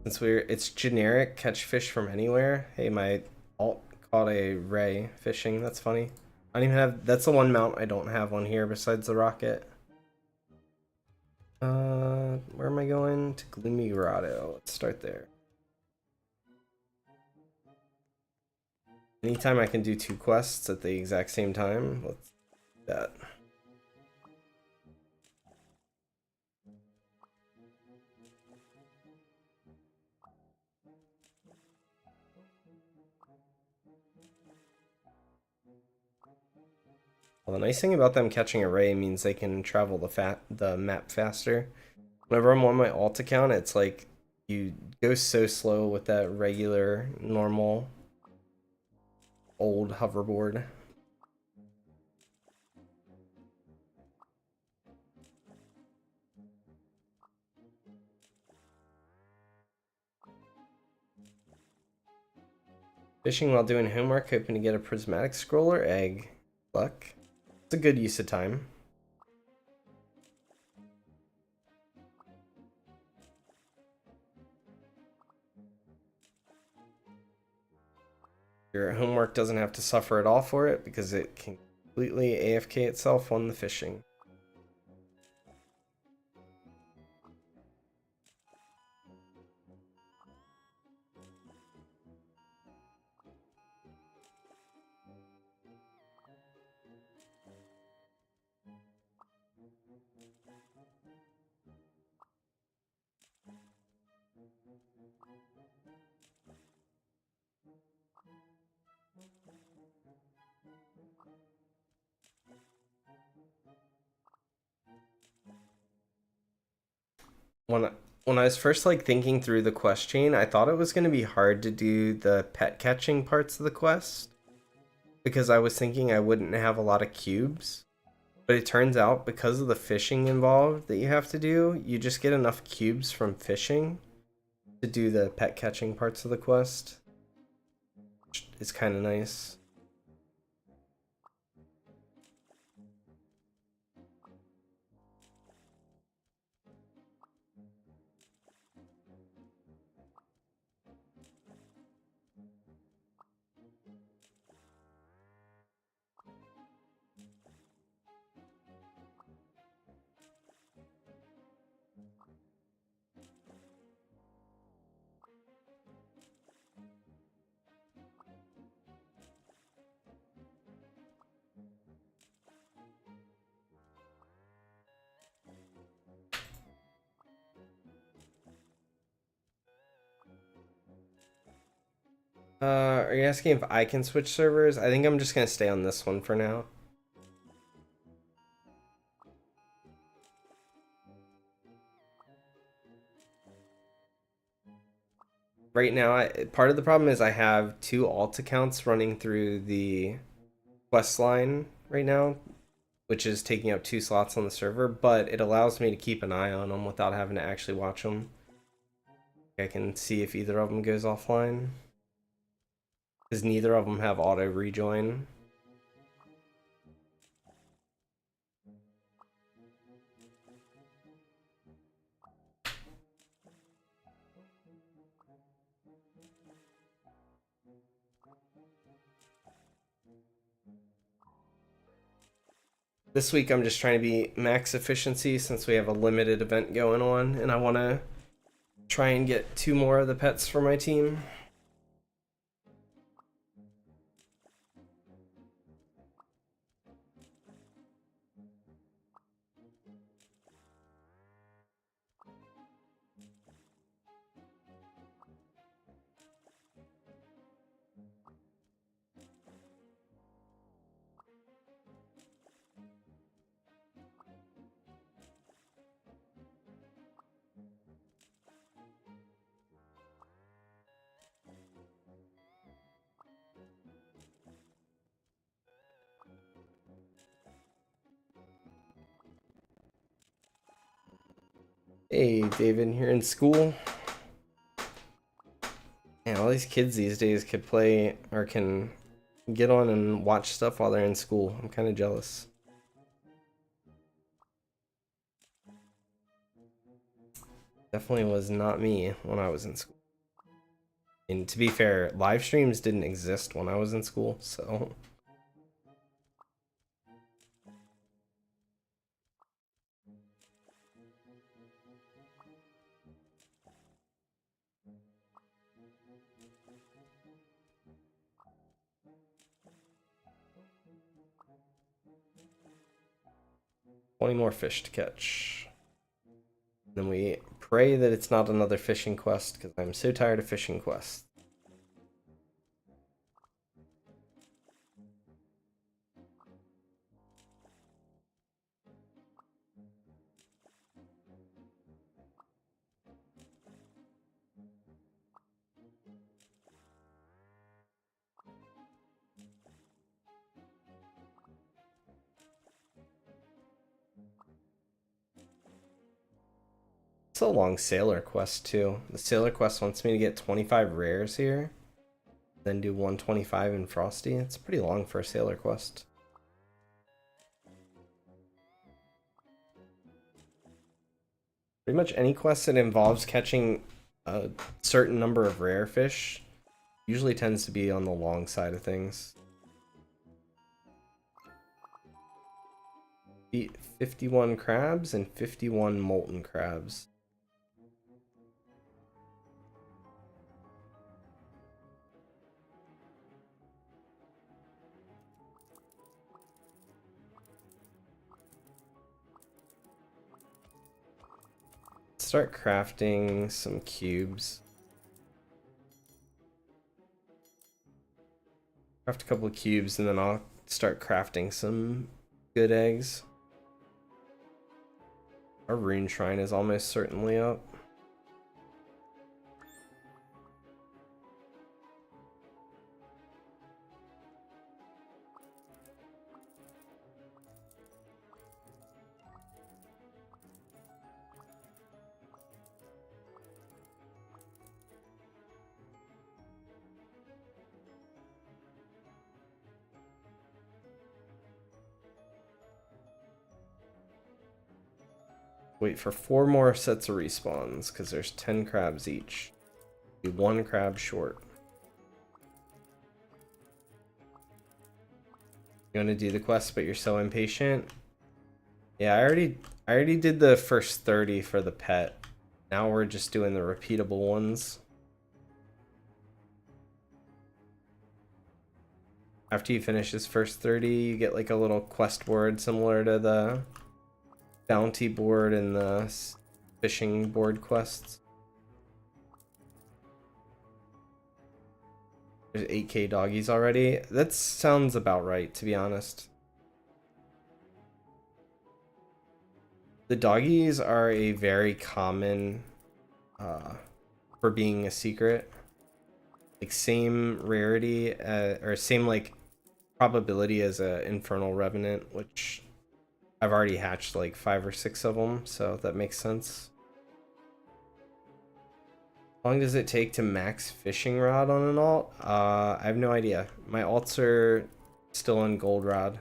Since it's generic, catch fish from anywhere. Hey, my alt caught a ray fishing. That's funny. I don't even have... That's the one mount I don't have on here besides the rocket. Where am I going? To Gloomy Grotto. Let's start there. Anytime I can do two quests at the exact same time, let's do that. Well, the nice thing about them catching a ray means they can travel the map faster. Whenever I'm on my alt account, it's like you go so slow with that regular, normal, old hoverboard. Fishing while doing homework, hoping to get a prismatic scroll or egg. Luck. It's a good use of time. Your homework doesn't have to suffer at all for it because it can completely AFK itself on the fishing. When when I was first like thinking through the quest chain, I thought it was going to be hard to do the pet catching parts of the quest because I was thinking I wouldn't have a lot of cubes. But it turns out because of the fishing involved that you have to do, you just get enough cubes from fishing to do the pet catching parts of the quest. It's kind of nice. Are you asking if I can switch servers? I think I'm just gonna stay on this one for now. Right now, part of the problem is I have 2 alt accounts running through the quest line right now, which is taking up 2 slots on the server, but it allows me to keep an eye on them without having to actually watch them. I can see if either of them goes offline, because neither of them have auto rejoin. This week I'm just trying to be max efficiency since we have a limited event going on, and I want to try and get 2 more of the pets for my team. Hey, David, you're in school? Man, all these kids these days could play or can get on and watch stuff while they're in school. I'm kind of jealous. Definitely was not me when I was in school. And to be fair, live streams didn't exist when I was in school, so. Twenty more fish to catch. Then we pray that it's not another fishing quest, because I'm so tired of fishing quests. It's a long sailor quest too. The sailor quest wants me to get 25 rares here, then do 125 in Frosty. It's pretty long for a sailor quest. Pretty much any quest that involves catching a certain number of rare fish usually tends to be on the long side of things. 51 crabs and 51 molten crabs. Start crafting some cubes. Craft a couple of cubes and then I'll start crafting some good eggs. Our rune shrine is almost certainly up. Wait for 4 more sets of respawns because there's 10 crabs each. Be 1 crab short. You want to do the quest, but you're so impatient? Yeah, I already did the first 30 for the pet. Now we're just doing the repeatable ones. After you finish this first 30, you get like a little quest board similar to the bounty board and the fishing board quests. There's 8K doggies already. That sounds about right, to be honest. The doggies are a very common for being a secret. Like same rarity or same like probability as a infernal revenant, which I've already hatched like 5 or 6 of them, so that makes sense. How long does it take to max fishing rod on an alt? I have no idea. My alts are still in gold rod.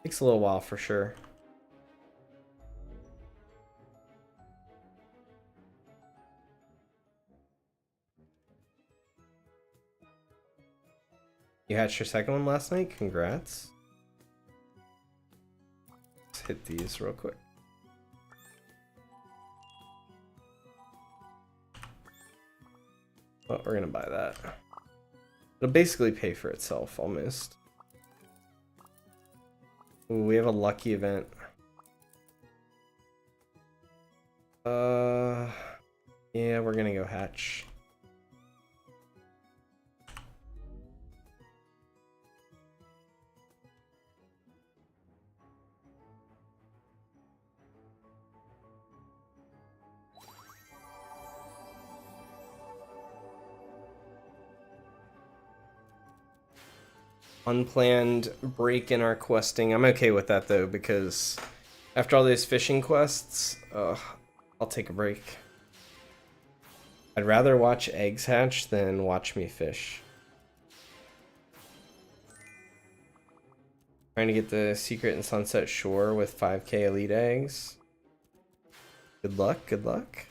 Takes a little while for sure. You hatched your second one last night? Congrats. Let's hit these real quick. Well, we're gonna buy that. It'll basically pay for itself almost. Ooh, we have a lucky event. Yeah, we're gonna go hatch. Unplanned break in our questing. I'm okay with that though, because after all those fishing quests, I'll take a break. I'd rather watch eggs hatch than watch me fish. Trying to get the secret in Sunset Shore with 5K elite eggs. Good luck, good luck.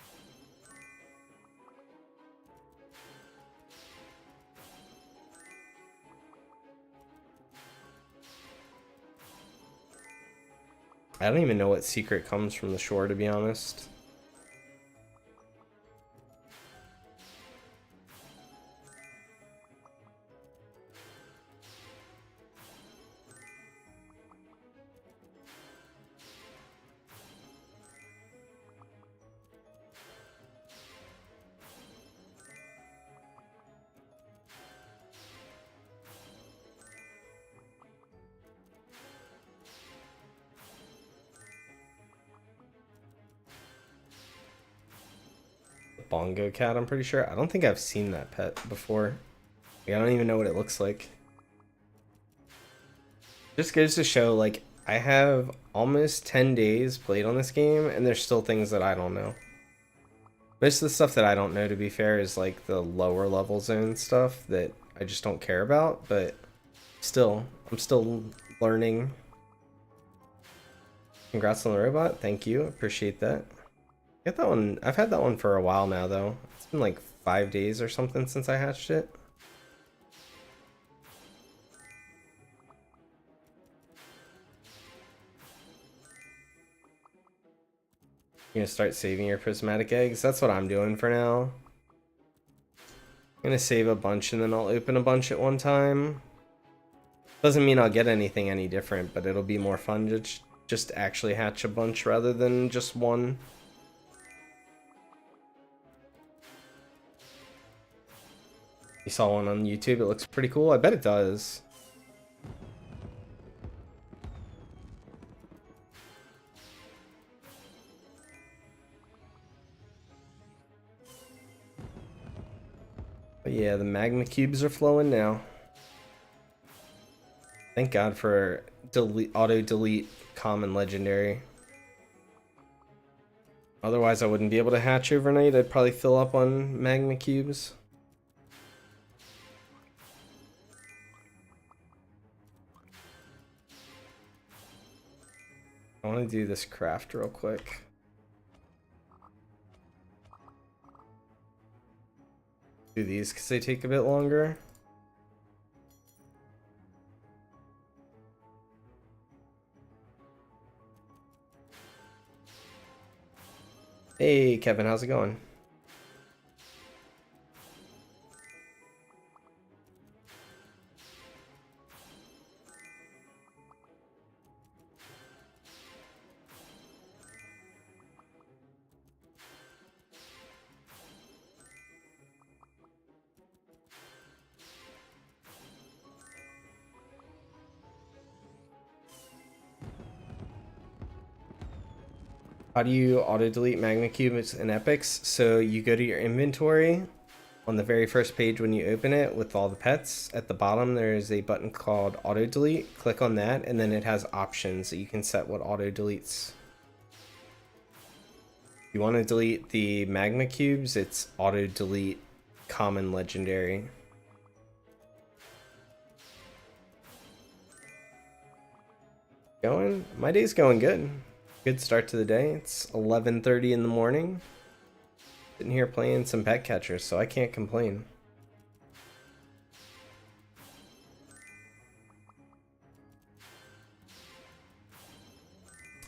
I don't even know what secret comes from the shore, to be honest. Bongo cat, I'm pretty sure. I don't think I've seen that pet before. Like, I don't even know what it looks like. Just goes to show, like, I have almost 10 days played on this game, and there's still things that I don't know. Most of the stuff that I don't know, to be fair, is like the lower level zone stuff that I just don't care about, but still, I'm still learning. Congrats on the robot. Thank you. Appreciate that. Get that one. I've had that one for a while now, though. It's been like 5 days or something since I hatched it. You're gonna start saving your prismatic eggs? That's what I'm doing for now. I'm gonna save a bunch and then I'll open a bunch at one time. Doesn't mean I'll get anything any different, but it'll be more fun to just actually hatch a bunch rather than just one. You saw one on YouTube, it looks pretty cool. I bet it does. But yeah, the magma cubes are flowing now. Thank God for auto delete common legendary. Otherwise I wouldn't be able to hatch overnight. I'd probably fill up on magma cubes. I want to do this craft real quick. Do these because they take a bit longer. Hey Kevin, how's it going? How do you auto delete magma cubes and epics? So you go to your inventory on the very first page when you open it with all the pets. At the bottom there is a button called auto delete. Click on that and then it has options that you can set what auto deletes. If you want to delete the magma cubes, it's auto delete common legendary. My day's going good. Good start to the day. It's 11:30 in the morning. Sitting here playing some pet catchers, so I can't complain.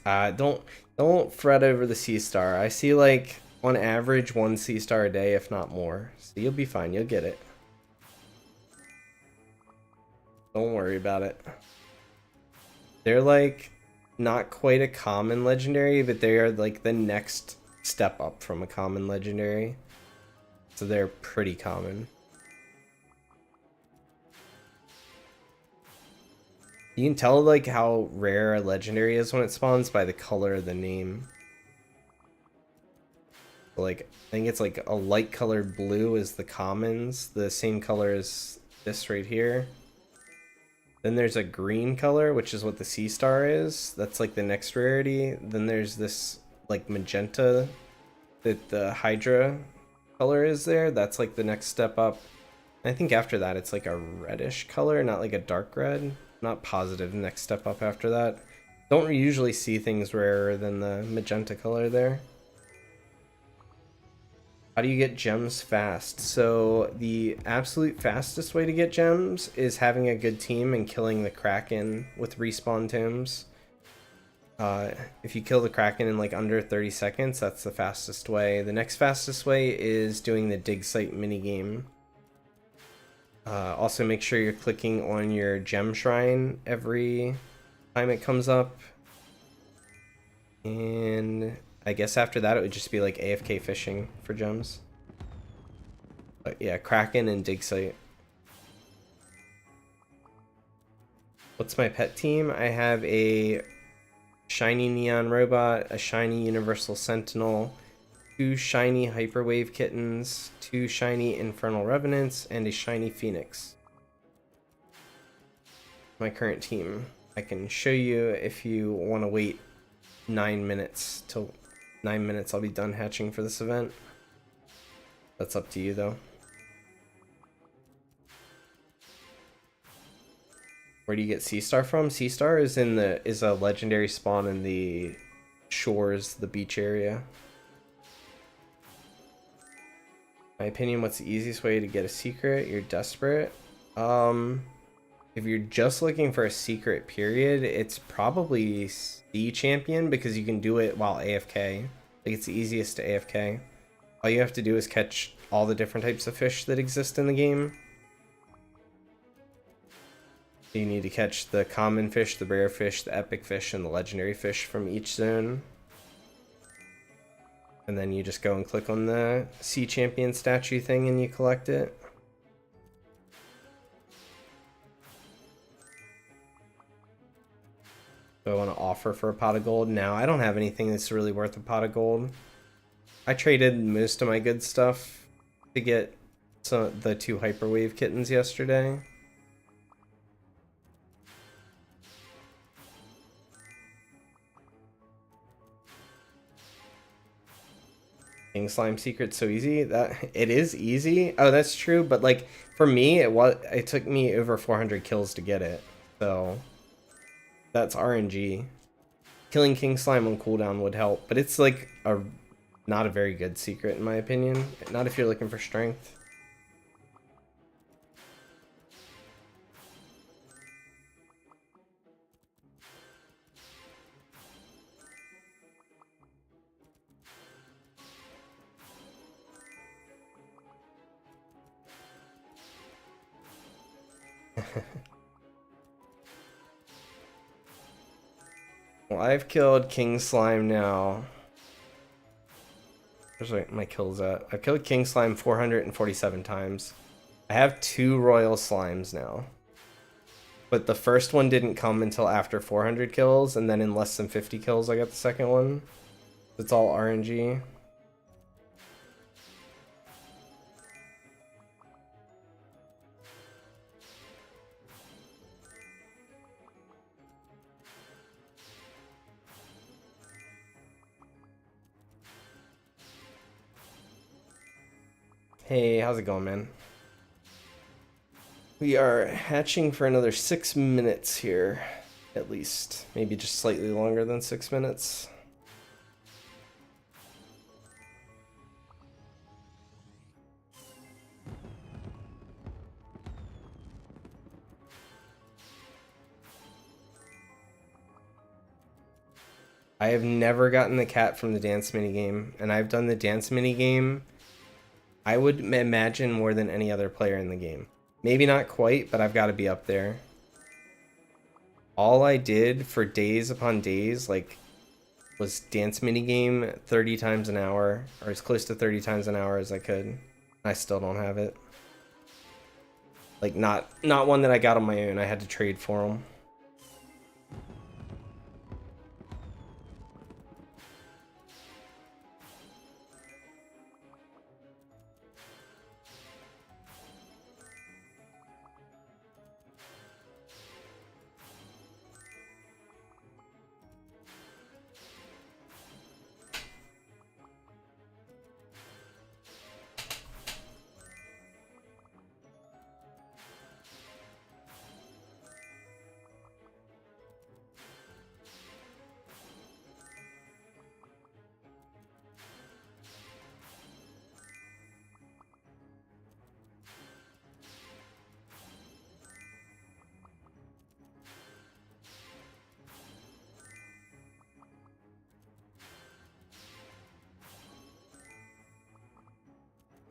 Don't fret over the C star. I see like on average 1 C star a day, if not more. So you'll be fine. You'll get it. Don't worry about it. They're like not quite a common legendary, but they are like the next step up from a common legendary. So they're pretty common. You can tell like how rare a legendary is when it spawns by the color of the name. Like I think it's like a light colored blue is the commons, the same color as this right here. Then there's a green color, which is what the C star is. That's like the next rarity. Then there's this like magenta that the Hydra color is there. That's like the next step up. I think after that it's like a reddish color, not like a dark red. Not positive next step up after that. Don't usually see things rarer than the magenta color there. How do you get gems fast? So the absolute fastest way to get gems is having a good team and killing the Kraken with respawn tombs. If you kill the Kraken in like under 30 seconds, that's the fastest way. The next fastest way is doing the dig site minigame. Also make sure you're clicking on your gem shrine every time it comes up. And I guess after that it would just be like AFK fishing for gems. But yeah, Kraken and dig site. What's my pet team? I have a shiny neon robot, a shiny universal sentinel, 2 shiny hyperwave kittens, 2 shiny infernal revenants, and a shiny phoenix. My current team. I can show you if you want to wait 9 minutes. Till 9 minutes I'll be done hatching for this event. That's up to you though. Where do you get C star from? C star is a legendary spawn in the shores, the beach area. My opinion, what's the easiest way to get a secret? You're desperate. If you're just looking for a secret period, it's probably C champion because you can do it while AFK. Like it's the easiest to AFK. All you have to do is catch all the different types of fish that exist in the game. You need to catch the common fish, the rare fish, the epic fish, and the legendary fish from each zone. And then you just go and click on the Sea Champion statue thing and you collect it. Do I want to offer for a pot of gold? Now I don't have anything that's really worth a pot of gold. I traded most of my good stuff to get the 2 hyperwave kittens yesterday. King slime secret so easy. That it is easy. Oh, that's true, but like for me it took me over 400 kills to get it. So that's RNG. Killing king slime on cooldown would help, but it's like not a very good secret in my opinion. Not if you're looking for strength. Well, I've killed king slime now. Where's my kills at? I've killed king slime 447 times. I have 2 royal slimes now. But the first one didn't come until after 400 kills, and then in less than 50 kills I got the second one. It's all RNG. Hey, how's it going, man? We are hatching for another 6 minutes here, at least. Maybe just slightly longer than 6 minutes. I have never gotten the cat from the dance minigame, and I've done the dance minigame, I would imagine, more than any other player in the game. Maybe not quite, but I've got to be up there. All I did for days upon days, like, was dance minigame 30 times an hour, or as close to 30 times an hour as I could. I still don't have it. Like, not one that I got on my own. I had to trade for them.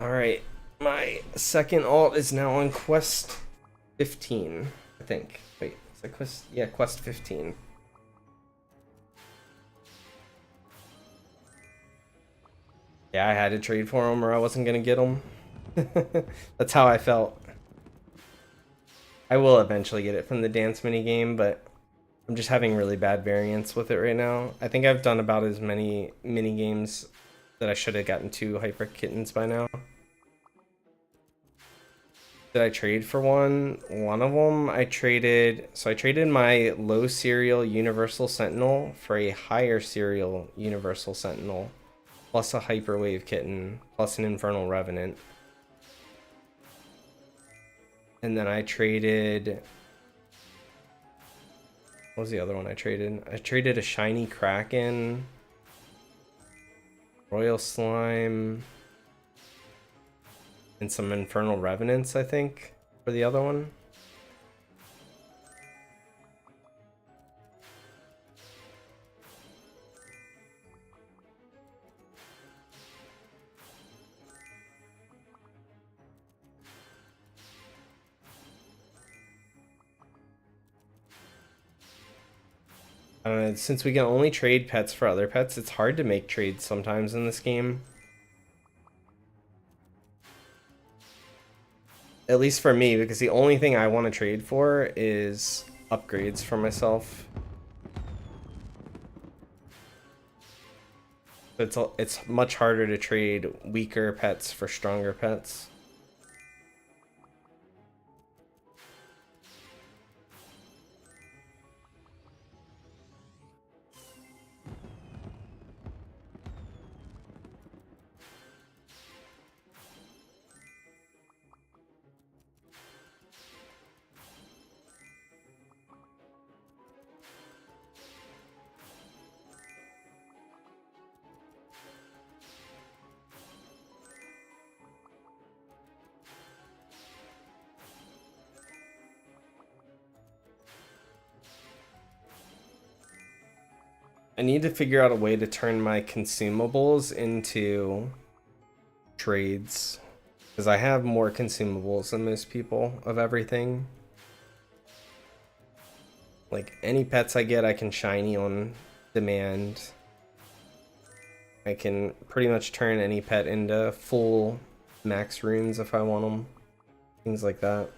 Alright, my second alt is now on quest 15, I think. Wait, is that quest? Yeah, quest 15. Yeah, I had to trade for him or I wasn't gonna get him. That's how I felt. I will eventually get it from the dance minigame, but I'm just having really bad variance with it right now. I think I've done about as many minigames that I should have gotten 2 hyper kittens by now. Did I trade for one? One of them I traded. So I traded my low serial Universal Sentinel for a higher serial Universal Sentinel, plus a Hyperwave Kitten, plus an Infernal Revenant. And then I traded... What was the other one I traded? I traded a Shiny Kraken, Royal Slime, and some Infernal Revenants, I think, for the other one. I don't know, since we can only trade pets for other pets, it's hard to make trades sometimes in this game. At least for me, because the only thing I want to trade for is upgrades for myself. It's much harder to trade weaker pets for stronger pets. I need to figure out a way to turn my consumables into trades, because I have more consumables than most people of everything. Like, any pets I get, I can shiny on demand. I can pretty much turn any pet into full max runes if I want them. Things like that.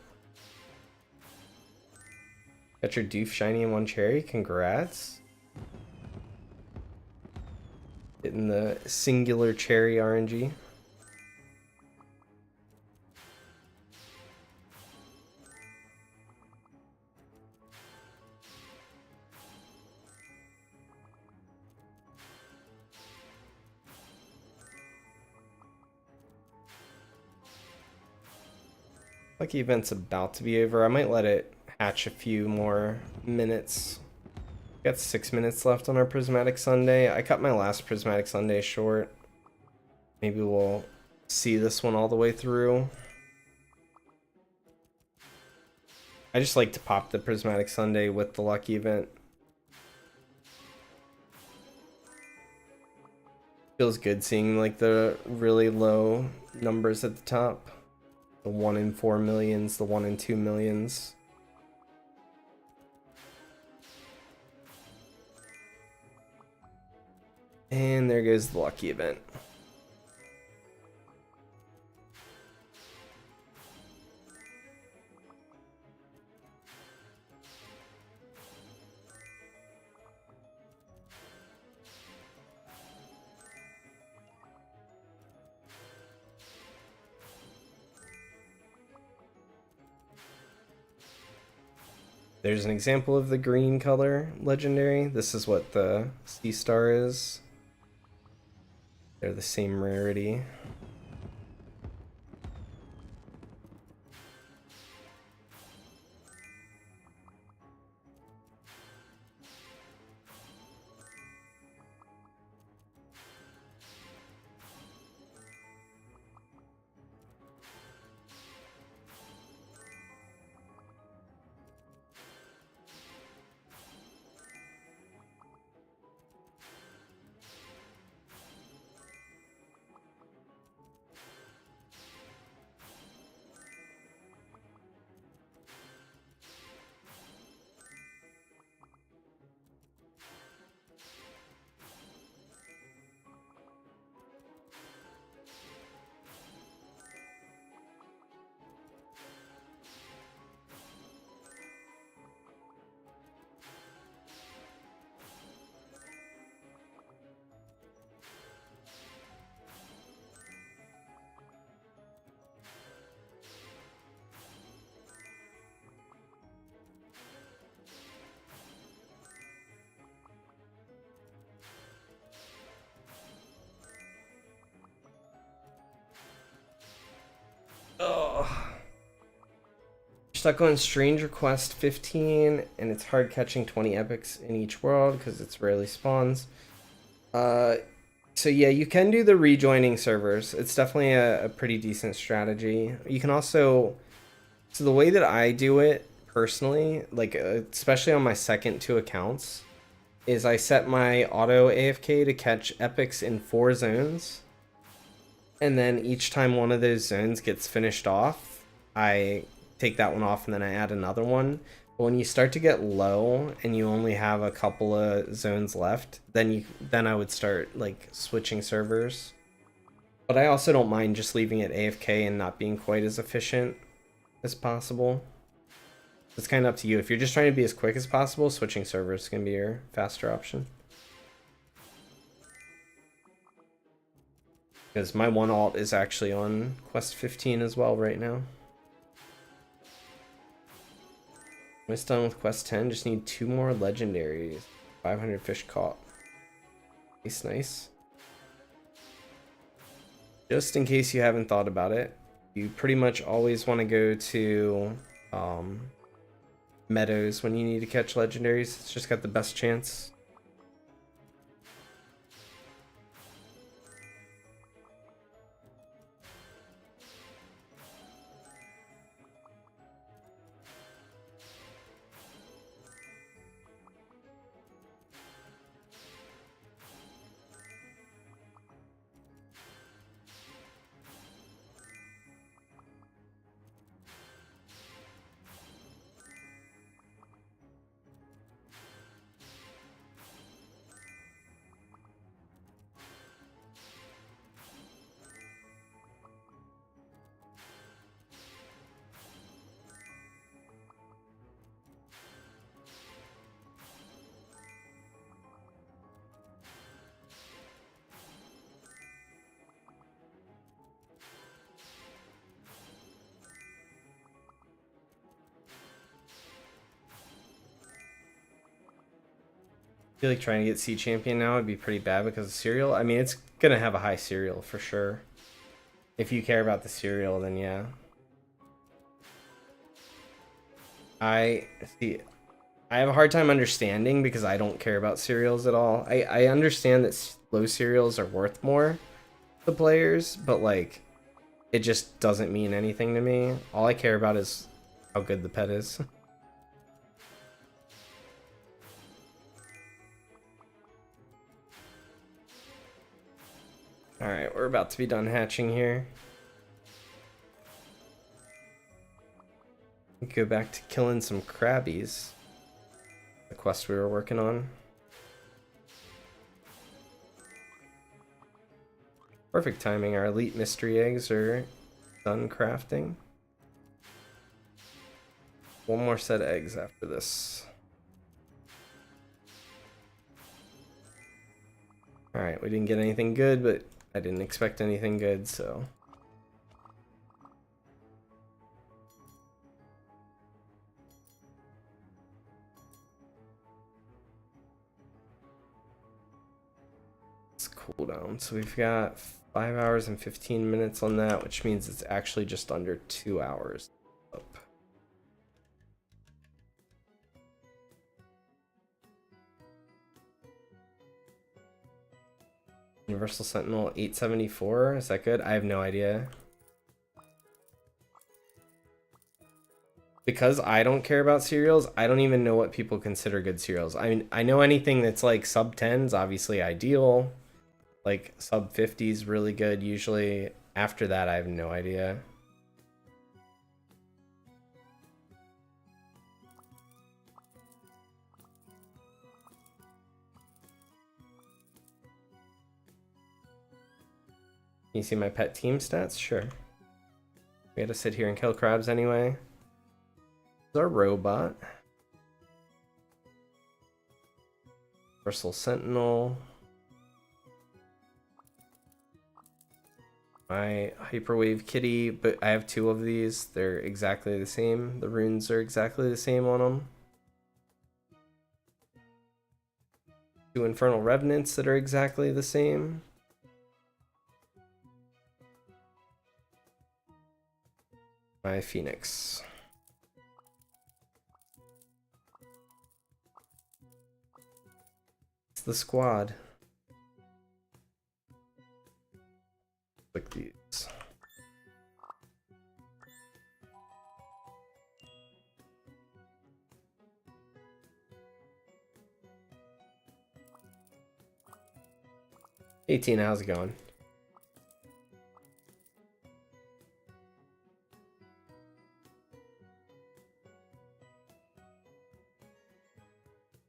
Got your doof shiny in one cherry, congrats. Getting the singular cherry RNG. Lucky event's about to be over. I might let it hatch a few more minutes. Got 6 minutes left on our Prismatic Sunday. I cut my last Prismatic Sunday short. Maybe we'll see this one all the way through. I just like to pop the Prismatic Sunday with the lucky event. Feels good seeing like the really low numbers at the top. The 1 in 4 millions, the 1 in 2 millions. And there goes the lucky event. There's an example of the green color legendary. This is what the sea star is. They're the same rarity. Oh. Stuck on Stranger Quest 15, and it's hard catching 20 epics in each world because it's rarely spawns. So yeah, you can do the rejoining servers. It's definitely a pretty decent strategy. You can also, so the way that I do it personally, like especially on my second 2 accounts, is I set my auto AFK to catch epics in 4 zones. And then each time one of those zones gets finished off, I take that one off and then I add another one. But when you start to get low and you only have a couple of zones left, then I would start like switching servers. But I also don't mind just leaving it AFK and not being quite as efficient as possible. It's kind of up to you. If you're just trying to be as quick as possible, switching servers can be your faster option. Because my one alt is actually on Quest 15 as well right now. Almost done with Quest 10. Just need 2 more legendaries. 500 fish caught. Nice, nice. Just in case you haven't thought about it, you pretty much always want to go to meadows when you need to catch legendaries. It's just got the best chance. feel like trying to get sea champion now would be pretty bad because of cereal. I mean, it's gonna have a high cereal for sure. If you care about the cereal, then yeah. I see. I have a hard time understanding because I don't care about cereals at all. I understand that low cereals are worth more to players, but like it just doesn't mean anything to me. All I care about is how good the pet is. Alright, we're about to be done hatching here. Go back to killing some crabbies. The quest we were working on. Perfect timing. Our elite mystery eggs are done crafting. One more set of eggs after this. Alright, we didn't get anything good, but I didn't expect anything good, so... cooldown. So we've got 5 hours and 15 minutes on that, which means it's actually just under 2 hours up. Universal Sentinel 874, is that good? I have no idea. Because I don't care about cereals, I don't even know what people consider good cereals. I mean, I know anything that's like sub 10s, obviously ideal. Like sub 50s really good usually. After that I have no idea. Can you see my pet team stats? Sure. We had to sit here and kill crabs anyway. This is our robot. Universal Sentinel. My Hyperwave Kitty, but I have 2 of these. They're exactly the same. The runes are exactly the same on them. 2 Infernal Revenants that are exactly the same. My Phoenix. It's the squad. Click these. Hey Tina, how's it going?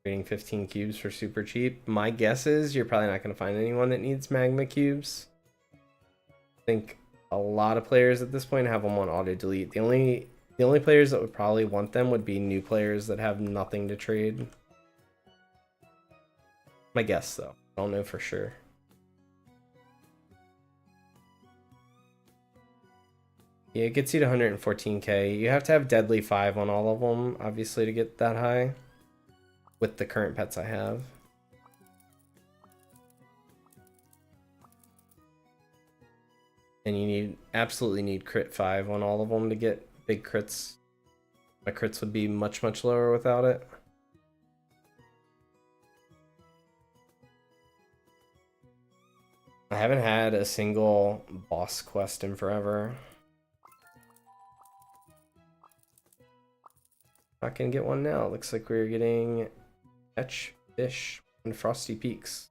Trading 15 cubes for super cheap. My guess is you're probably not going to find anyone that needs magma cubes. I think a lot of players at this point have them on auto delete. The only players that would probably want them would be new players that have nothing to trade. My guess though, I don't know for sure. Yeah, it gets you to 114k. You have to have Deadly 5 on all of them, obviously, to get that high. With the current pets I have. And you absolutely need crit 5 on all of them to get big crits. My crits would be much lower without it. I haven't had a single boss quest in forever. Not gonna get one now. Looks like we're getting Catch Fish and Frosty Peaks.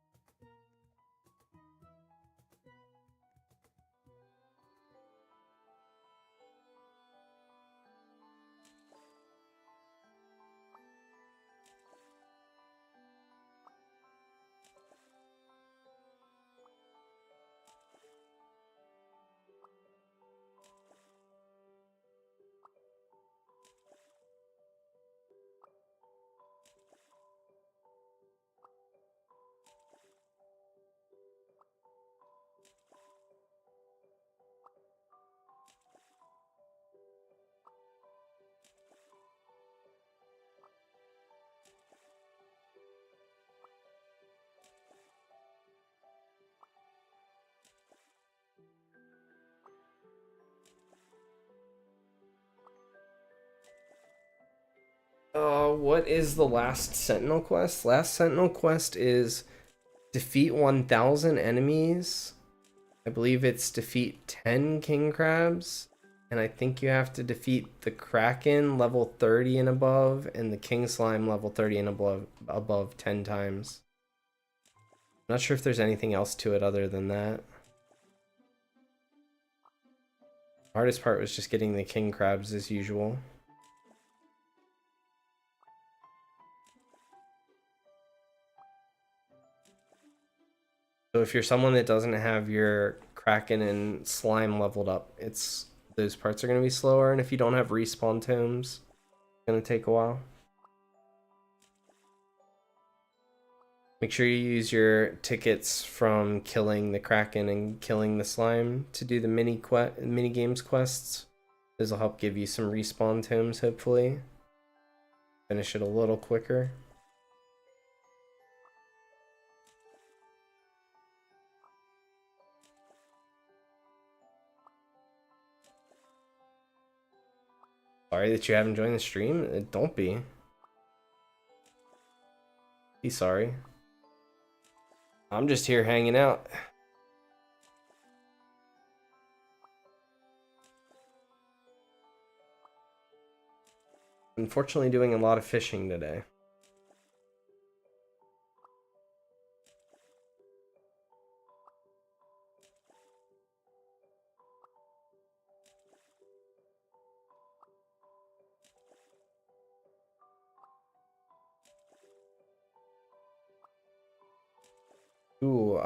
What is the last Sentinel quest? Last Sentinel quest is defeat 1,000 enemies. I believe it's defeat 10 king crabs. And I think you have to defeat the Kraken level 30 and above and the King Slime level 30 and above 10 times. I'm not sure if there's anything else to it other than that. Hardest part was just getting the king crabs as usual. So if you're someone that doesn't have your Kraken and slime leveled up, those parts are going to be slower, and if you don't have respawn tomes, it's going to take a while. Make sure you use your tickets from killing the Kraken and killing the slime to do the mini games quests. This will help give you some respawn tomes, hopefully. Finish it a little quicker. Sorry that you haven't joined the stream. Don't be. Be sorry. I'm just here hanging out. Unfortunately, doing a lot of fishing today. Ooh,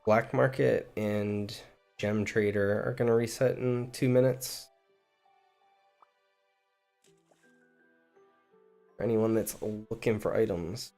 Black Market and Gem Trader are gonna reset in 2 minutes. For anyone that's looking for items.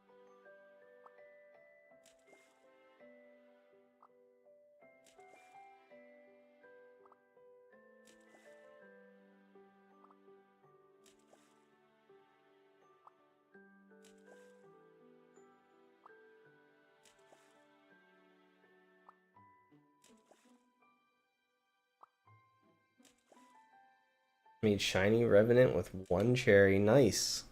Made shiny Revenant with 1 cherry. Nice.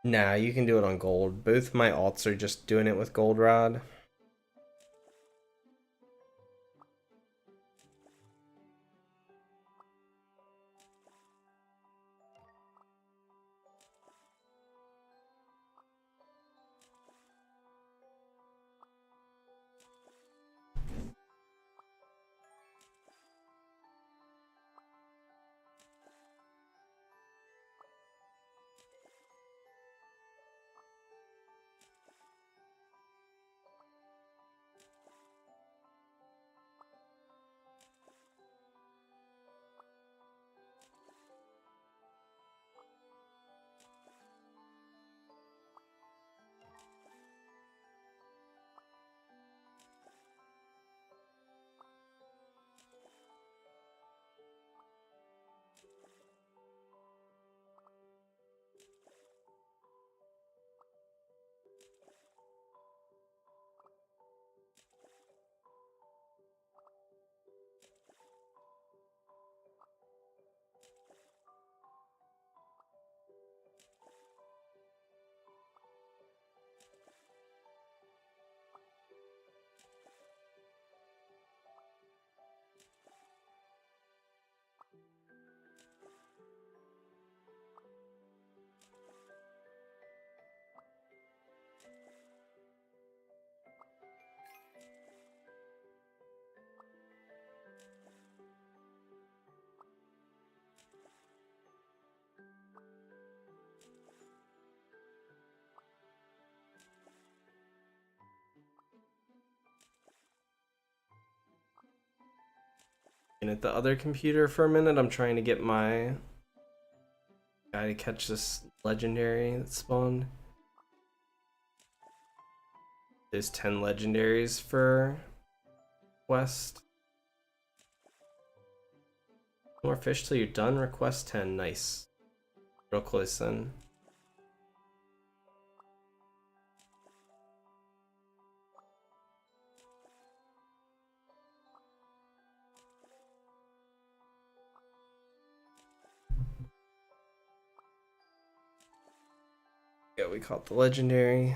Nah, you can do it on gold. Both my alts are just doing it with goldenrod. And at the other computer for a minute, I'm trying to get my guy to catch this legendary that spawned. There's 10 legendaries for West. More fish till you're done. Request 10. Nice. Real close then. Yeah, we caught the legendary.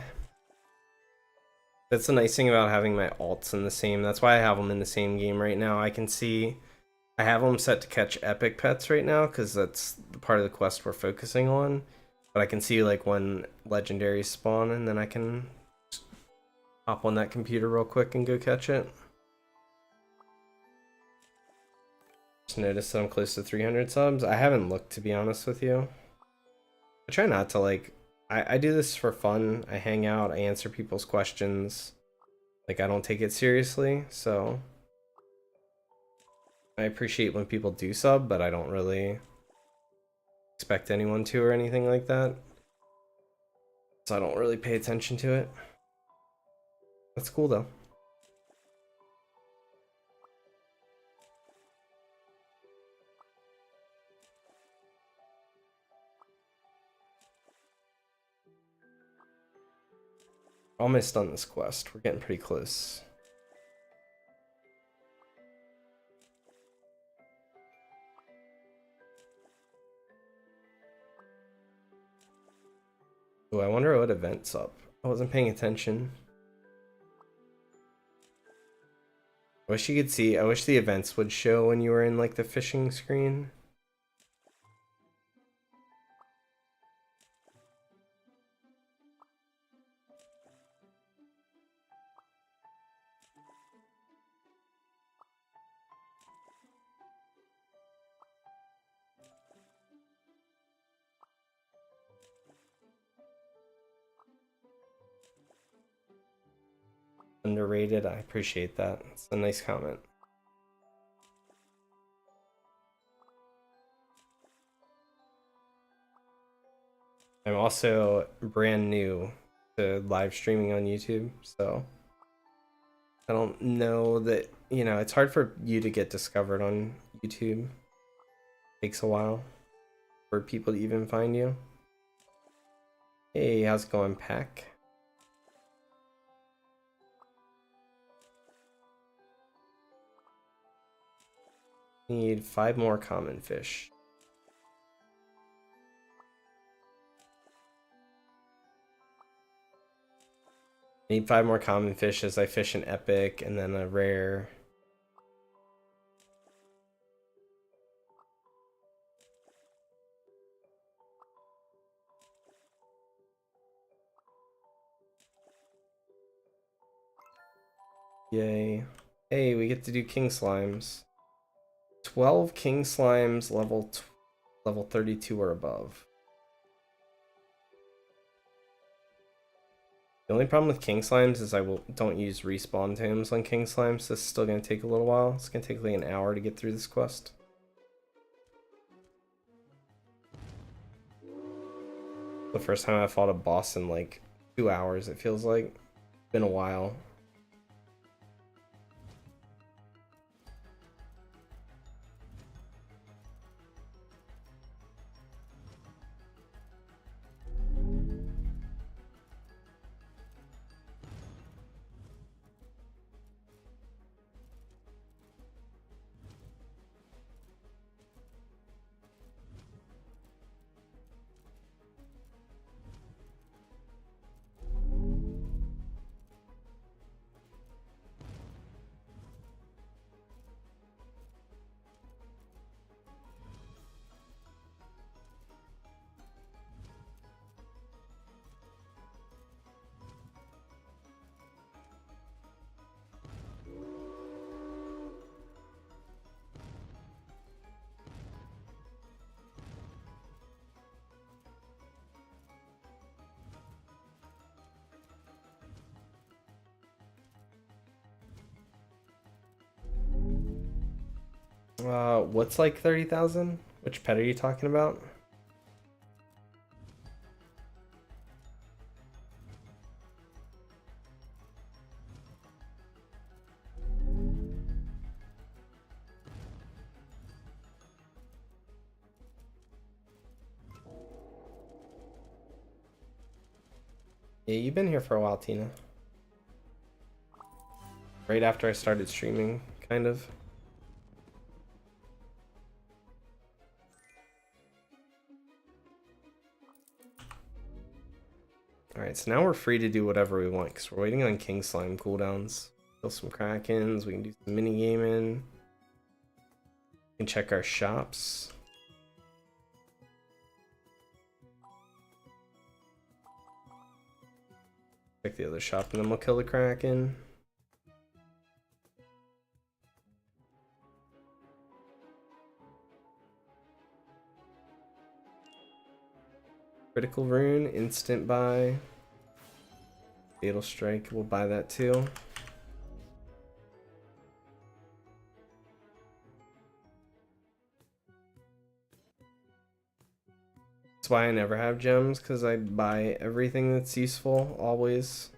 That's the nice thing about having my alts in the same. That's why I have them in the same game right now. I can see I have them set to catch epic pets right now because that's the part of the quest we're focusing on. But I can see like when legendaries spawn, and then I can just hop on that computer real quick and go catch it. Just noticed that I'm close to 300 subs. I haven't looked, to be honest with you. I try not to like. I do this for fun. I hang out. I answer people's questions. Like, I don't take it seriously, so I appreciate when people do sub, but I don't really expect anyone to or anything like that. So I don't really pay attention to it. That's cool though. Almost done this quest. We're getting pretty close. Oh, I wonder what event's up. I wasn't paying attention. I wish you could see. I wish the events would show when you were in like the fishing screen. Underrated. I appreciate that. It's a nice comment. I'm also brand new to live streaming on YouTube, so I don't know that, you know, it's hard for you to get discovered on YouTube. It takes a while for people to even find you. Hey, how's it going, Pack? Need 5 more common fish. Need 5 more common fish as I fish an epic and then a rare. Yay. Hey, we get to do king slimes. 12 king slimes level 32 or above. The only problem with king slimes is don't use respawn tomes on king slimes. This is still gonna take a little while. It's gonna take like an hour to get through this quest. The first time I fought a boss in like 2 hours, it feels like. Been a while. What's like 30,000? Which pet are you talking about? Yeah, you've been here for a while, Tina. Right after I started streaming, kind of. Alright, so now we're free to do whatever we want because we're waiting on King Slime cooldowns. Kill some Krakens, we can do some mini gaming. We can check our shops. Check the other shop and then we'll kill the Kraken. Critical Rune, instant buy. Fatal Strike, we'll buy that too. That's why I never have gems, because I buy everything that's useful, always.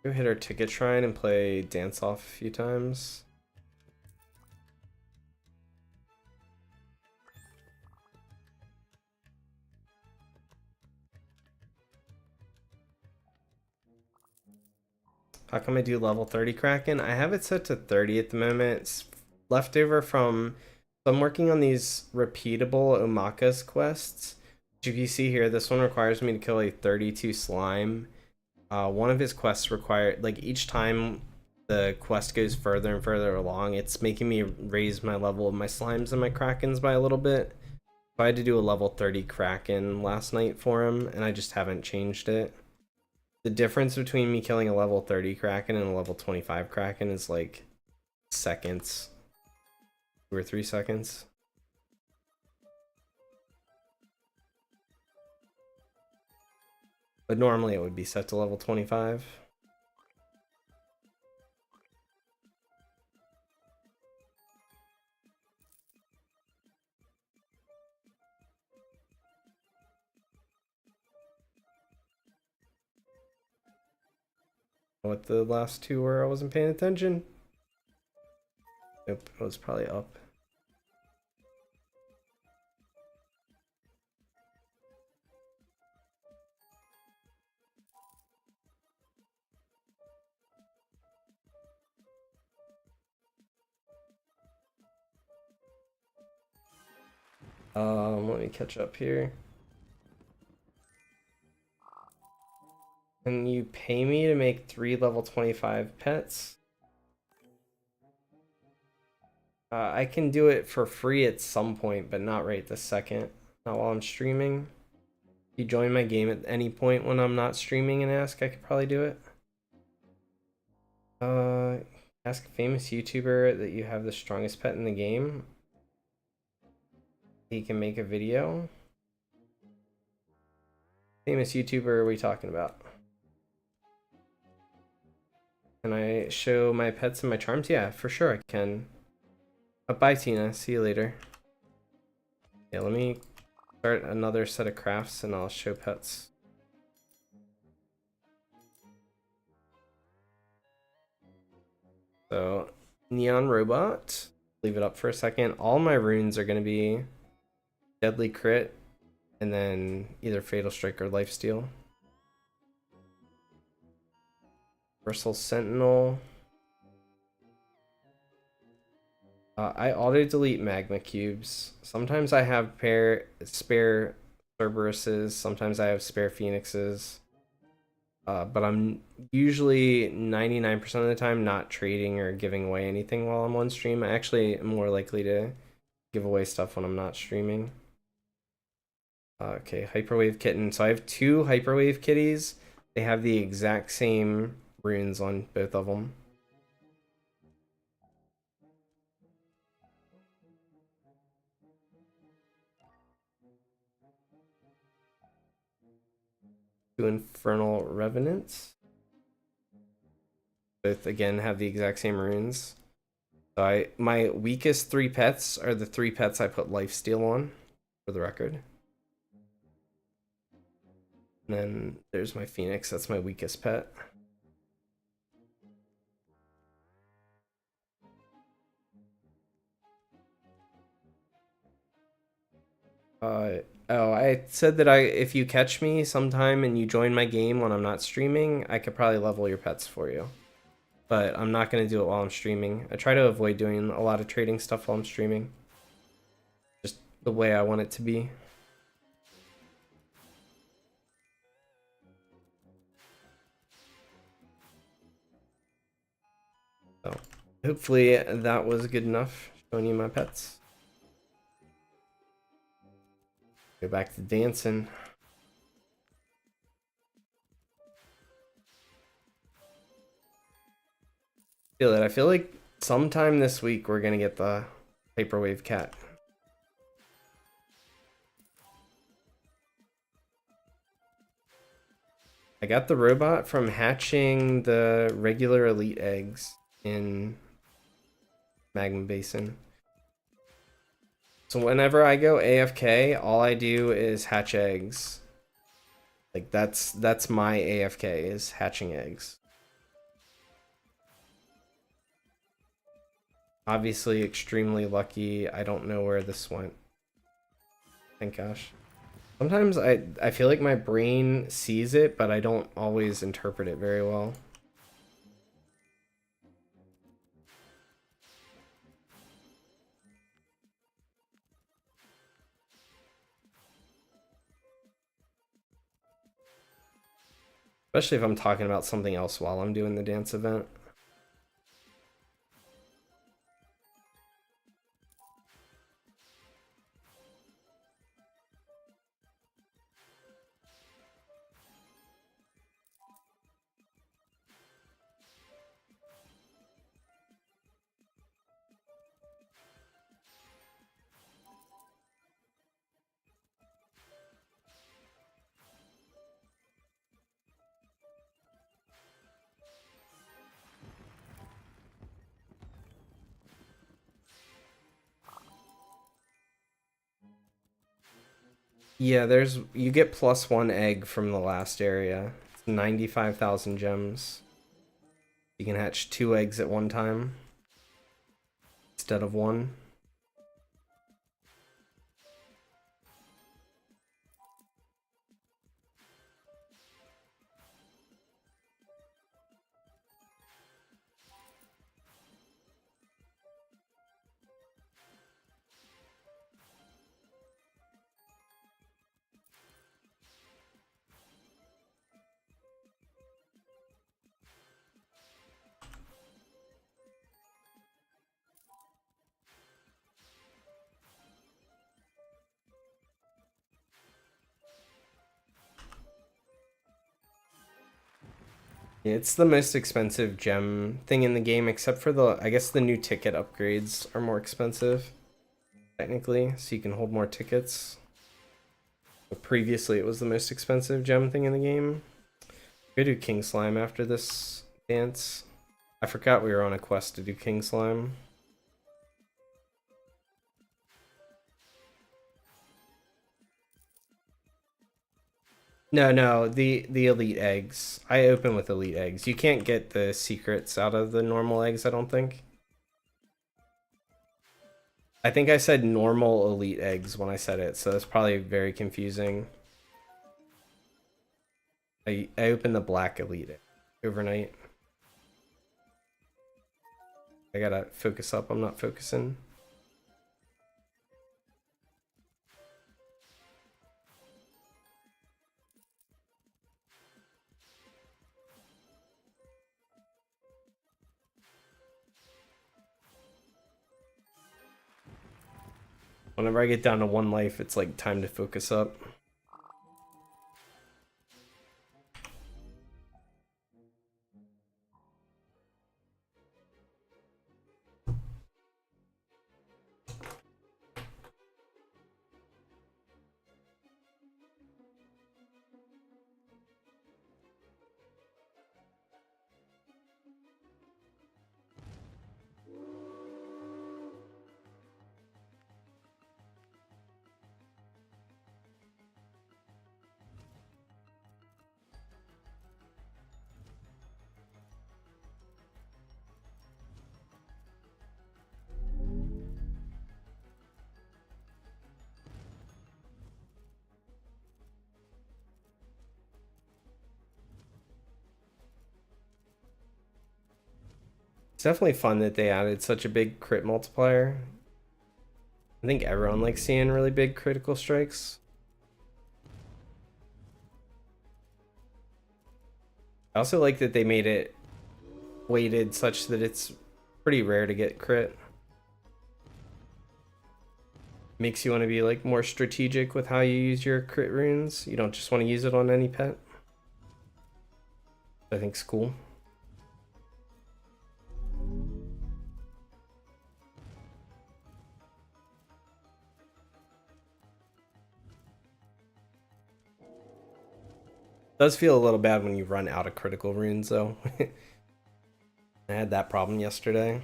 Go hit our ticket shrine and play dance off a few times. How come I do level 30 Kraken? I have it set to 30 at the moment. It's leftover from... So I'm working on these repeatable Omacka's quests. Which if you see here, this one requires me to kill a 32 slime. One of his quests require... Like, each time the quest goes further and further along, it's making me raise my level of my slimes and my Krakens by a little bit. So I had to do a level 30 Kraken last night for him, and I just haven't changed it. The difference between me killing a level 30 Kraken and a level 25 Kraken is like seconds. 2 or 3 seconds. But normally it would be set to level 25. What the last two were, I wasn't paying attention. Nope, it was probably up. Let me catch up here. Can you pay me to make 3 level 25 pets? I can do it for free at some point, but not right this second. Not while I'm streaming. If you join my game at any point when I'm not streaming and ask, I could probably do it. Ask a famous YouTuber that you have the strongest pet in the game. He can make a video. Famous YouTuber are we talking about? Can I show my pets and my charms? Yeah, for sure I can. Bye, Tina. See you later. Yeah, let me start another set of crafts and I'll show pets. So, Neon Robot. Leave it up for a second. All my runes are going to be Deadly Crit and then either Fatal Strike or Lifesteal. Universal Sentinel. I auto-delete magma cubes. Sometimes I have spare Cerberuses, sometimes I have spare Phoenixes. But I'm usually 99% of the time not trading or giving away anything while I'm on stream. I actually am more likely to give away stuff when I'm not streaming. Okay, Hyperwave Kitten. So I have 2 Hyperwave Kitties. They have the exact same runes on both of them. Two Infernal Revenants. Both again have the exact same runes. So my weakest 3 pets are the 3 pets I put lifesteal on, for the record. And then there's my Phoenix, that's my weakest pet. Oh, I said that if you catch me sometime and you join my game when I'm not streaming, I could probably level your pets for you. But I'm not going to do it while I'm streaming. I try to avoid doing a lot of trading stuff while I'm streaming. Just the way I want it to be. So hopefully that was good enough showing you my pets. Go back to dancing. Feel it. I feel like sometime this week we're gonna get the Hyperwave cat. I got the robot from hatching the regular elite eggs in Magma Basin. So whenever I go AFK, all I do is hatch eggs. Like that's my AFK, is hatching eggs. Obviously extremely lucky. I don't know where this went. Thank gosh. Sometimes I feel like my brain sees it, but I don't always interpret it very well. Especially if I'm talking about something else while I'm doing the dance event. Yeah, you get +1 egg from the last area. It's 95,000 gems. You can hatch 2 eggs at one time instead of 1. It's the most expensive gem thing in the game, except for I guess the new ticket upgrades are more expensive, technically, so you can hold more tickets. But previously, it was the most expensive gem thing in the game. Go do King Slime after this dance. I forgot we were on a quest to do King Slime. No, the elite eggs. I open with elite eggs. You can't get the secrets out of the normal eggs, I don't think. I think I said normal elite eggs when I said it, so that's probably very confusing. I opened the black elite egg overnight. I gotta focus up, I'm not focusing. Whenever I get down to 1 life, it's like time to focus up. definitely fun that they added such a big crit multiplier. I think everyone likes seeing really big critical strikes. I also like that they made it weighted such that it's pretty rare to get crit. Makes you want to be like more strategic with how you use your crit runes. You don't just want to use it on any pet. I think it's cool. Does feel a little bad when you run out of critical runes though. I had that problem yesterday.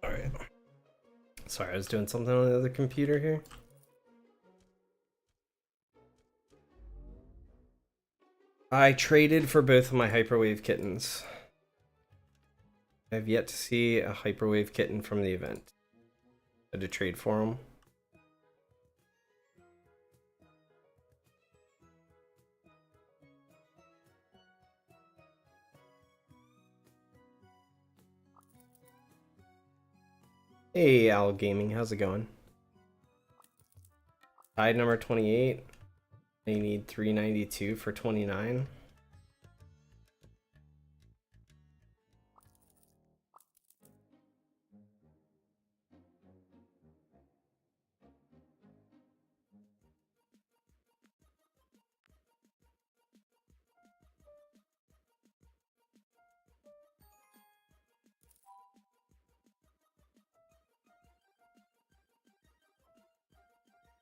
Alright. Sorry, I was doing something on the other computer here. I traded for both of my Hyperwave kittens. I have yet to see a Hyperwave kitten from the event. I had to trade for them. Hey, Owl Gaming, how's it going? Tide number 28. They need 392 for 29.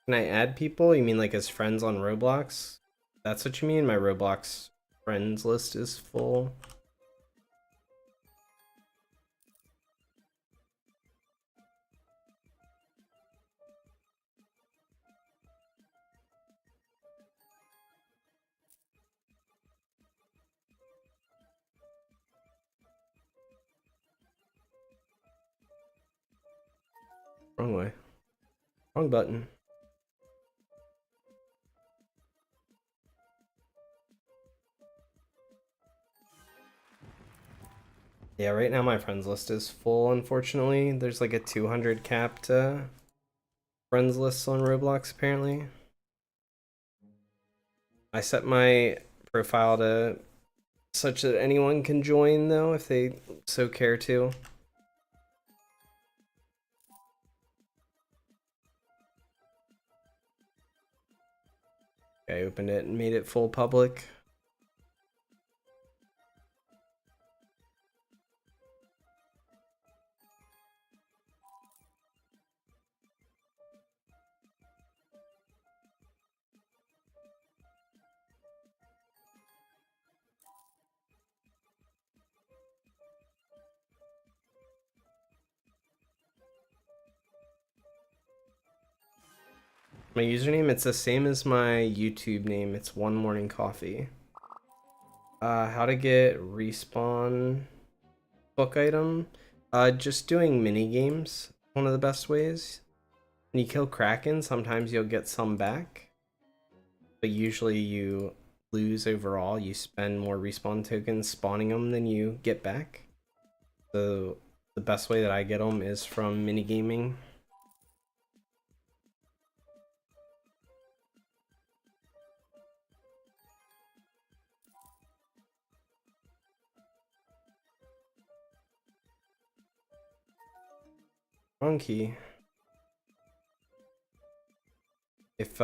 Can I add people? You mean like as friends on Roblox? That's what you mean? My Roblox friends list is full. Wrong way. Wrong button. Yeah, right now my friends list is full, unfortunately. There's like a 200 capped friends list on Roblox, apparently. I set my profile to such that anyone can join, though, if they so care to. I opened it and made it full public. My username, it's the same as my YouTube name. It's One Morning Coffee. How to get respawn book item? Just doing mini games. One of the best ways. When you kill Kraken, sometimes you'll get some back, but usually you lose overall. You spend more respawn tokens spawning them than you get back. So the best way that I get them is from minigaming. Wrong key. If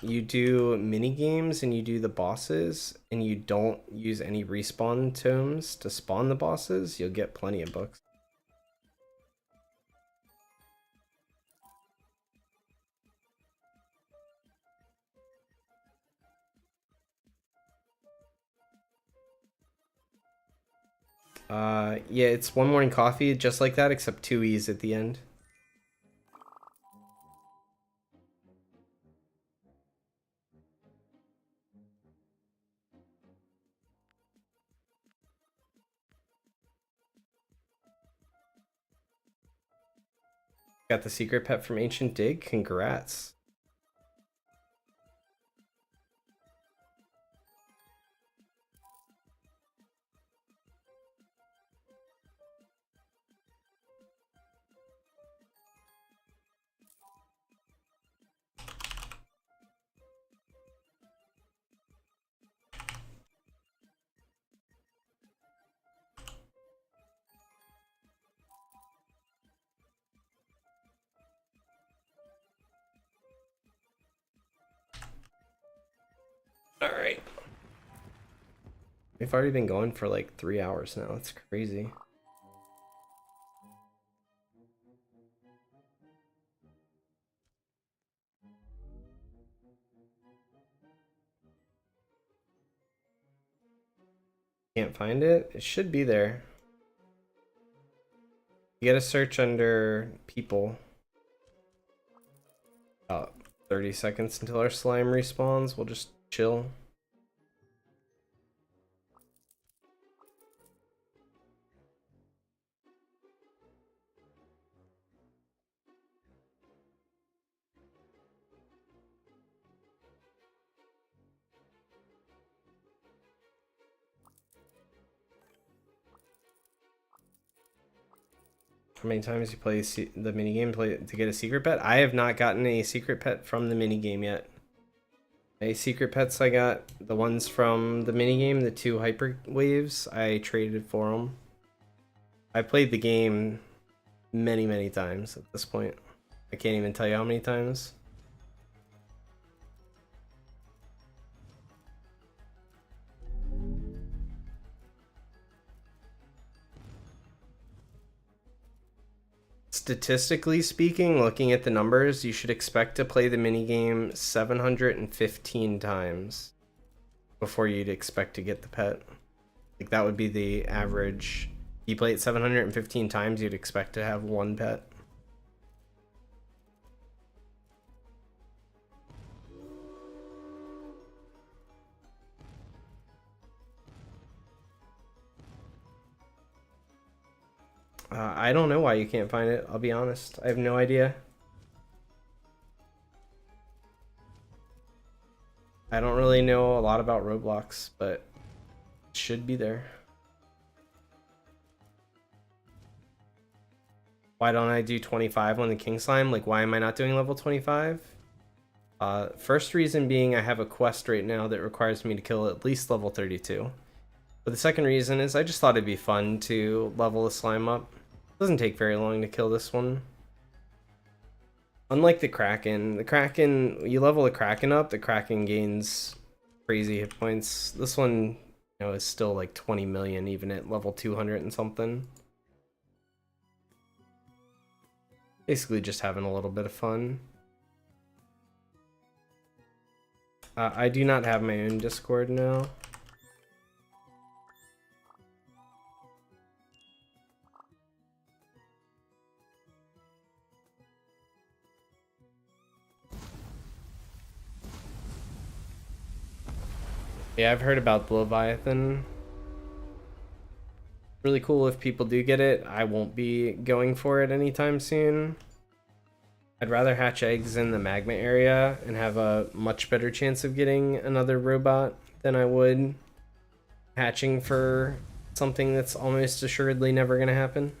you do mini games and you do the bosses and you don't use any respawn tomes to spawn the bosses, you'll get plenty of books. Yeah, it's one morning coffee just like that, except 2 E's at the end. Got the secret pet from Ancient Dig. Congrats. All right. We've already been going for like 3 hours now. It's crazy. Can't find it? It should be there. You gotta search under people. About 30 seconds until our slime respawns. We'll just chill. How many times you play the minigame to get a secret pet? I have not gotten a secret pet from the minigame yet. A secret pets I got, the ones from the minigame, the 2 hyper waves, I traded for them. I played the game many times at this point. I can't even tell you how many times. Statistically speaking, looking at the numbers, you should expect to play the minigame 715 times before you'd expect to get the pet. Like, that would be the average. You play it 715 times, you'd expect to have 1 pet. I don't know why you can't find it, I'll be honest. I have no idea. I don't really know a lot about Roblox, but it should be there. Why don't I do 25 on the King Slime? Like, why am I not doing level 25? First reason being I have a quest right now that requires me to kill at least level 32. But the second reason is I just thought it'd be fun to level the slime up. It doesn't take very long to kill this one. Unlike the Kraken, you level the Kraken up, the Kraken gains crazy hit points. This one, you know, is still like 20 million even at level 200 and something. Basically just having a little bit of fun. I do not have my own Discord now. Yeah, I've heard about the Leviathan. Really cool if people do get it. I won't be going for it anytime soon. I'd rather hatch eggs in the magma area and have a much better chance of getting another robot than I would hatching for something that's almost assuredly never gonna happen.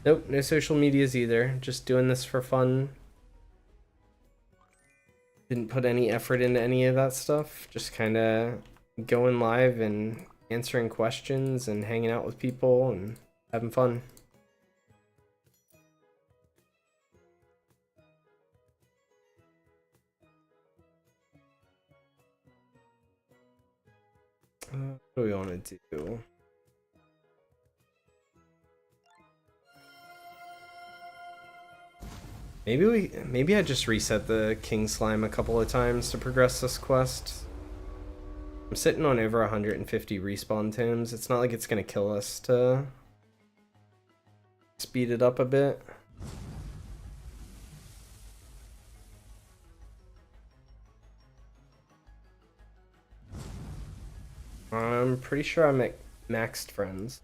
Nope, no social medias either. Just doing this for fun. Didn't put any effort into any of that stuff. Just kind of going live and answering questions and hanging out with people and having fun. What do we want to do? Maybe I just reset the King Slime a couple of times to progress this quest. I'm sitting on over 150 respawn tomes. It's not like it's gonna kill us to speed it up a bit. I'm pretty sure I'm at maxed friends.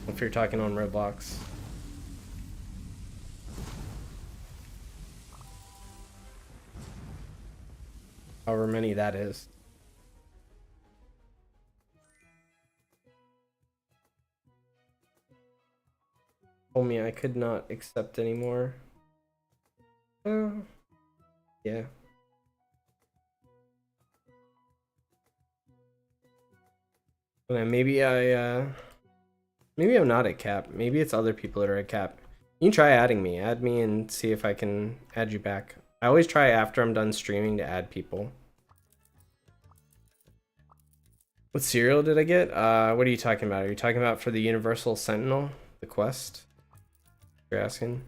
If you're talking on Roblox. However many that is. Told me I could not accept anymore. Yeah. Well, maybe maybe I'm not at cap. Maybe it's other people that are at cap. You can try adding me. Add me and see if I can add you back. I always try after I'm done streaming to add people. What cereal did I get? What are you talking about? Are you talking about for the Universal Sentinel? The quest? You're asking?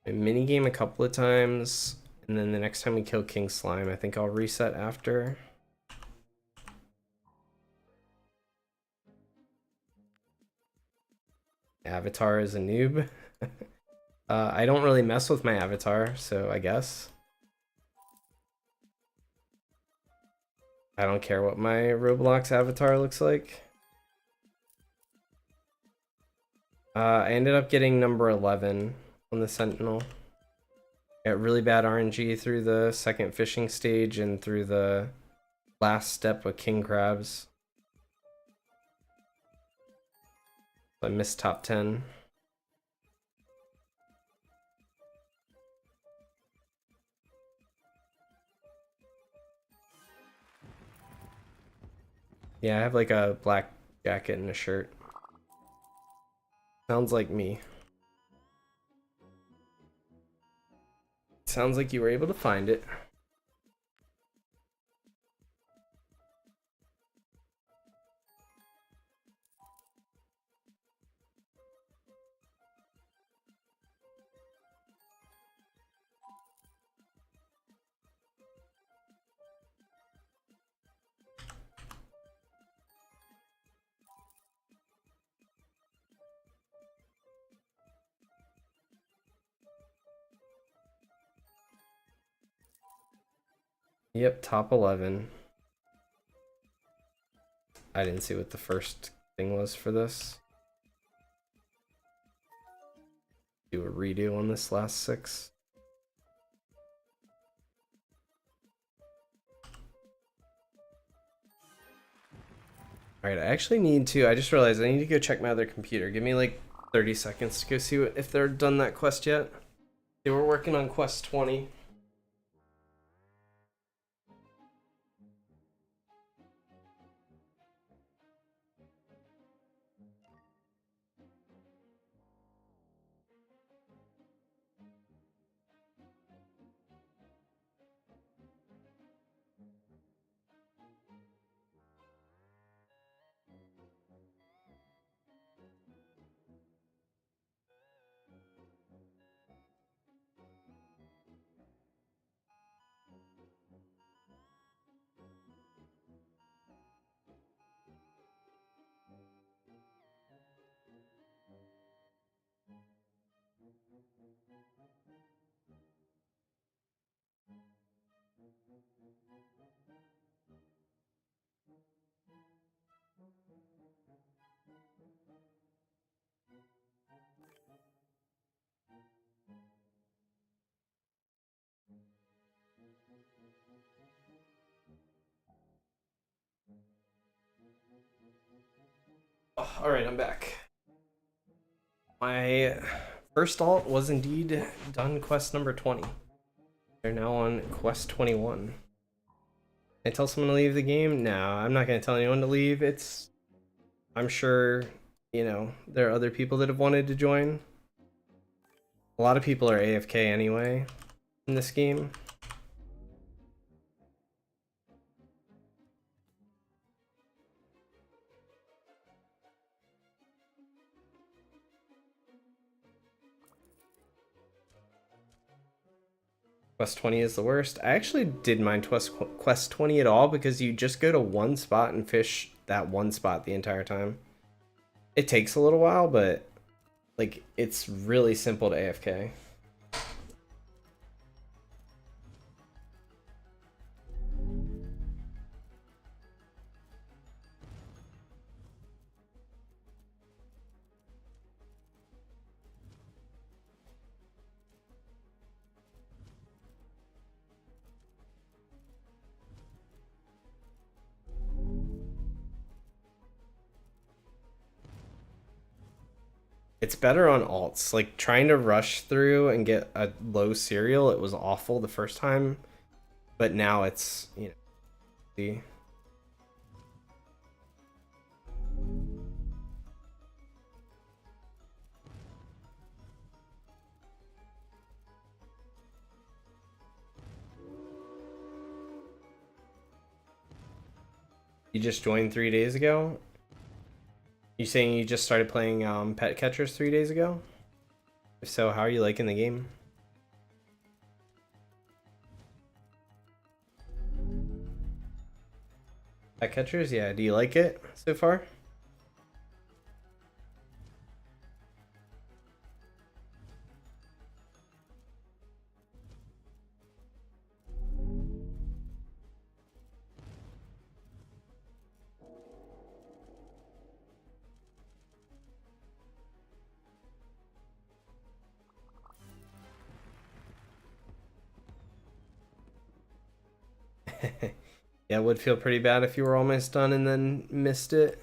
A mini game a couple of times, and then the next time we kill King Slime, I think I'll reset after. Avatar is a noob. I don't really mess with my avatar, so I guess. I don't care what my Roblox avatar looks like. I ended up getting number 11 on the Sentinel. Got really bad RNG through the second fishing stage and through the last step with King Crabs. I missed top 10. Yeah, I have like a black jacket and a shirt. Sounds like me. Sounds like you were able to find it. Yep, top 11. I didn't see what the first thing was for this. Do a redo on this last 6. Alright, I actually need to, I just realized I need to go check my other computer. Give me like 30 seconds to go see if they're done that quest yet. They were working on quest 20. Oh, alright, I'm back. My first alt was indeed done quest number 20. They're now on quest 21. I tell someone to leave the game? No, I'm not going to tell anyone to leave. I'm sure, there are other people that have wanted to join. A lot of people are AFK anyway in this game. Quest 20 is the worst. I actually didn't mind Quest 20 at all because you just go to one spot and fish that one spot the entire time. It takes a little while, but like it's really simple to AFK. It's better on alts. Like trying to rush through and get a low serial, it was awful the first time, but now it's, see. You just joined 3 days ago? You saying you just started playing Pet Catchers 3 days ago? If so, how are you liking the game? Pet Catchers, yeah. Do you like it so far? Yeah, it would feel pretty bad if you were almost done and then missed it.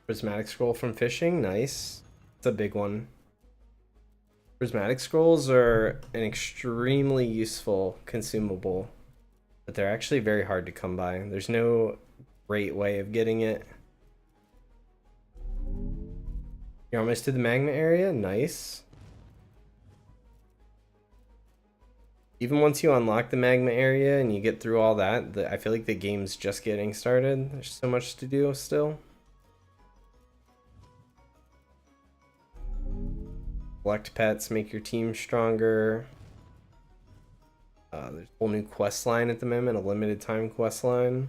Prismatic scroll from fishing, nice. It's a big one. Prismatic scrolls are an extremely useful consumable, but they're actually very hard to come by. There's no great way of getting it. You're almost to the magma area, nice. Even once you unlock the magma area and you get through all that, I feel like the game's just getting started. There's so much to do still. Collect pets, make your team stronger. There's a whole new quest line at the moment, a limited time quest line.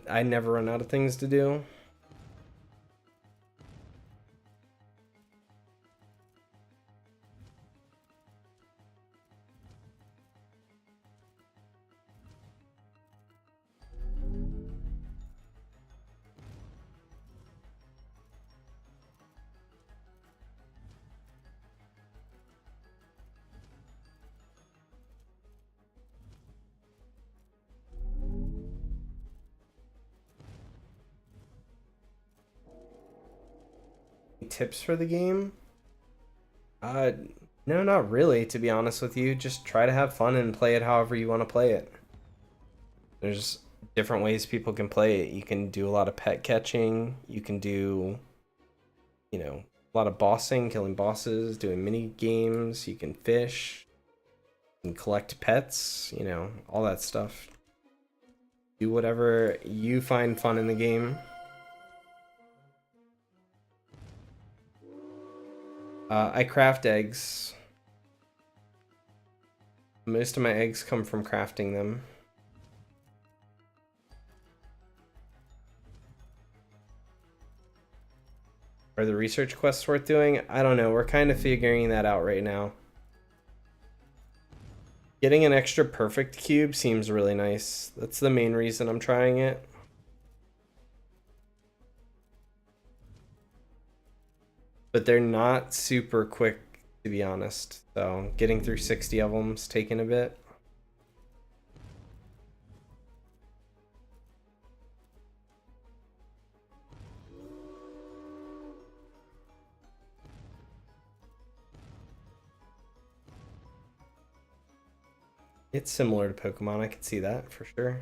I never run out of things to do. Tips for the game? No, not really, to be honest with you. Just try to have fun and play it however you want to play it. There's different ways people can play it. You can do a lot of pet catching. You can do, a lot of bossing, killing bosses, doing mini games. You can fish. You can collect pets, all that stuff. Do whatever you find fun in the game. I craft eggs. Most of my eggs come from crafting them. Are the research quests worth doing? I don't know. We're kind of figuring that out right now. Getting an extra perfect cube seems really nice. That's the main reason I'm trying it. But they're not super quick, to be honest. So getting through 60 of them's taking a bit. It's similar to Pokemon, I could see that for sure.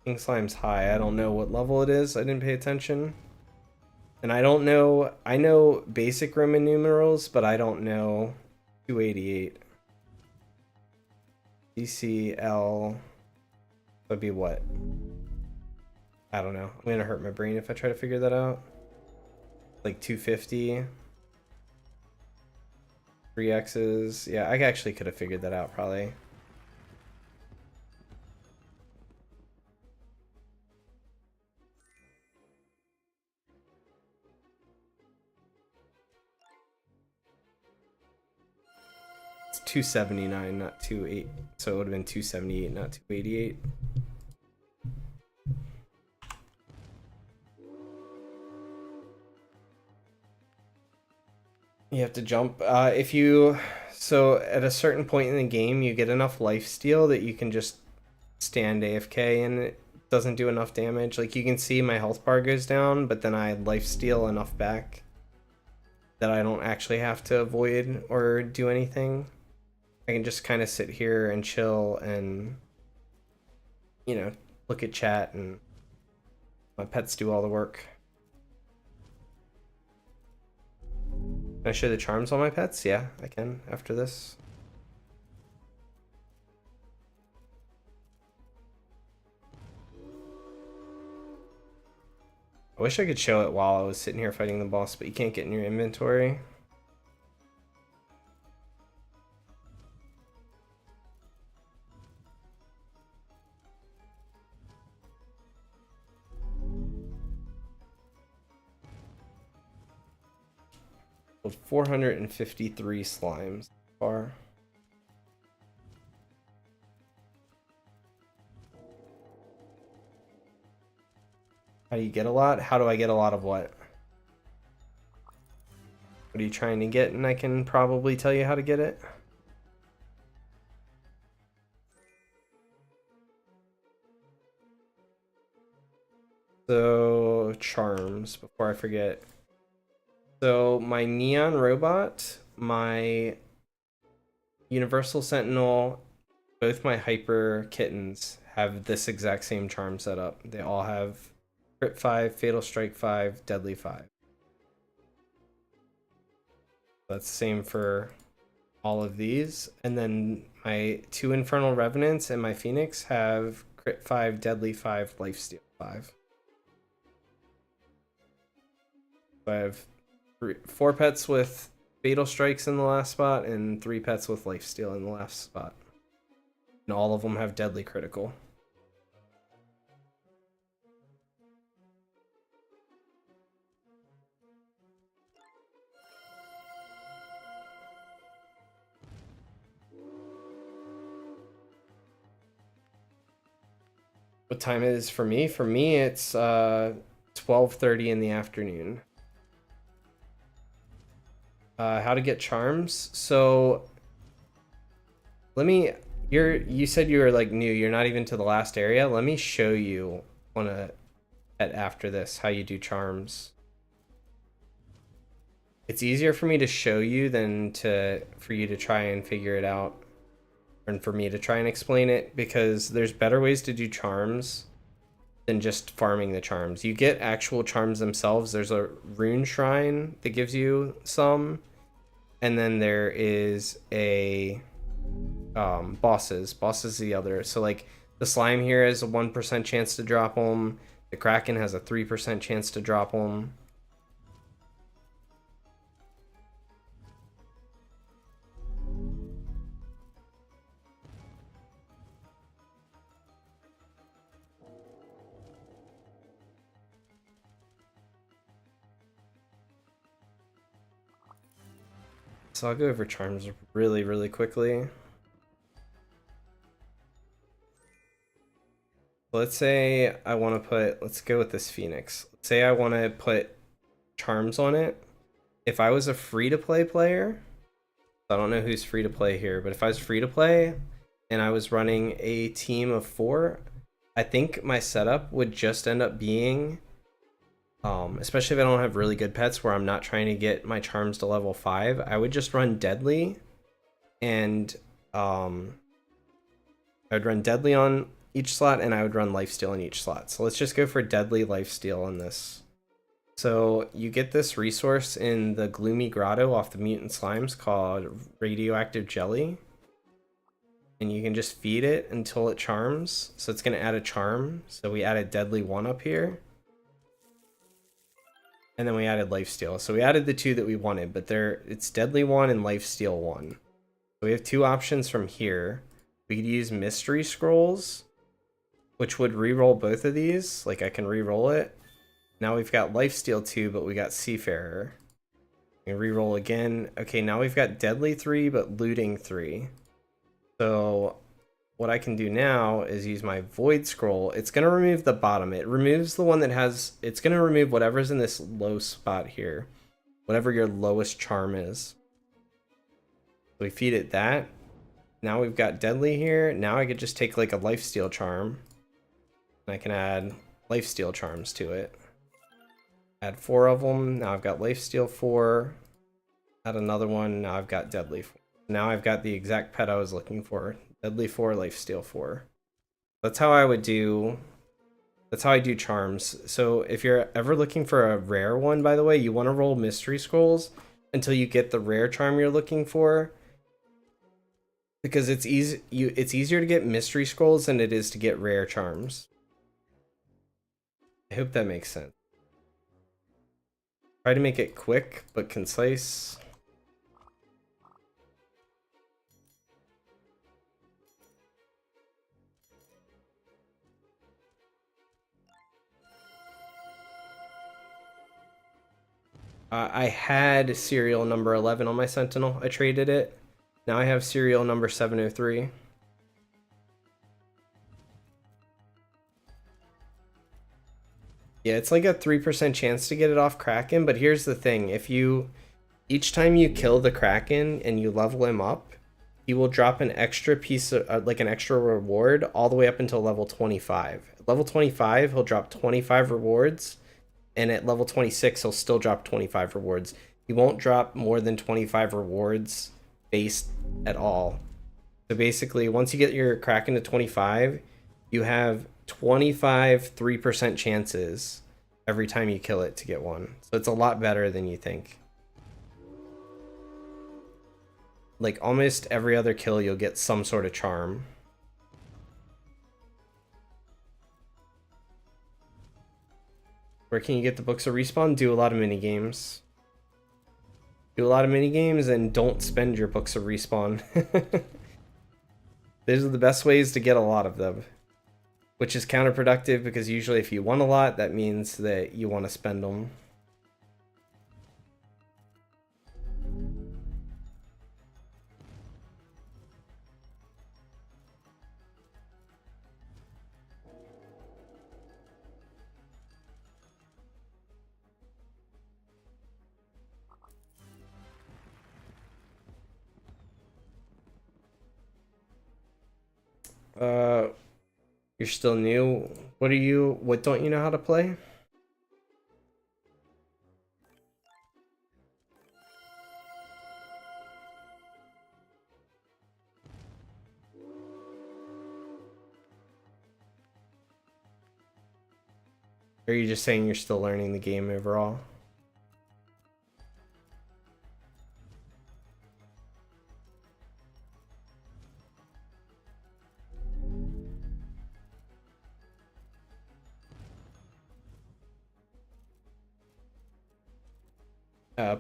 King Slime's high. I don't know what level it is. I didn't pay attention. And I don't know. I know basic Roman numerals, but I don't know 288. DCL would be what? I don't know. I'm gonna hurt my brain if I try to figure that out. Like 250. 3X's. Yeah, I actually could have figured that out probably. It's 279, not 28. So it would have been 278, not 288. You have to jump. If you... So at a certain point in the game, you get enough lifesteal that you can just stand AFK and it doesn't do enough damage. Like you can see my health bar goes down, but then I lifesteal enough back that I don't actually have to avoid or do anything. I can just kind of sit here and chill and, you know, look at chat and my pets do all the work. Can I show the charms on my pets? Yeah, I can after this. I wish I could show it while I was sitting here fighting the boss, but you can't get in your inventory. With 453 slimes so far. How do you get a lot? How do I get a lot of what? What are you trying to get? And I can probably tell you how to get it. So, charms, before I forget. So, my Neon Robot, my Universal Sentinel, both my Hyper Kittens have this exact same charm setup. They all have Crit 5, Fatal Strike 5, Deadly 5. That's the same for all of these. And then my 2 Infernal Revenants and my Phoenix have Crit 5, Deadly 5, Lifesteal 5. So I have 4 pets with Fatal Strikes in the last spot and 3 pets with Lifesteal in the last spot. And all of them have Deadly Critical. What time it is for me? For me, it's 12:30 in the afternoon. How to get charms? So let me. You said you were like new. You're not even to the last area. Let me show you after this how you do charms. It's easier for me to show you than for you to try and figure it out. And for me to try and explain it, because there's better ways to do charms than just farming the charms. You get actual charms themselves. There's a rune shrine that gives you some, and then there is a bosses the other. So like the slime here has a 1% chance to drop them, the Kraken has a 3% chance to drop them. So I'll go over charms really quickly. Let's say I want to put, let's go with this Phoenix. Let's say I want to put charms on it. If I was a free-to-play player, I don't know who's free-to-play here, but if I was free-to-play and I was running a team of 4, I think my setup would just end up being, especially if I don't have really good pets where I'm not trying to get my charms to level 5, I would just run Deadly, and I'd run Deadly on each slot, and I would run Lifesteal in each slot. So let's just go for Deadly, Lifesteal on this. So you get this resource in the Gloomy Grotto off the Mutant Slimes called Radioactive Jelly. And you can just feed it until it charms. So it's going to add a charm. So we added Deadly 1 up here. And then we added Lifesteal. So we added the 2 that we wanted, but it's Deadly 1 and Lifesteal 1. So we have 2 options from here. We could use Mystery Scrolls, which would reroll both of these. Like I can re-roll it. Now we've got Lifesteal 2, but we got Seafarer. We can reroll again. Okay, now we've got Deadly 3, but Looting 3. So what I can do now is use my Void Scroll. It's going to remove the bottom. It removes the one that has... It's going to remove whatever's in this low spot here. Whatever your lowest charm is. So we feed it that. Now we've got Deadly here. Now I could just take like a Lifesteal charm. And I can add Lifesteal charms to it. Add 4 of them. Now I've got Lifesteal 4. Add another one. Now I've got Deadly 4. Now I've got the exact pet I was looking for. Deadly 4, Lifesteal 4. That's how I would do... That's how I do charms. So if you're ever looking for a rare one, by the way, you want to roll Mystery Scrolls until you get the rare charm you're looking for. Because it's easier to get Mystery Scrolls than it is to get rare charms. I hope that makes sense. Try to make it quick but concise. I had serial number 11 on my Sentinel. I traded it. Now I have serial number 703. Yeah, it's like a 3% chance to get it off Kraken, but here's the thing. Each time you kill the Kraken and you level him up, he will drop an extra piece of, like an extra reward all the way up until level 25. At level 25, he'll drop 25 rewards, and at level 26, he'll still drop 25 rewards. He won't drop more than 25 rewards base at all. So basically, once you get your Kraken to 25, you have 25 3% chances every time you kill it to get one. So it's a lot better than you think. Like almost every other kill you'll get some sort of charm. Where can you get the books of respawn? Do a lot of mini games. Do a lot of mini games and don't spend your books of respawn. Those are the best ways to get a lot of them. Which is counterproductive because usually if you want a lot, that means that you want to spend them. You're still new. What don't you know how to play? Or are you just saying you're still learning the game overall?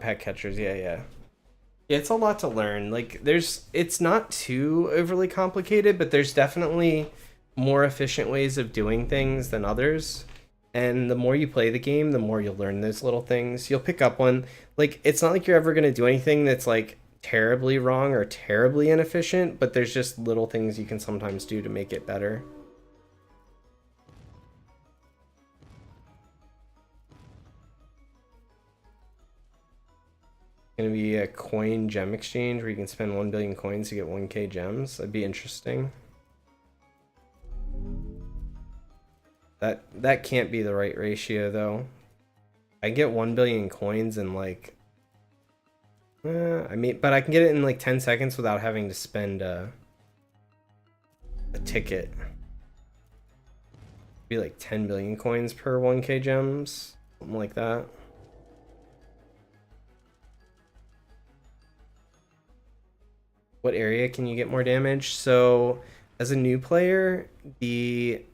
Pet catchers, yeah. Yeah, it's a lot to learn. Like, it's not too overly complicated, but there's definitely more efficient ways of doing things than others. And the more you play the game, the more you'll learn those little things. You'll pick up one. Like, it's not like you're ever going to do anything that's, like, terribly wrong or terribly inefficient, but there's just little things you can sometimes do to make it better. Gonna be a coin gem exchange where you can spend 1 billion coins to get 1k gems. That'd be interesting. That can't be the right ratio though. I get 1 billion coins in like I mean, but I can get it in like 10 seconds without having to spend a ticket. Be like 10 billion coins per 1k gems, something like that. What area can you get more damage? So as a new player, you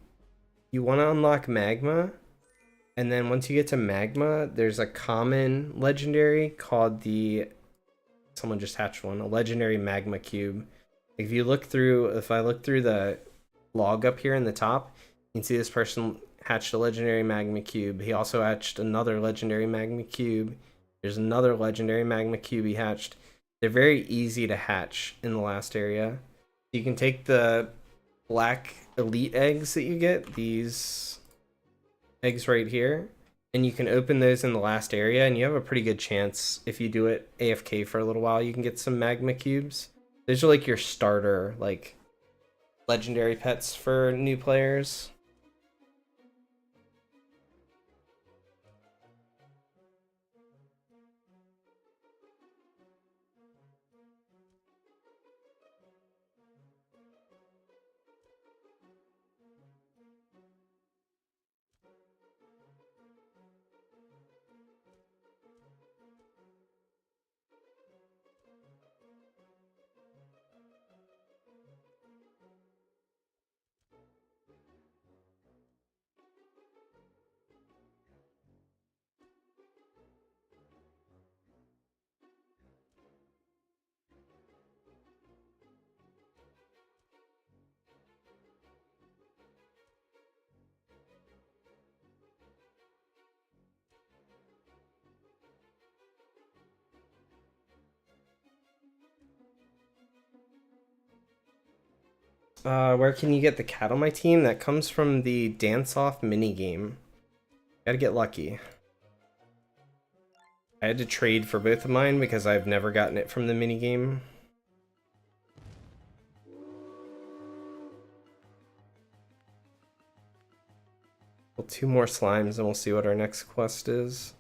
want to unlock magma, and then once you get to magma, there's a common legendary called the, someone just hatched one, a legendary magma cube. If you look through, if I look through the log up here in the top, you can see this person hatched a legendary magma cube. He also hatched another legendary magma cube. There's another legendary magma cube he hatched. They're very easy to hatch in the last area. You can take the black elite eggs that you get, these eggs right here, and you can open those in the last area, and you have a pretty good chance, if you do it AFK for a little while, you can get some magma cubes. Those are like your starter, like, legendary pets for new players. Where can you get the cat on my team? That comes from the dance-off minigame. Gotta get lucky. I had to trade for both of mine because I've never gotten it from the minigame. Well, 2 more slimes and we'll see what our next quest is.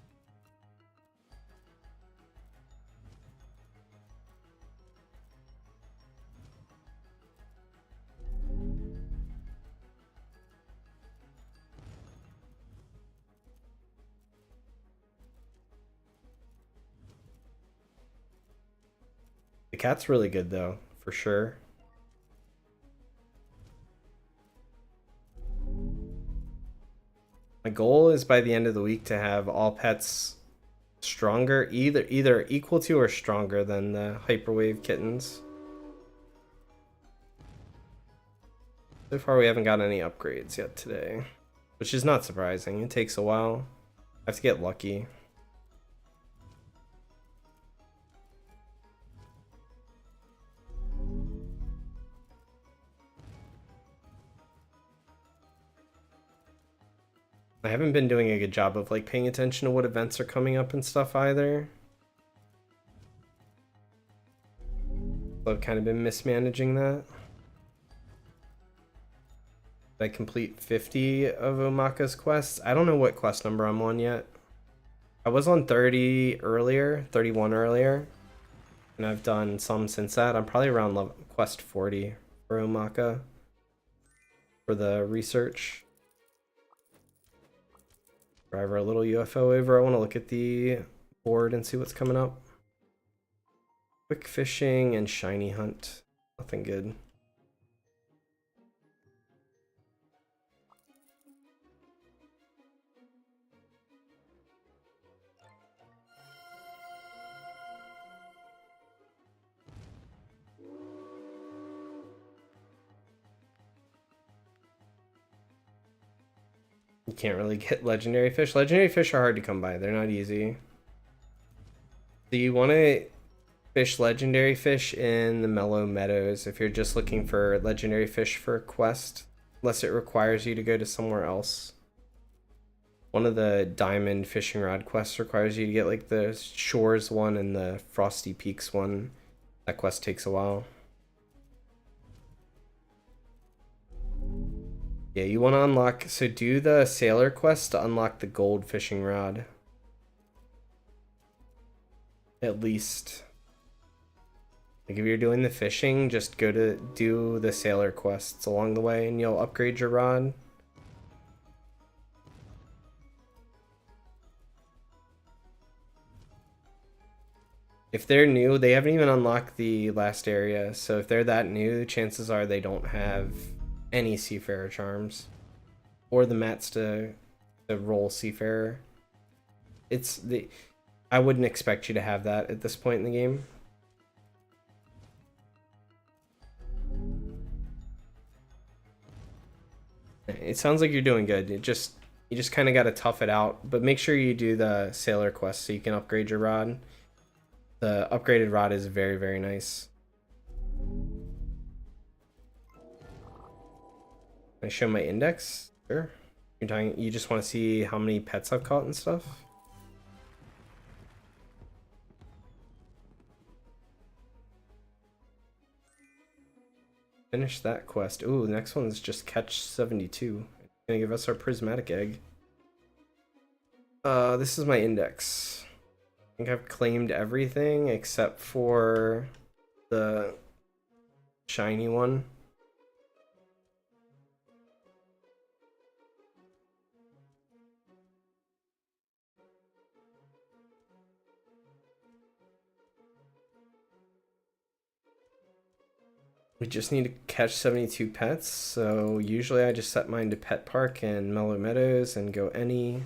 The cat's really good though, for sure. My goal is by the end of the week to have all pets stronger, either equal to or stronger than the hyperwave kittens. So far we haven't got any upgrades yet today, which is not surprising. It takes a while. I have to get lucky. I haven't been doing a good job of like paying attention to what events are coming up and stuff either. So I've kind of been mismanaging that. Did I complete 50 of Omacka's quests? I don't know what quest number I'm on yet. I was on 30 earlier, 31 earlier, and I've done some since that. I'm probably around quest 40 for Omacka for the research. Drive our little UFO over. I want to look at the board and see what's coming up. Quick fishing and shiny hunt. Nothing good. You can't really get legendary fish. Legendary fish are hard to come by. They're not easy. So you want to fish legendary fish in the Mellow Meadows if you're just looking for legendary fish for a quest, unless it requires you to go to somewhere else. One of the diamond fishing rod quests requires you to get like the Shores one and the Frosty Peaks one. That quest takes a while. Yeah, you want to unlock, so do the sailor quest to unlock the gold fishing rod. At least. Like if you're doing the fishing, just go to do the sailor quests along the way and you'll upgrade your rod. If they're new, they haven't even unlocked the last area, so if they're that new, chances are they don't have any Seafarer charms. Or the mats to roll Seafarer. I wouldn't expect you to have that at this point in the game. It sounds like you're doing good. You just kind of got to tough it out, but make sure you do the sailor quest so you can upgrade your rod. The upgraded rod is very, very nice. Can I show my index? Sure. You just want to see how many pets I've caught and stuff? Finish that quest. Ooh, the next one is just catch 72. It's gonna give us our prismatic egg. This is my index. I think I've claimed everything except for the shiny one. We just need to catch 72 pets, so usually I just set mine to Pet Park and Mellow Meadows and go any.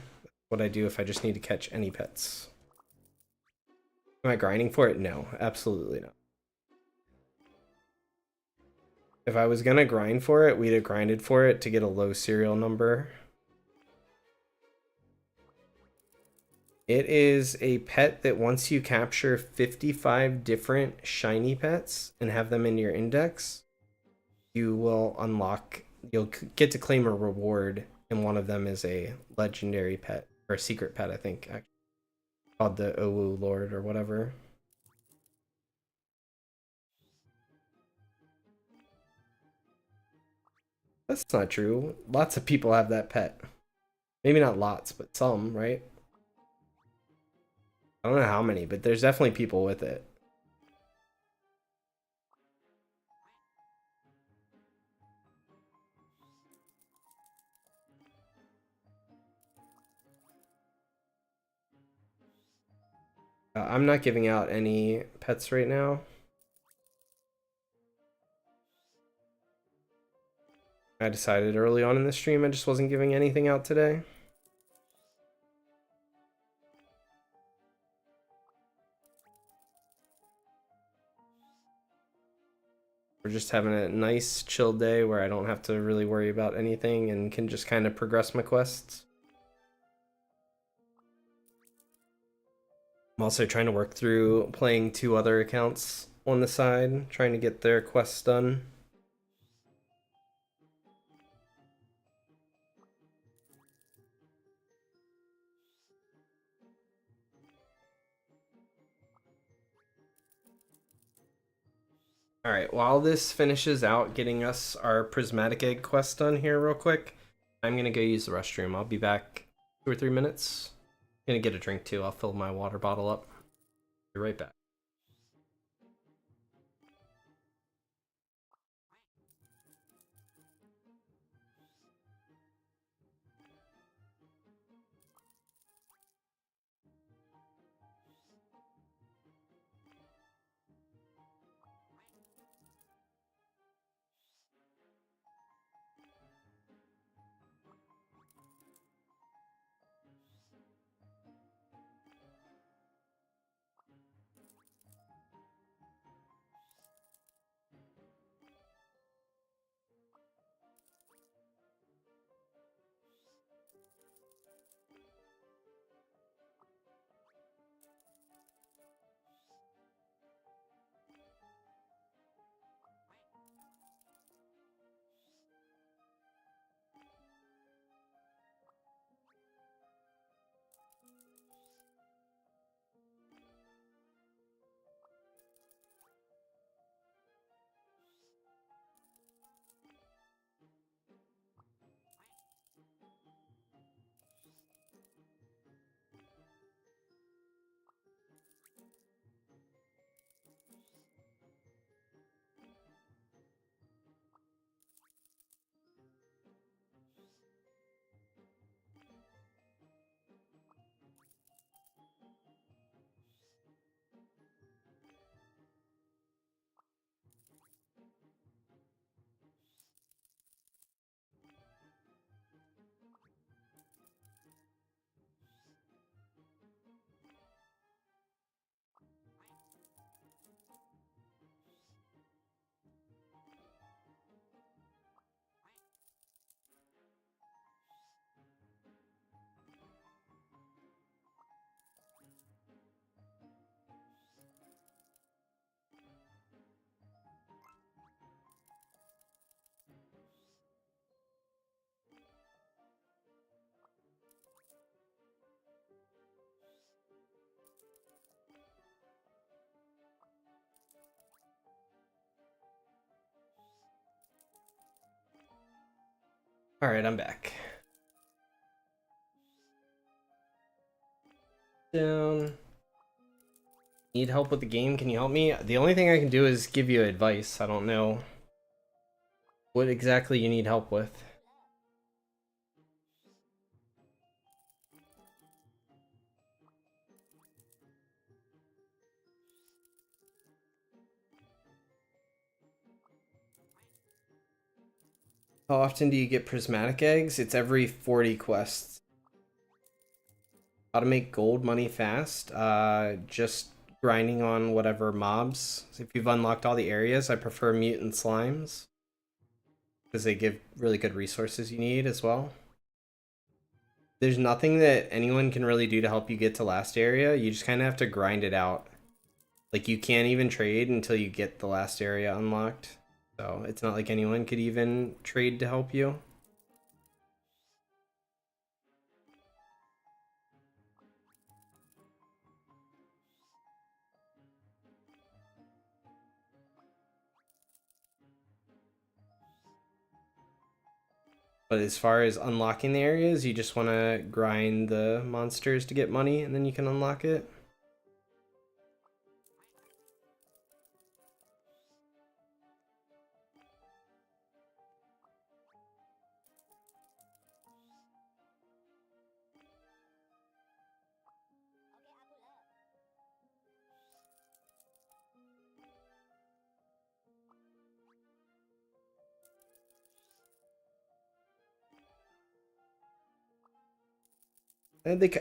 What I do if I just need to catch any pets. Am I grinding for it? No, absolutely not. If I was gonna grind for it, we'd have grinded for it to get a low serial number. It is a pet that once you capture 55 different shiny pets and have them in your index, you will unlock, you'll get to claim a reward, and one of them is a legendary pet, or a secret pet, I think, actually, called the Owu Lord or whatever. That's not true. Lots of people have that pet. Maybe not lots, but some, right? I don't know how many, but there's definitely people with it. I'm not giving out any pets right now. I decided early on in the stream I just wasn't giving anything out today. We're just having a nice chill day where I don't have to really worry about anything and can just kind of progress my quests. I'm also trying to work through playing 2 other accounts on the side, trying to get their quests done. Alright, while this finishes out getting us our prismatic egg quest done here real quick, I'm gonna go use the restroom. I'll be back 2 or 3 minutes. I'm gonna get a drink too. I'll fill my water bottle up. Be right back. Alright, I'm back. Down. Need help with the game? Can you help me? The only thing I can do is give you advice. I don't know what exactly you need help with. How often do you get prismatic eggs? It's every 40 quests. How to make gold money fast? Just grinding on whatever mobs. If you've unlocked all the areas, I prefer mutant slimes because they give really good resources you need as well. There's nothing that anyone can really do to help you get to last area. You just kind of have to grind it out. Like, you can't even trade until you get the last area unlocked. So it's not like anyone could even trade to help you. But as far as unlocking the areas, you just want to grind the monsters to get money, and then you can unlock it.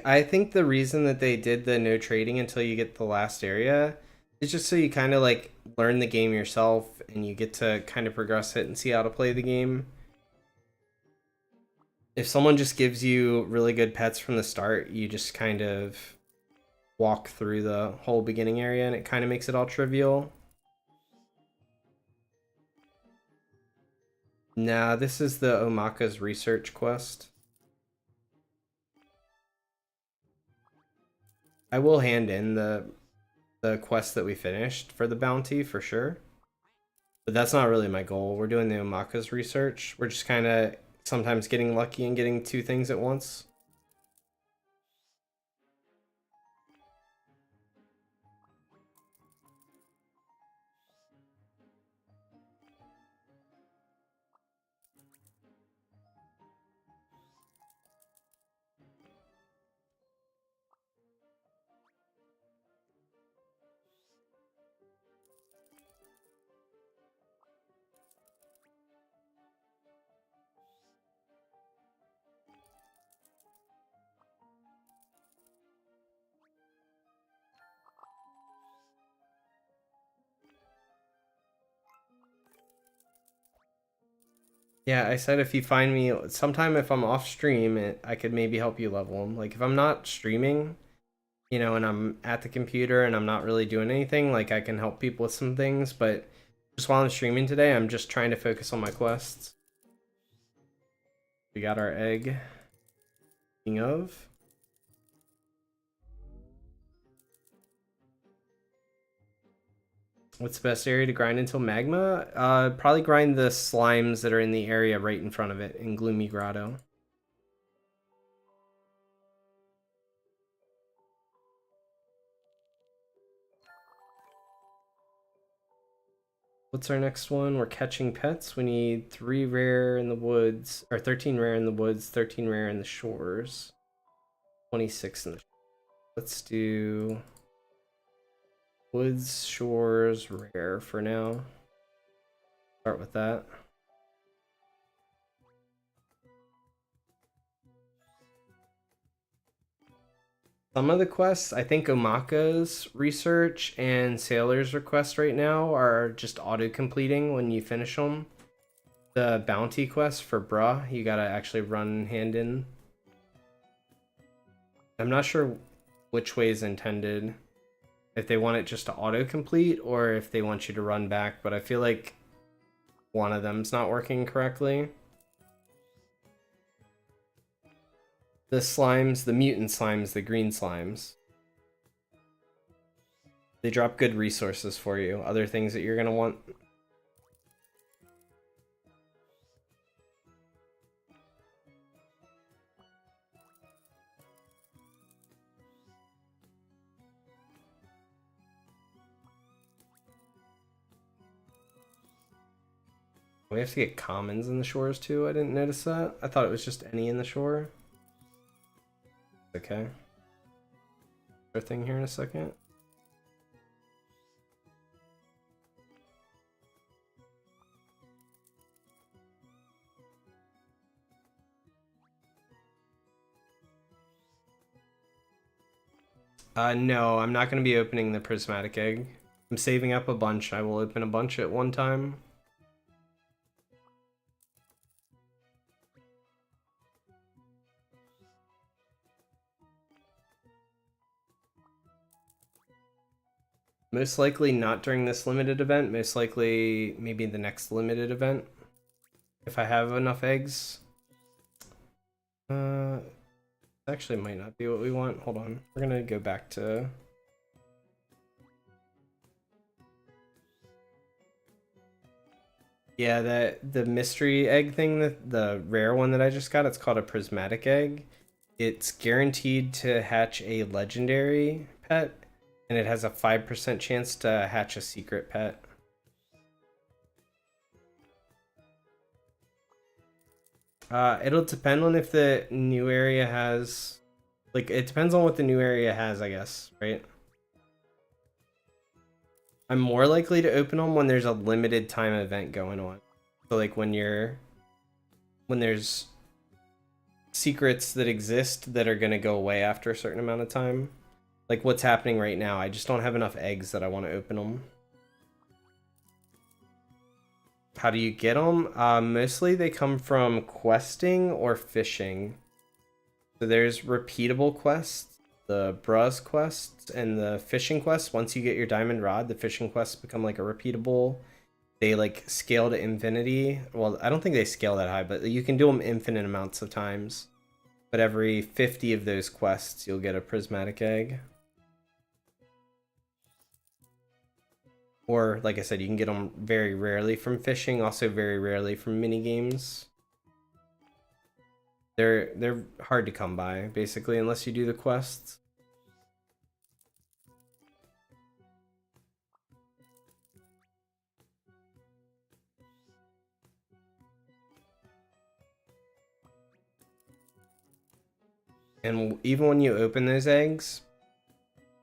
I think the reason that they did the no trading until you get the last area is just so you kind of like learn the game yourself and you get to kind of progress it and see how to play the game. If someone just gives you really good pets from the start, you just kind of walk through the whole beginning area and it kind of makes it all trivial. Nah, this is the Omacka's research quest. I will hand in the quest that we finished for the bounty for sure. But that's not really my goal. We're doing the Omacka's research. We're just kind of sometimes getting lucky and getting two things at once. Yeah, I said if you find me sometime if I'm off stream, I could maybe help you level them. Like if I'm not streaming, you know, and I'm at the computer and I'm not really doing anything, like I can help people with some things, but just while I'm streaming today, I'm just trying to focus on my quests. We got our egg. King of. What's the best area to grind until magma? Probably grind the slimes that are in the area right in front of it in Gloomy Grotto. What's our next one? We're catching pets. We need 3 rare in the woods, or 13 rare in the woods, 13 rare in the shores, 26 in the. Let's do woods, shores, rare for now. Start with that. Some of the quests, I think Omacka's research and Sailor's request right now are just auto-completing when you finish them. The bounty quest for Bruh, you gotta actually run hand in. I'm not sure which way is intended. If they want it just to auto-complete or if they want you to run back, but I feel like one of them's not working correctly. The slimes, the mutant slimes, the green slimes. They drop good resources for you. Other things that you're gonna want. We have to get commons in the shores too. I didn't notice that. I thought it was just any in the shore. Okay. Our thing here in a second. No, I'm not going to be opening the prismatic egg. I'm saving up a bunch. I will open a bunch at one time. Most likely not during this limited event. Most likely maybe the next limited event. If I have enough eggs. Actually might not be what we want. Hold on. We're gonna go back to... Yeah, the mystery egg thing, the rare one that I just got, it's called a prismatic egg. It's guaranteed to hatch a legendary pet, and it has a 5% chance to hatch a secret pet. It'll depend on if the new area has... Like, it depends on what the new area has, I guess, right? I'm more likely to open them when there's a limited time event going on. So, like, when there's secrets that exist that are going to go away after a certain amount of time. Like what's happening right now. I just don't have enough eggs that I want to open them. How do you get them? Mostly they come from questing or fishing. So there's repeatable quests, the Bruz quests, and the fishing quests. Once you get your diamond rod, the fishing quests become like a repeatable. They like scale to infinity. Well, I don't think they scale that high, but you can do them infinite amounts of times. But every 50 of those quests, you'll get a prismatic egg. Or, like I said, you can get them very rarely from fishing, also very rarely from mini games. They're hard to come by, basically, unless you do the quests. And even when you open those eggs,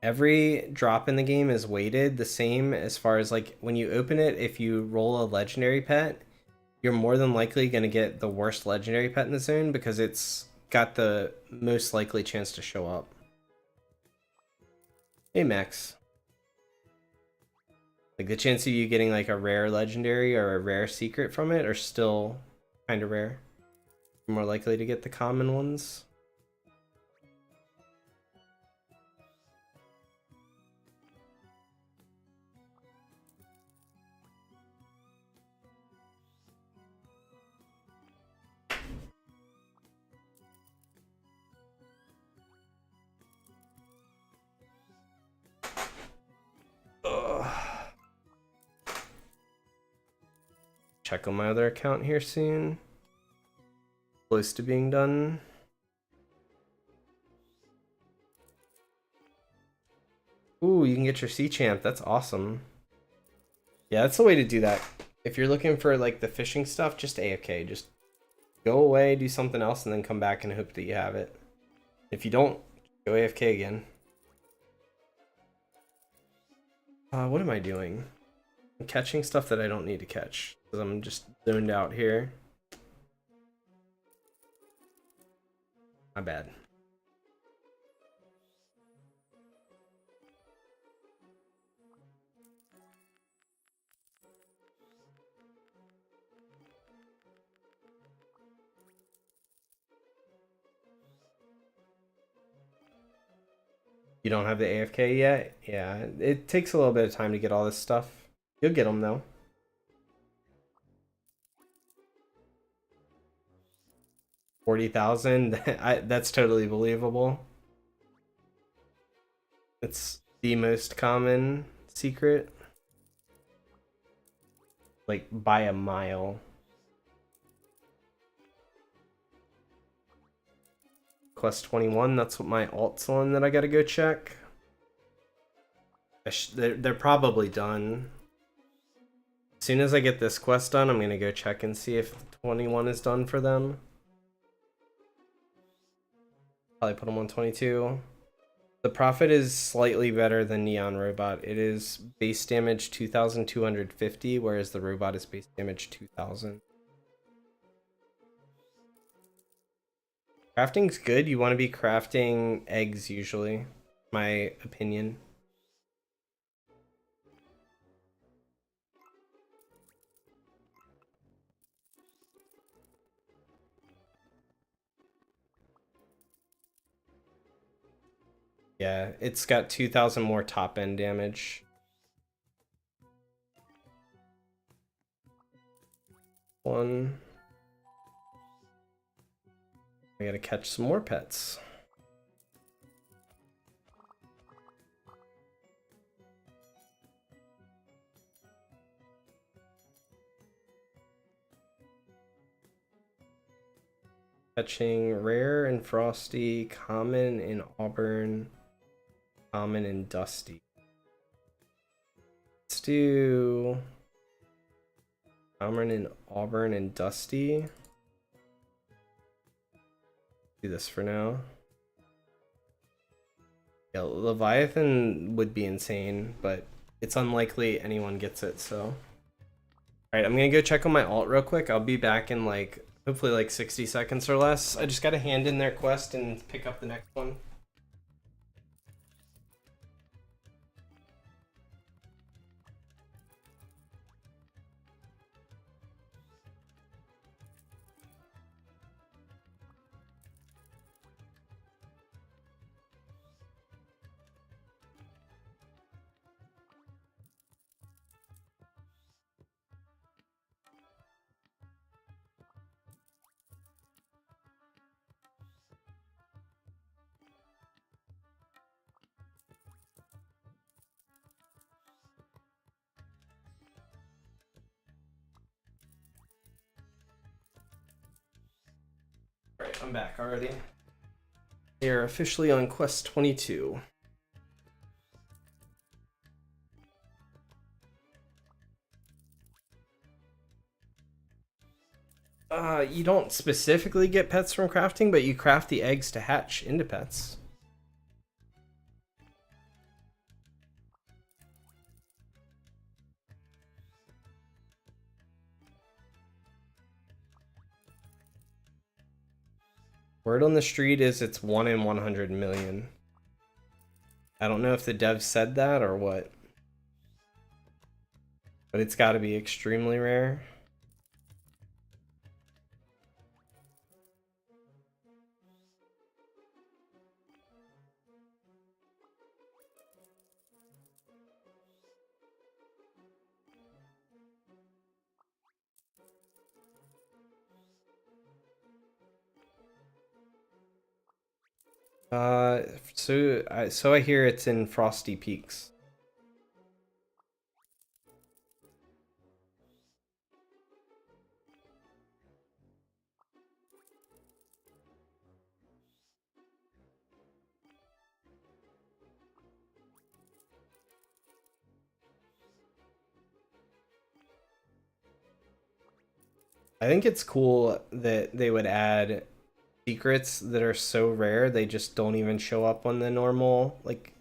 every drop in the game is weighted the same as far as like when you open it, if you roll a legendary pet, you're more than likely going to get the worst legendary pet in the zone because it's got the most likely chance to show up. Hey Max. Like the chance of you getting like a rare legendary or a rare secret from it are still kind of rare. You're more likely to get the common ones. Check on my other account here soon. Close to being done. Ooh, you can get your sea champ. That's awesome. Yeah, that's the way to do that. If you're looking for like the fishing stuff, just AFK. Just go away, do something else, and then come back and hope that you have it. If you don't, go AFK again. What am I doing? I'm catching stuff that I don't need to catch because I'm just zoned out here. My bad. You don't have the AFK yet? Yeah, it takes a little bit of time to get all this stuff. You'll get them though. 40,000? That's totally believable. It's the most common secret. Like, by a mile. Quest 21, that's what my alt's on that I gotta go check. They're probably done. As soon as I get this quest done, I'm gonna go check and see if 21 is done for them. Probably put them on 22. The Prophet is slightly better than Neon Robot. It is base damage 2,250, whereas the Robot is base damage 2,000. Crafting's good. You want to be crafting eggs usually, my opinion. Yeah, it's got 2,000 more top end damage. One. I gotta catch some more pets. Catching rare and frosty, common and auburn, common and dusty. Let's do common and auburn and dusty. Do this for now. Yeah, Leviathan would be insane, but it's unlikely anyone gets it, so. Alright, I'm gonna go check on my alt real quick. I'll be back in like, hopefully like 60 seconds or less. I just gotta hand in their quest and pick up the next one. Alright, I'm back already. They are officially on quest 22. You don't specifically get pets from crafting, but you craft the eggs to hatch into pets. Word on the street is it's 1 in 100 million. I don't know if the dev said that or what, but it's got to be extremely rare. So I hear it's in Frosty Peaks. I think it's cool that they would add secrets that are so rare they just don't even show up on the normal, like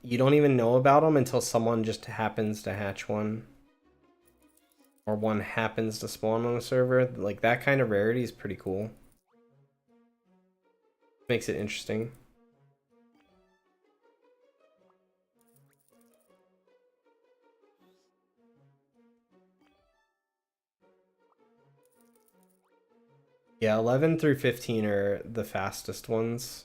you don't even know about them until someone just happens to hatch one or one happens to spawn on a server. Like that kind of rarity is pretty cool. Makes it interesting. Yeah, 11 through 15 are the fastest ones.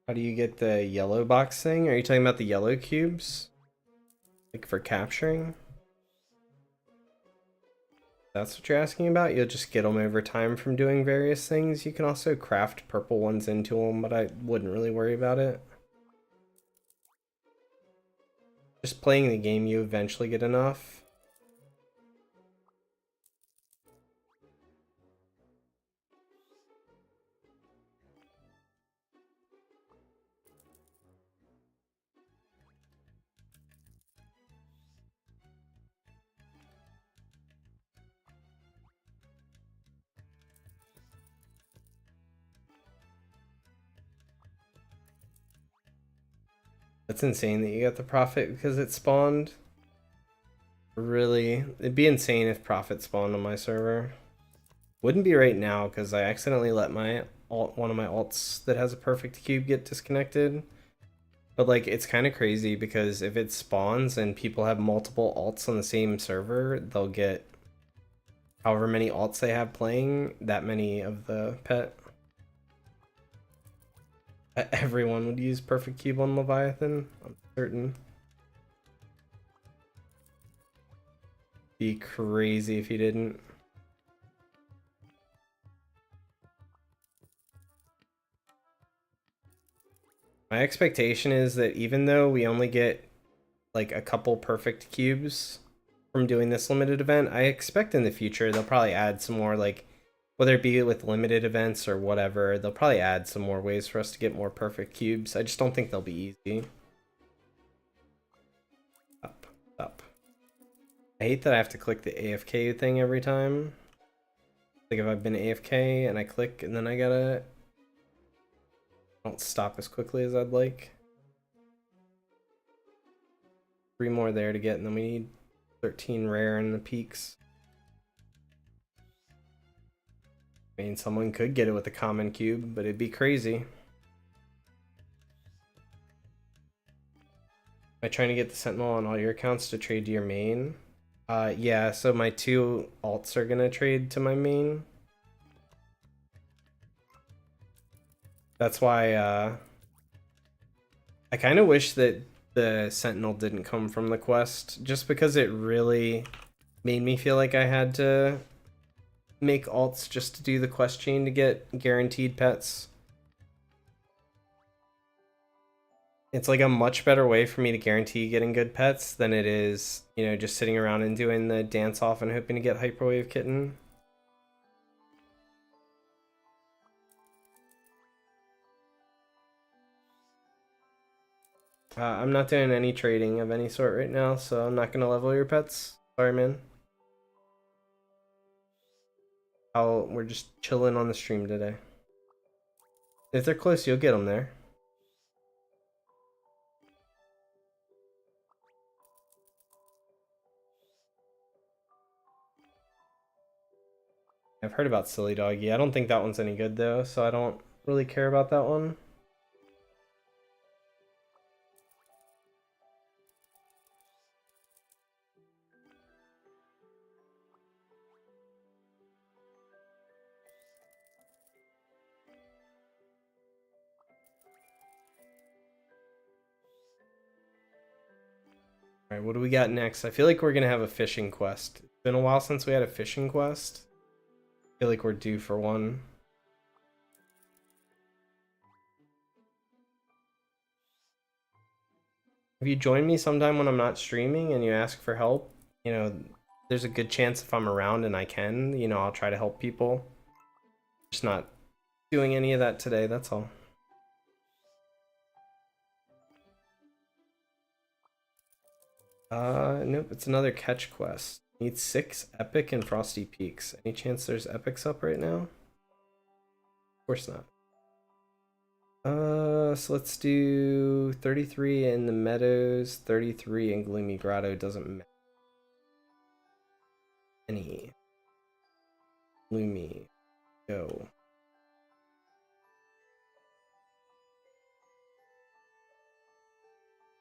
How do you get the yellow box thing? Are you talking about the yellow cubes? Like for capturing? That's what you're asking about? You'll just get them over time from doing various things. You can also craft purple ones into them, but I wouldn't really worry about it. Just playing the game, you eventually get enough. That's insane that you got the profit because it spawned. Really? It'd be insane if profit spawned on my server. Wouldn't be right now because I accidentally let my one of my alts that has a perfect cube get disconnected. But like it's kind of crazy because if it spawns and people have multiple alts on the same server, they'll get however many alts they have playing, that many of the pet. Everyone would use perfect cube on Leviathan, I'm certain. Be crazy if you didn't. My expectation is that even though we only get like a couple perfect cubes from doing this limited event, I expect in the future they'll probably add some more, like whether it be with limited events or whatever, they'll probably add some more ways for us to get more perfect cubes. I just don't think they'll be easy. Up, up. I hate that I have to click the AFK thing every time. Like if I've been AFK and I click and then I gotta don't stop as quickly as I'd like. 3 more there to get, and then we need 13 rare in the peaks. I mean, someone could get it with a common cube, but it'd be crazy. Am I trying to get the Sentinel on all your accounts to trade to your main? Yeah, so my 2 alts are gonna trade to my main. That's why, I kind of wish that the Sentinel didn't come from the quest, just because it really made me feel like I had to make alts just to do the quest chain to get guaranteed pets. It's like a much better way for me to guarantee getting good pets than it is, you know, just sitting around and doing the dance off and hoping to get Hyperwave Kitten. I'm not doing any trading of any sort right now, so I'm not gonna level your pets. Sorry, man. We're just chilling on the stream today. If they're close, you'll get them there. I've heard about Silly Doggy. I don't think that one's any good though, so I don't really care about that one. Alright, what do we got next? I feel like we're gonna have a fishing quest. It's been a while since we had a fishing quest. I feel like we're due for one. If you join me sometime when I'm not streaming and you ask for help, you know, there's a good chance if I'm around and I can, you know, I'll try to help people. Just not doing any of that today, that's all. Nope, it's another catch quest. Need 6 epic and frosty peaks. Any chance there's epics up right now? Of course not. So let's do 33 in the meadows, 33 in Gloomy Grotto doesn't matter. Any. Gloomy. Go.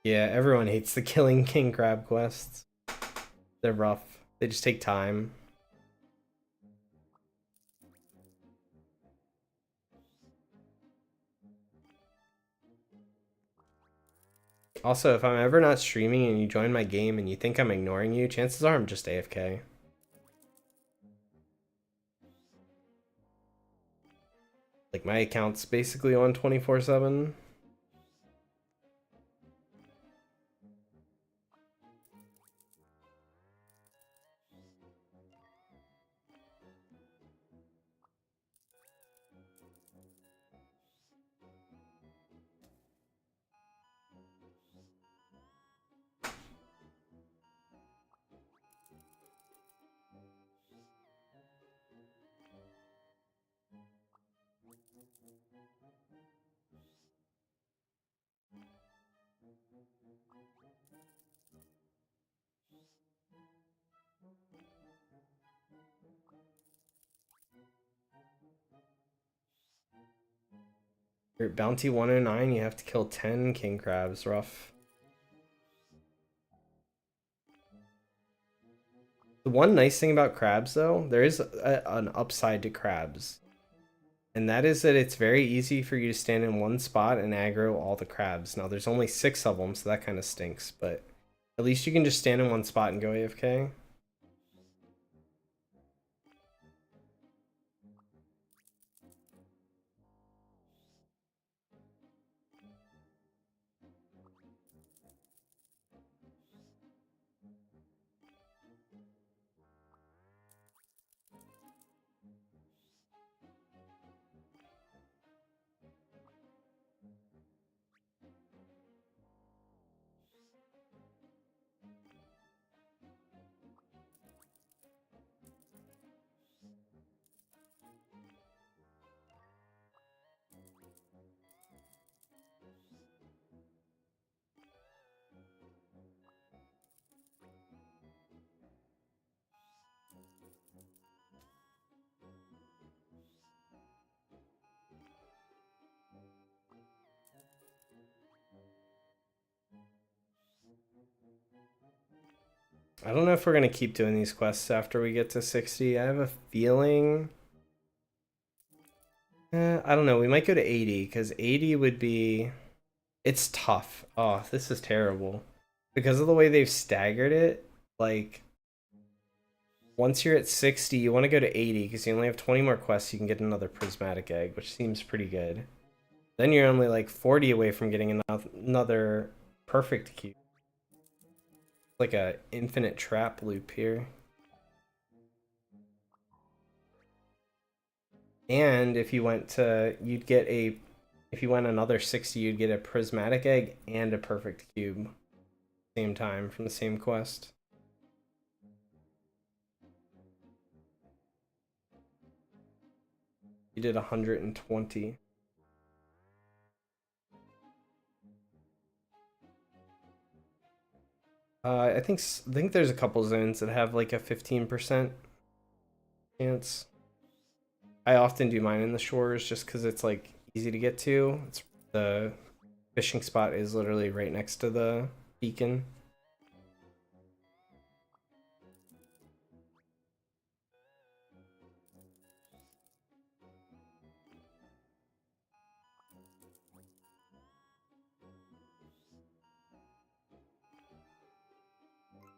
Yeah, everyone hates the Killing King crab quests. They're rough. They just take time. Also, if I'm ever not streaming and you join my game and you think I'm ignoring you, chances are I'm just AFK. Like, my account's basically on 24/7. You're at bounty 109, you have to kill 10 king crabs. Rough. The one nice thing about crabs, though, there is an upside to crabs. And that is that it's very easy for you to stand in one spot and aggro all the crabs. Now, there's only 6 of them, so that kind of stinks. But at least you can just stand in one spot and go AFK. I don't know if we're going to keep doing these quests after we get to 60. I have a feeling... I don't know. We might go to 80, because 80 would be... It's tough. Oh, this is terrible. Because of the way they've staggered it, like... Once you're at 60, you want to go to 80, because you only have 20 more quests, you can get another prismatic egg, which seems pretty good. Then you're only like 40 away from getting another perfect cube. Like a infinite trap loop here. And if you went to, you'd get a, if you went another 60, you'd get a prismatic egg and a perfect cube. Same time from the same quest. You did 120. I think there's a couple zones that have like a 15% chance. I often do mine in the shores just because it's like easy to get to. It's the fishing spot is literally right next to the beacon.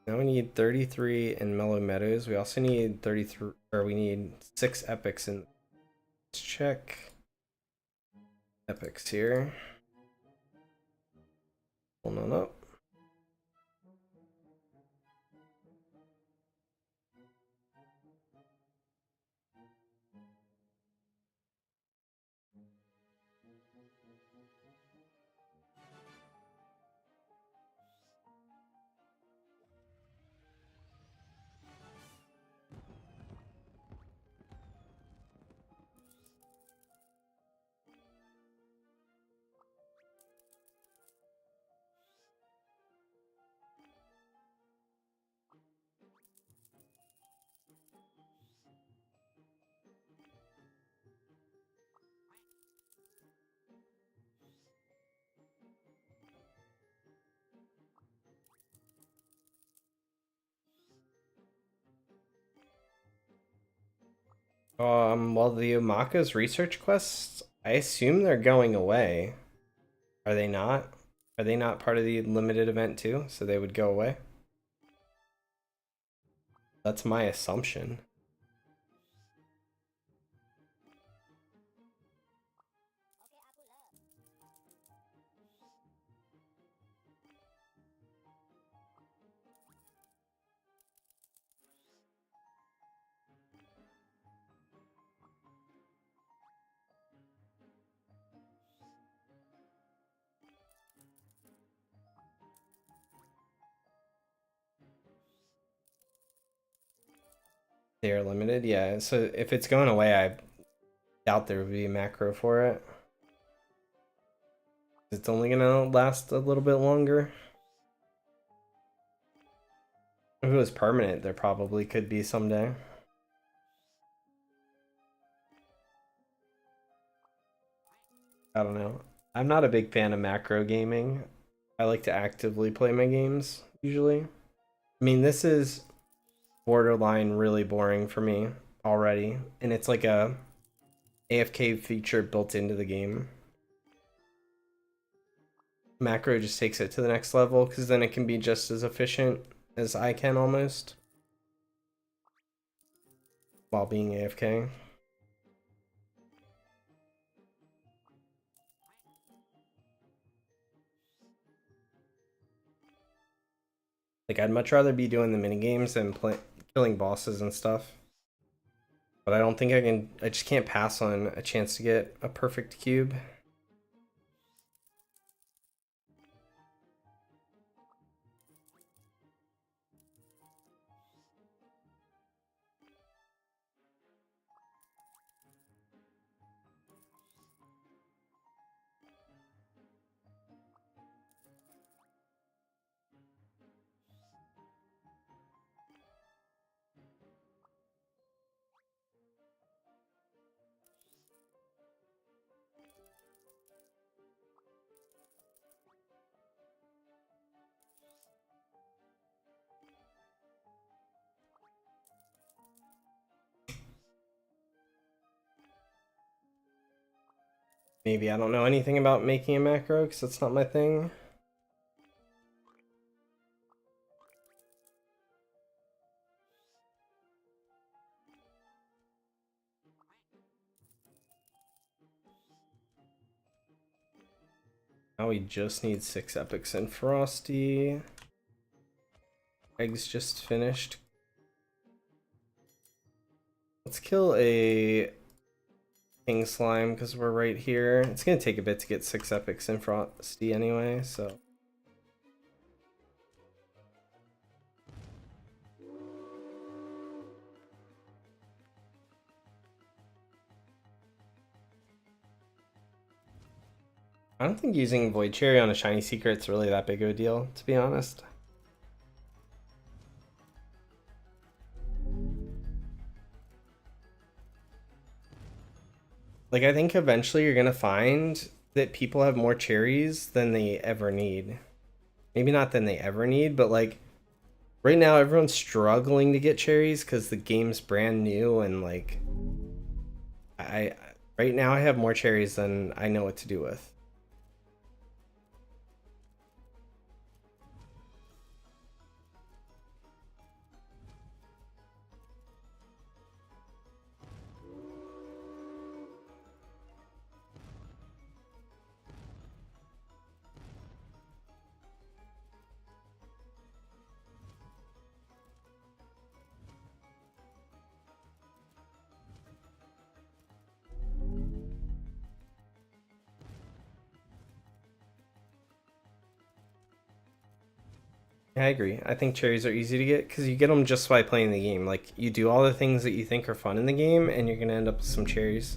Now we need 33 in Mellow Meadows. We also need 33, or we need 6 epics in. Let's check epics here. Hold on up. Well, the Omacka's research quests, I assume they're going away. Are they not? Are they not part of the limited event too? So they would go away? That's my assumption. They are limited, yeah. So if it's going away, I doubt there would be a macro for it. It's only gonna last a little bit longer. If it was permanent, there probably could be someday. I don't know. I'm not a big fan of macro gaming. I like to actively play my games, usually. I mean, this is borderline really boring for me already, and it's like a AFK feature built into the game. Macro just takes it to the next level because then it can be just as efficient as I can almost while being AFK. Like, I'd much rather be doing the mini games than killing bosses and stuff. But I don't think I can. I just can't pass on a chance to get a perfect cube. Maybe I don't know anything about making a macro because that's not my thing. Now we just need 6 epics and Frosty. Eggs just finished. Let's kill a King Slime because we're right here. It's gonna take a bit to get 6 epics and Frosty anyway, so. I don't think using Void Cherry on a shiny secret's really that big of a deal, to be honest. Like, I think eventually you're gonna find that people have more cherries than they ever need. Maybe not than they ever need, but like right now everyone's struggling to get cherries because the game's brand new and like I right now I have more cherries than I know what to do with. Yeah, I agree. I think cherries are easy to get because you get them just by playing the game. Like, you do all the things that you think are fun in the game, and you're gonna end up with some cherries.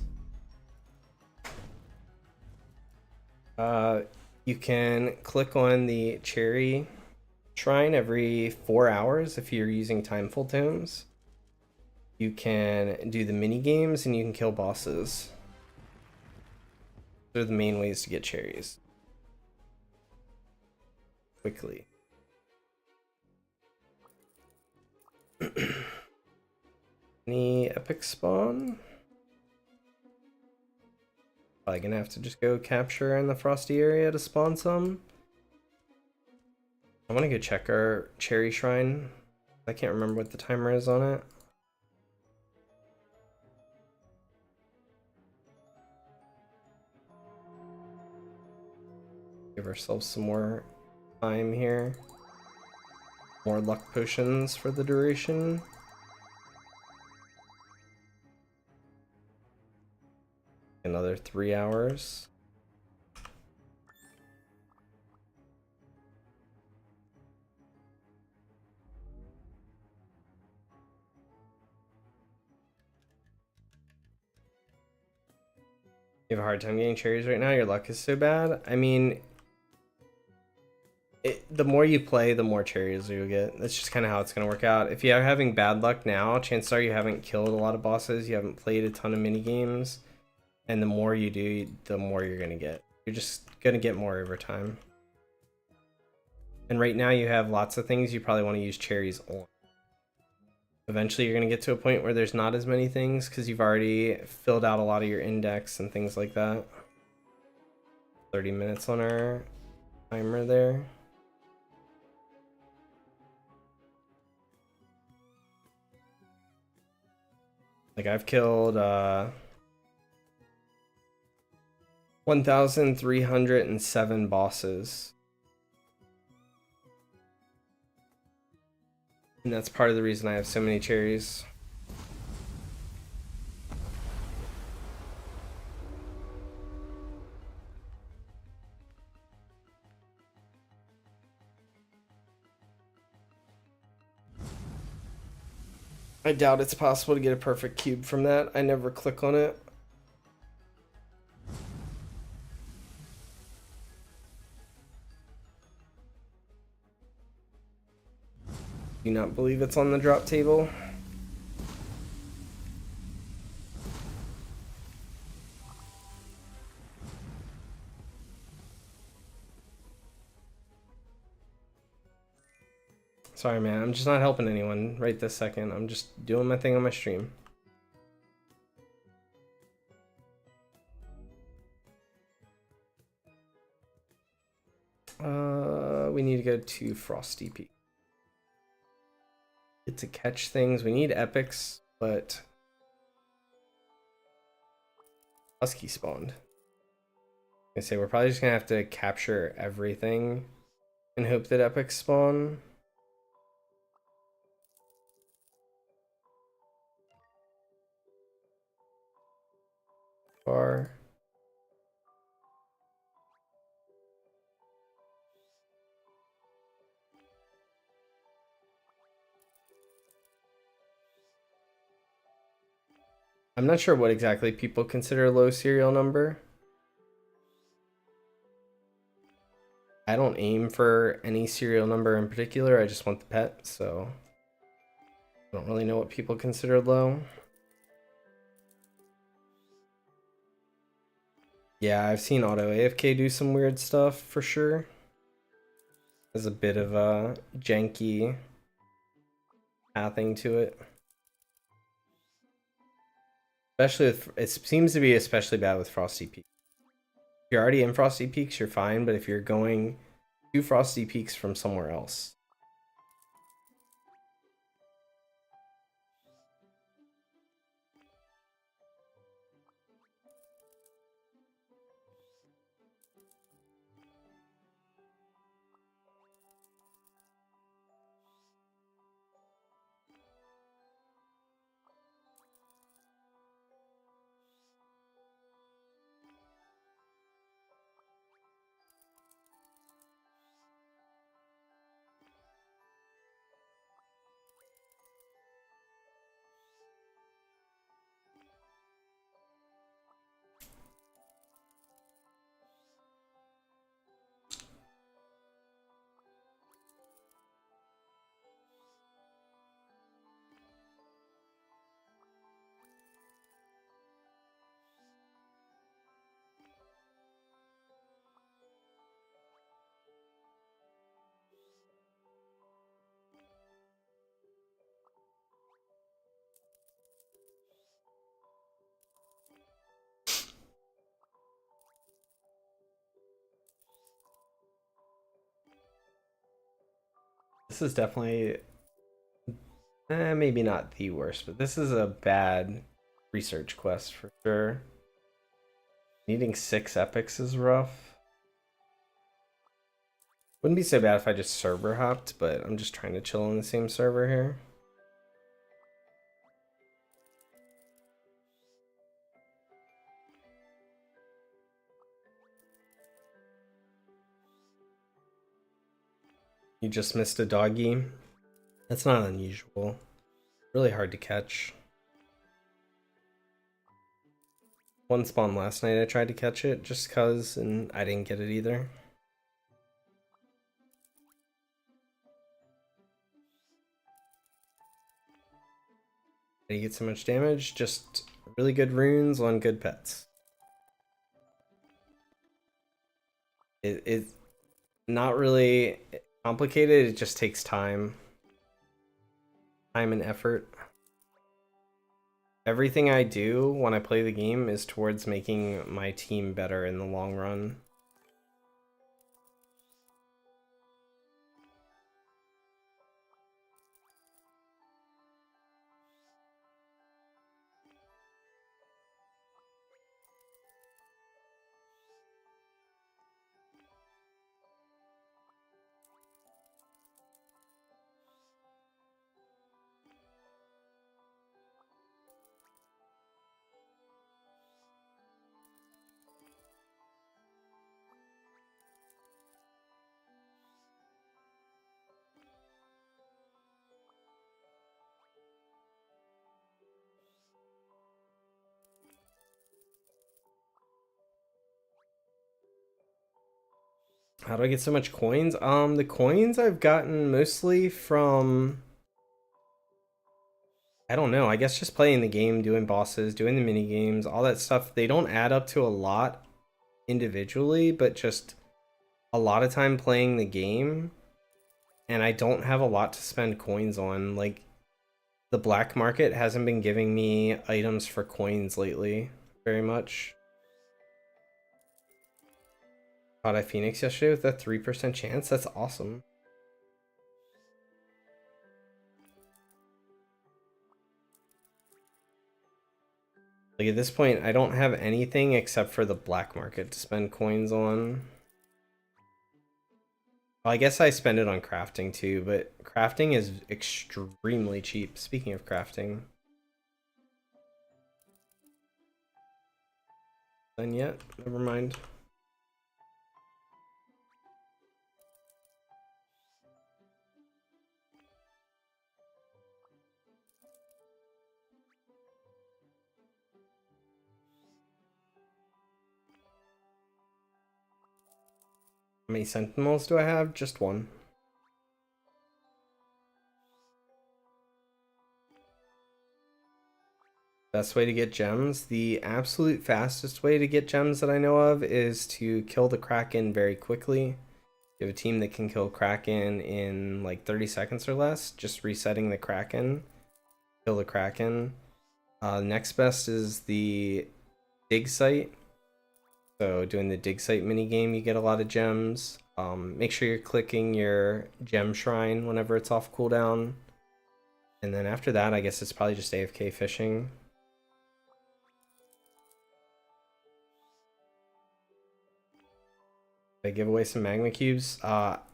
You can click on the cherry shrine every 4 hours if you're using timeful tomes. You can do the mini games and you can kill bosses. Those are the main ways to get cherries quickly. Any epic spawn? Probably gonna have to just go capture in the frosty area to spawn some. I want to go check our cherry shrine. I can't remember what the timer is on it. Give ourselves some more time here. More luck potions for the duration. Another 3 hours. You have a hard time getting cherries right now? Your luck is so bad? I mean, the more you play, the more cherries you'll get. That's just kind of how it's going to work out. If you're having bad luck now, chances are you haven't killed a lot of bosses, you haven't played a ton of mini games, and the more you do, the more you're going to get. You're just going to get more over time. And right now you have lots of things you probably want to use cherries on. Eventually you're going to get to a point where there's not as many things because you've already filled out a lot of your index and things like that. 30 minutes on our timer there. Like I've killed 1,307 bosses. And that's part of the reason I have so many cherries. I doubt it's possible to get a perfect cube from that. I never click on it. Do not believe it's on the drop table. Sorry, man. I'm just not helping anyone right this second. I'm just doing my thing on my stream. We need to go to Frosty Peak. Get to catch things. We need epics, but Husky spawned. I say we're probably just gonna have to capture everything and hope that epics spawn. Far. I'm not sure what exactly people consider a low serial number. I don't aim for any serial number in particular. I just want the pet, so I don't really know what people consider low. Yeah, I've seen auto AFK do some weird stuff for sure. There's a bit of a janky pathing to it. Especially with, it seems to be especially bad with Frosty Peaks. If you're already in Frosty Peaks, you're fine, but if you're going to Frosty Peaks from somewhere else. this is definitely maybe not the worst, but this is a bad research quest for sure. Needing 6 epics is rough. Wouldn't be so bad if I just server hopped, but I'm just trying to chill on the same server here. You just missed a doggy. That's not unusual. Really hard to catch. One spawn last night I tried to catch it just cuz, and I didn't get it either. Did you get so much damage? Just really good runes on good pets. It's not really complicated, it just takes time. Time and effort. Everything I do when I play the game is towards making my team better in the long run. How do I get so much coins? The coins I've gotten mostly from, I don't know, I guess just playing the game, doing bosses, doing the mini games, all that stuff. They don't add up to a lot individually, but just a lot of time playing the game, and I don't have a lot to spend coins on. Like, the black market hasn't been giving me items for coins lately very much. Caught I Phoenix yesterday with a 3% chance. That's awesome. Like, at this point, I don't have anything except for the black market to spend coins on. Well, I guess I spend it on crafting too, but crafting is extremely cheap. Speaking of crafting. Done yet? Never mind. How many sentinels do I have? Just one. Best way to get gems? The absolute fastest way to get gems that I know of is to kill the Kraken very quickly. You have a team that can kill Kraken in like 30 seconds or less, just resetting the Kraken. Kill the Kraken. Next best is the dig site. So doing the dig site mini game, you get a lot of gems. Make sure you're clicking your gem shrine whenever it's off cooldown. And then after that, I guess it's probably just AFK fishing. I give away some magma cubes.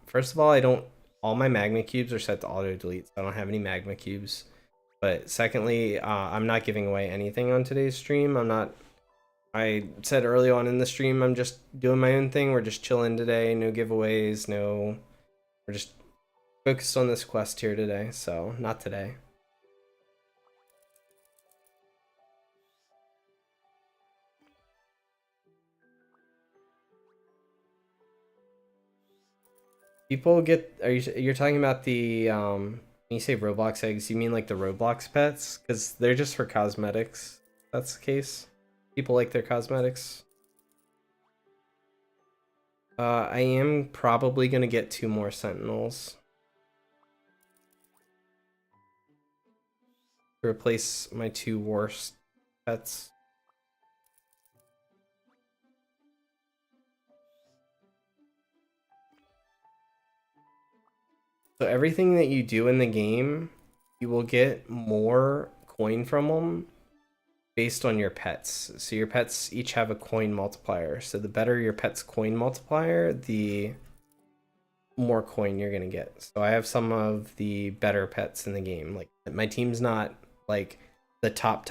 First of all, I don't. All my magma cubes are set to auto delete, so I don't have any magma cubes. But secondly, I'm not giving away anything on today's stream. I'm not. I said early on in the stream, I'm just doing my own thing. We're just chilling today. No giveaways. No. We're just focused on this quest here today. So not today. People get. You're talking about the when you say Roblox eggs, you mean like the Roblox pets? Because they're just for cosmetics. That's the case. People like their cosmetics. I am probably gonna get 2 more Sentinels to replace my 2 worst pets. So everything that you do in the game, you will get more coin from them based on your pets. So your pets each have a coin multiplier. So the better your pet's coin multiplier, the more coin you're gonna get. So I have some of the better pets in the game. Like my team's not like the top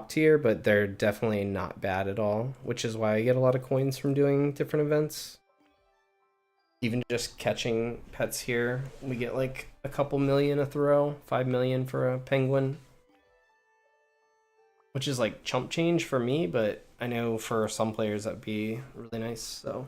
tier, but they're definitely not bad at all, which is why I get a lot of coins from doing different events. Even just catching pets here, we get like a couple million a throw, 5 million for a penguin, which is like chump change for me, but I know for some players that'd be really nice. So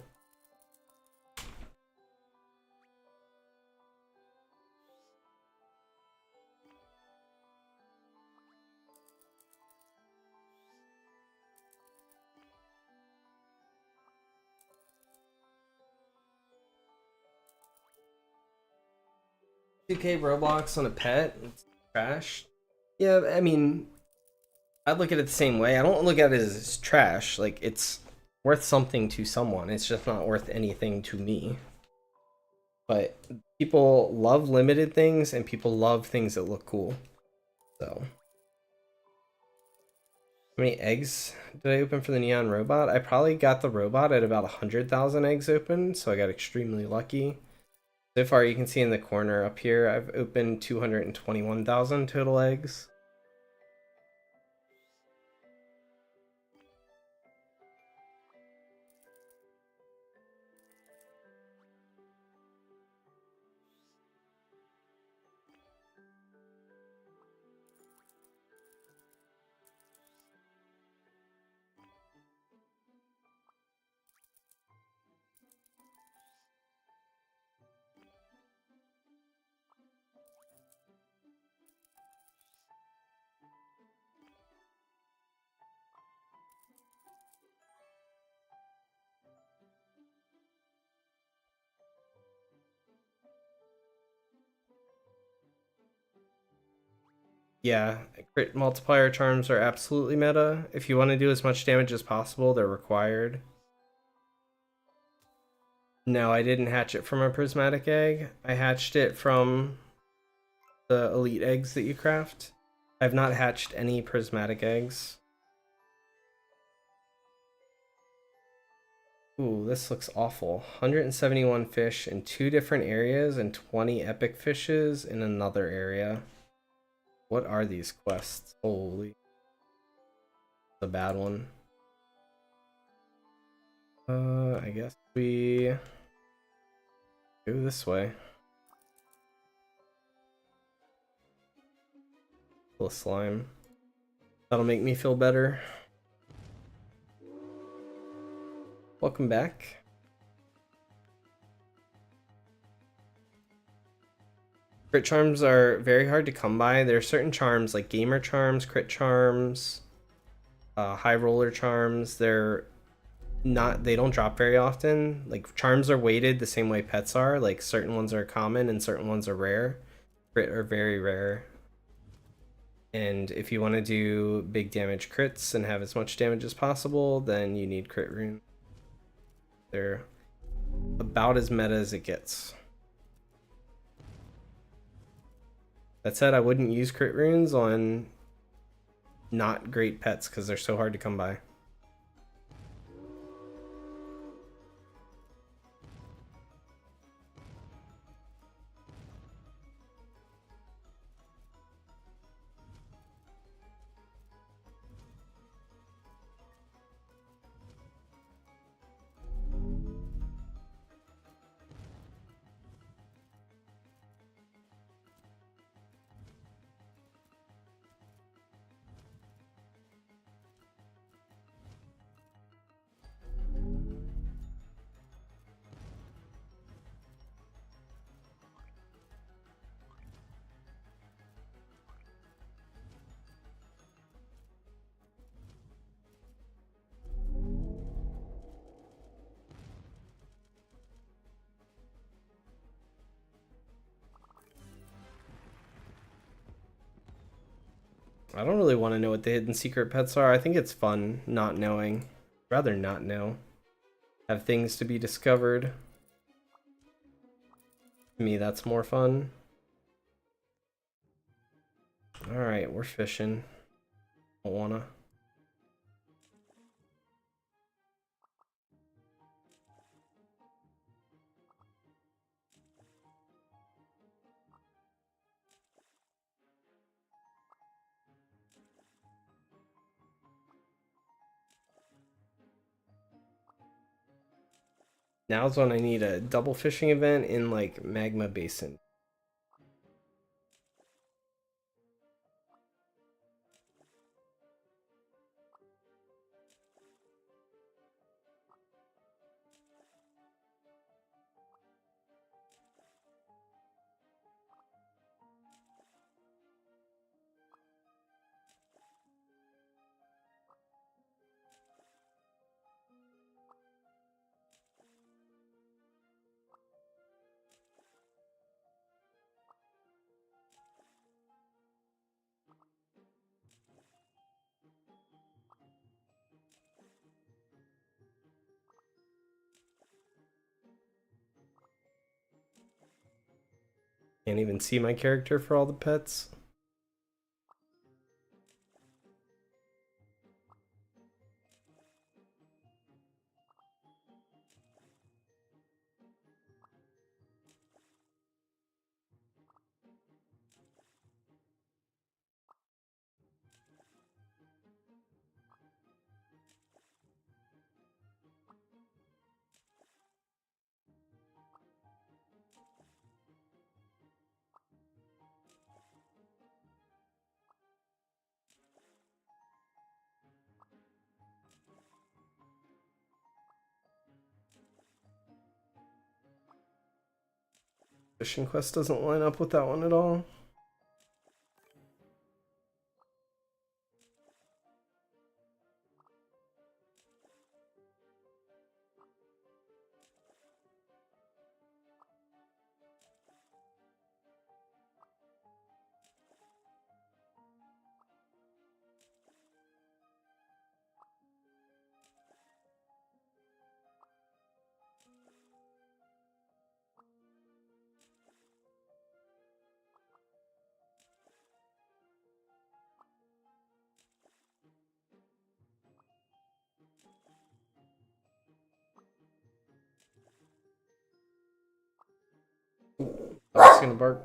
2K Roblox on a pet, it's trash. Yeah, I mean, I look at it the same way. I don't look at it as trash. Like, it's worth something to someone. It's just not worth anything to me. But people love limited things, and people love things that look cool. So, how many eggs did I open for the neon robot? I probably got the robot at about 100,000 eggs open, so I got extremely lucky. So far, you can see in the corner up here, I've opened 221,000 total eggs. Yeah, crit multiplier charms are absolutely meta. If you want to do as much damage as possible, they're required. No, I didn't hatch it from a prismatic egg. I hatched it from the elite eggs that you craft. I've not hatched any prismatic eggs. Ooh, this looks awful. 171 fish in 2 different areas and 20 epic fishes in another area. What are these quests? Holy. The bad one. I guess we go this way. Full of slime. That'll make me feel better. Welcome back. Crit charms are very hard to come by. There are certain charms like gamer charms, crit charms, high roller charms. They don't drop very often. Like charms are weighted the same way pets are. Like certain ones are common and certain ones are rare. Crit are very rare. And if you want to do big damage crits and have as much damage as possible, then you need crit runes. They're about as meta as it gets. That said, I wouldn't use crit runes on not great pets because they're so hard to come by. I don't really want to know what the hidden secret pets are. I think it's fun not knowing. I'd rather not know. Have things to be discovered. To me, that's more fun. Alright, we're fishing. Don't wanna. Now's when I need a double fishing event in like Magma Basin. Can't even see my character for all the pets. Fishing quest doesn't line up with that one at all. Dog's gonna bark.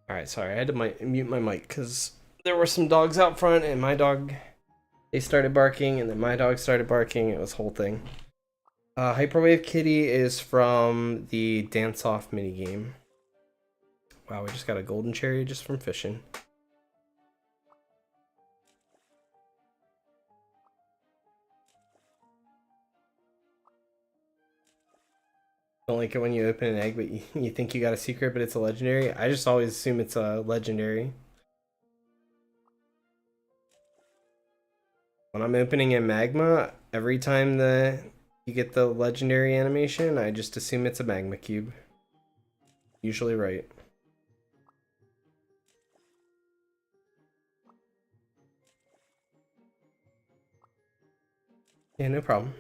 Alright, sorry, I had to mute my mic because there were some dogs out front and my dog, they started barking and then my dog started barking. It was a whole thing. Hyperwave Kitty is from the Dance Off minigame. Wow, we just got a golden cherry just from fishing. Don't like it when you open an egg but you think you got a secret but it's a legendary. I just always assume it's a legendary. When I'm opening in Magma, every time you get the legendary animation, I just assume it's a Magma cube. Usually right. Yeah, no problem.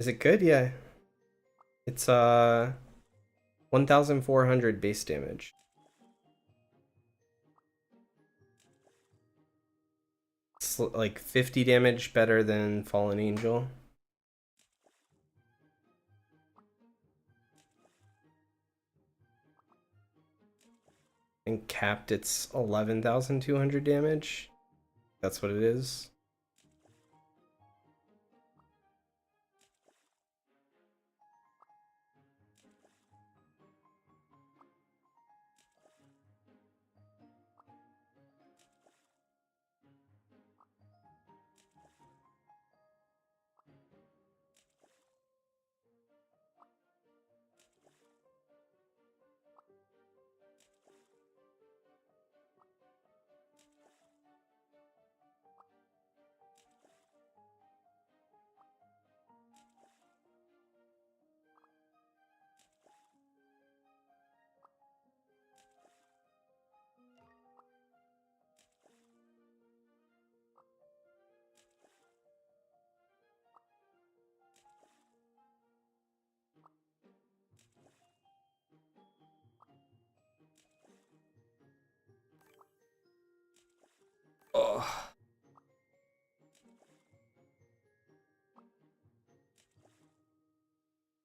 Is it good? Yeah. It's 1400 base damage. It's like 50 damage better than Fallen Angel. And capped it's 11,200 damage. That's what it is.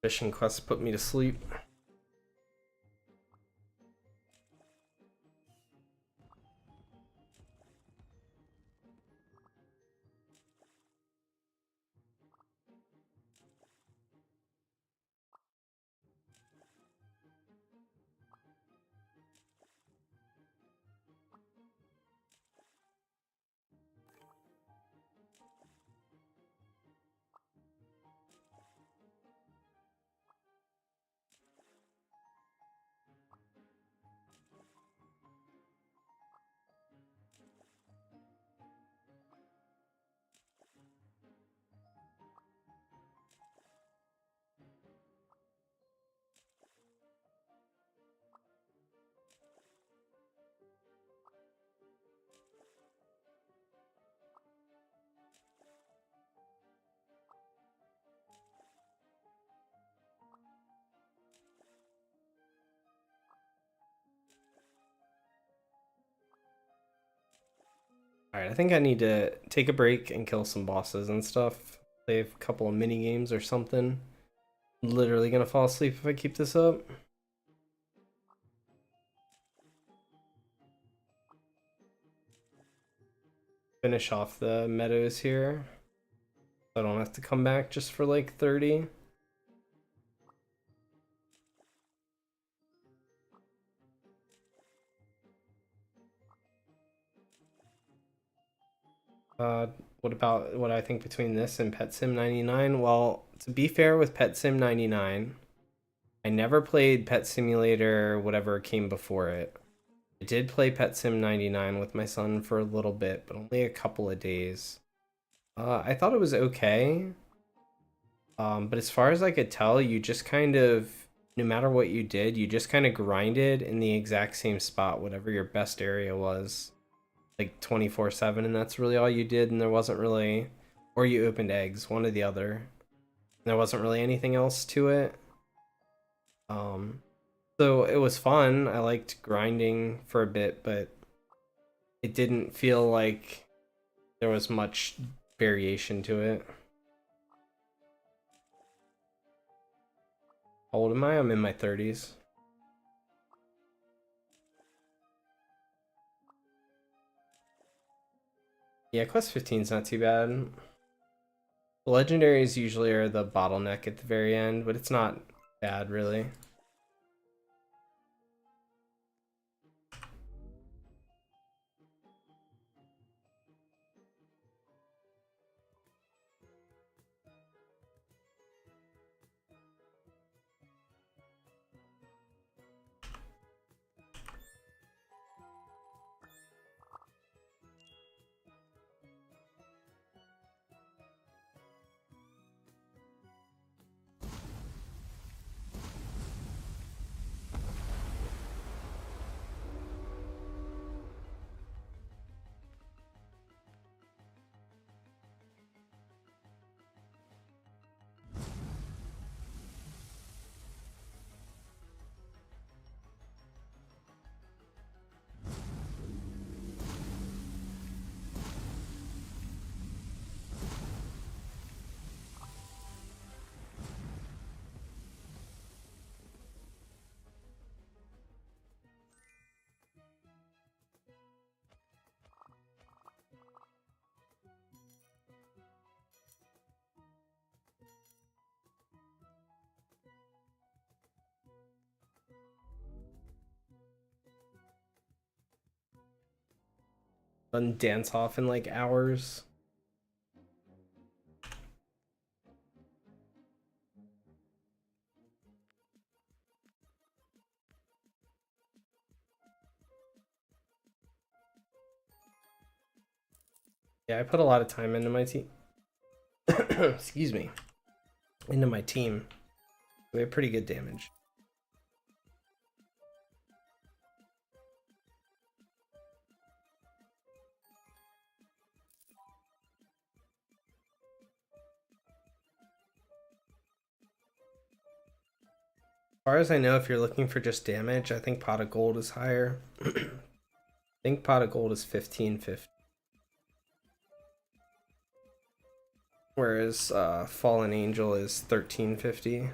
Mission quest put me to sleep. Alright, I think I need to take a break and kill some bosses and stuff. Play a couple of mini games or something. Literally gonna fall asleep if I keep this up. Finish off the meadows here. So I don't have to come back just for like 30. What about what I think between this and Pet Sim 99? Well, to be fair with Pet Sim 99, I never played Pet Simulator, whatever came before it. I did play Pet Sim 99 with my son for a little bit, but only a couple of days. I thought it was okay. But as far as I could tell, you just kind of, no matter what you did, you just kind of grinded in the exact same spot, whatever your best area was. Like 24/7, and that's really all you did, and there wasn't really, or you opened eggs, one or the other. There wasn't really anything else to it. So it was fun. I liked grinding for a bit, but it didn't feel like there was much variation to it. How old am I? I'm in my 30s. Yeah, quest 15 is not too bad. The legendaries usually are the bottleneck at the very end, but it's not bad really. And dance off in like hours. Yeah, I put a lot of time into my team. Excuse me. Into my team. We have pretty good damage. As far as I know, if you're looking for just damage, I think pot of gold is higher. I think pot of gold is 1550. Whereas fallen angel is 1350.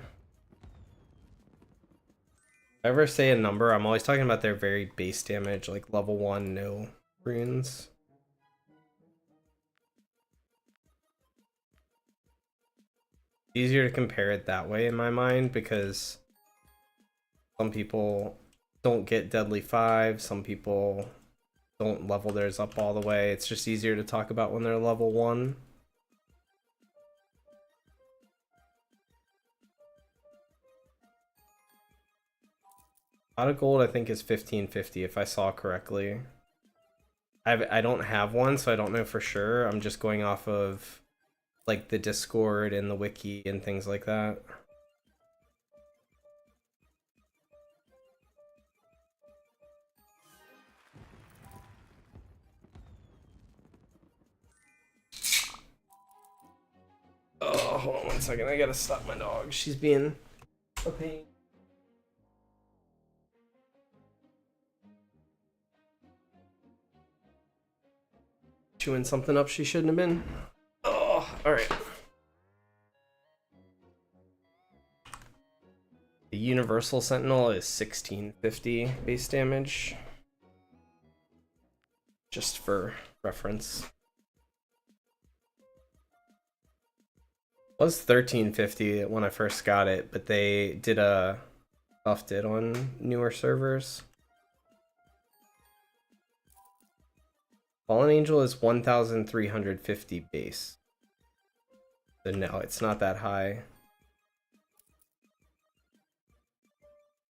I ever say a number, I'm always talking about their very base damage, like level 1, no runes. Easier to compare it that way in my mind because some people don't get deadly 5, some people don't level theirs up all the way. It's just easier to talk about when they're level 1. Pot of gold I think is 1550 if I saw correctly. I don't have one, so I don't know for sure. I'm just going off of like the Discord and the wiki and things like that. Oh, hold on one second. I gotta stop my dog. She's being a pain. Chewing something up she shouldn't have been. Oh, alright. The Universal Sentinel is 1650 base damage. Just for reference. It was 1350 when I first got it, but they did a buffed it on newer servers. Fallen Angel is 1350 base. So no, it's not that high.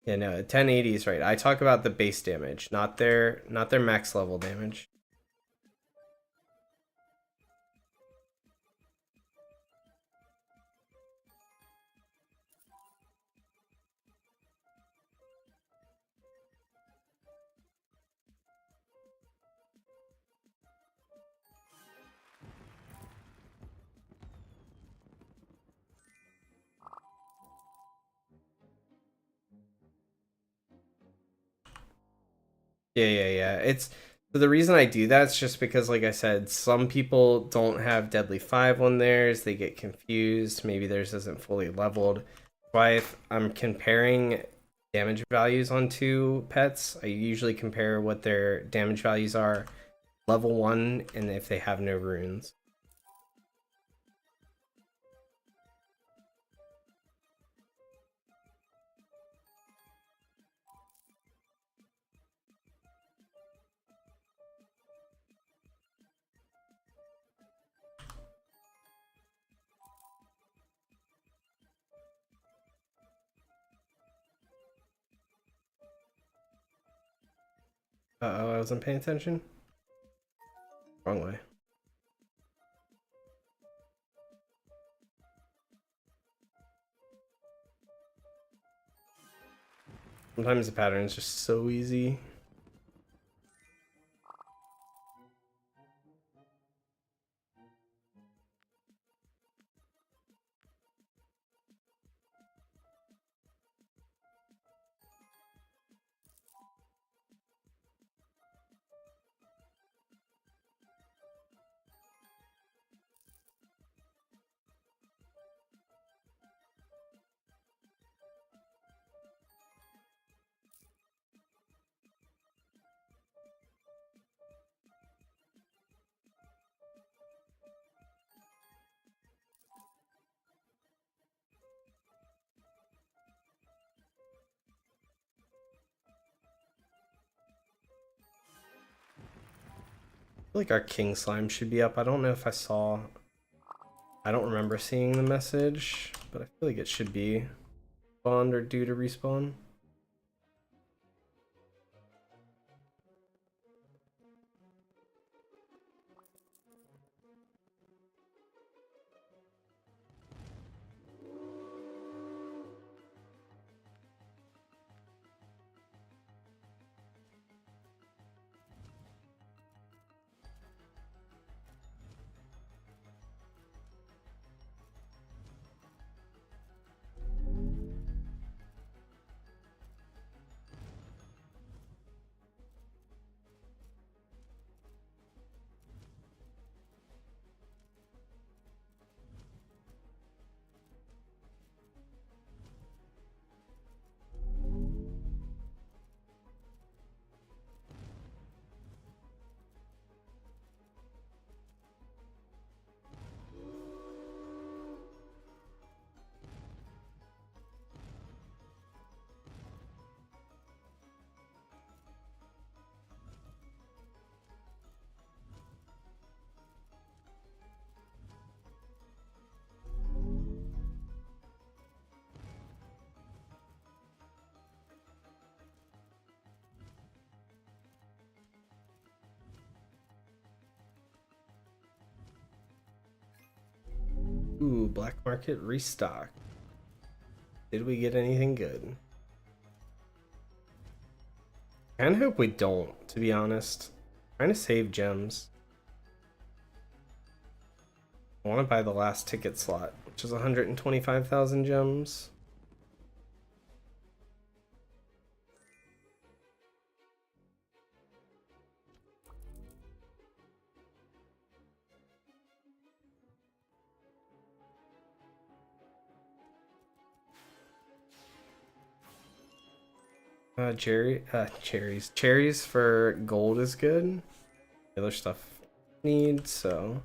Yeah, no, 1080 is right. I talk about the base damage, not their max level damage. Yeah. It's so the reason I do that is just because, like I said, some people don't have Deadly 5 on theirs. They get confused. Maybe theirs isn't fully leveled. Why if I'm comparing damage values on two pets, I usually compare what their damage values are level 1 and if they have no runes. Uh-oh, I wasn't paying attention. Wrong way. Sometimes the pattern is just so easy. I feel like our king slime should be up. I don't know if I saw. I don't remember seeing the message, but I feel like it should be spawned or due to respawn. Ooh, black market restock. Did we get anything good? I kinda hope we don't, to be honest. Trying to save gems. I want to buy the last ticket slot, which is 125,000 gems. Cherries for gold is good. The other stuff needs, so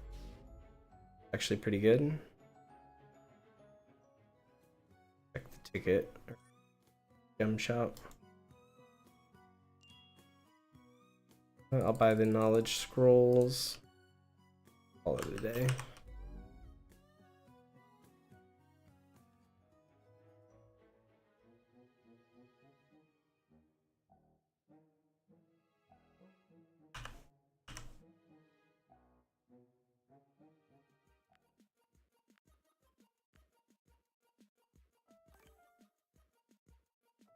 actually pretty good. Check the ticket. Gem shop. I'll buy the knowledge scrolls. Call it a day.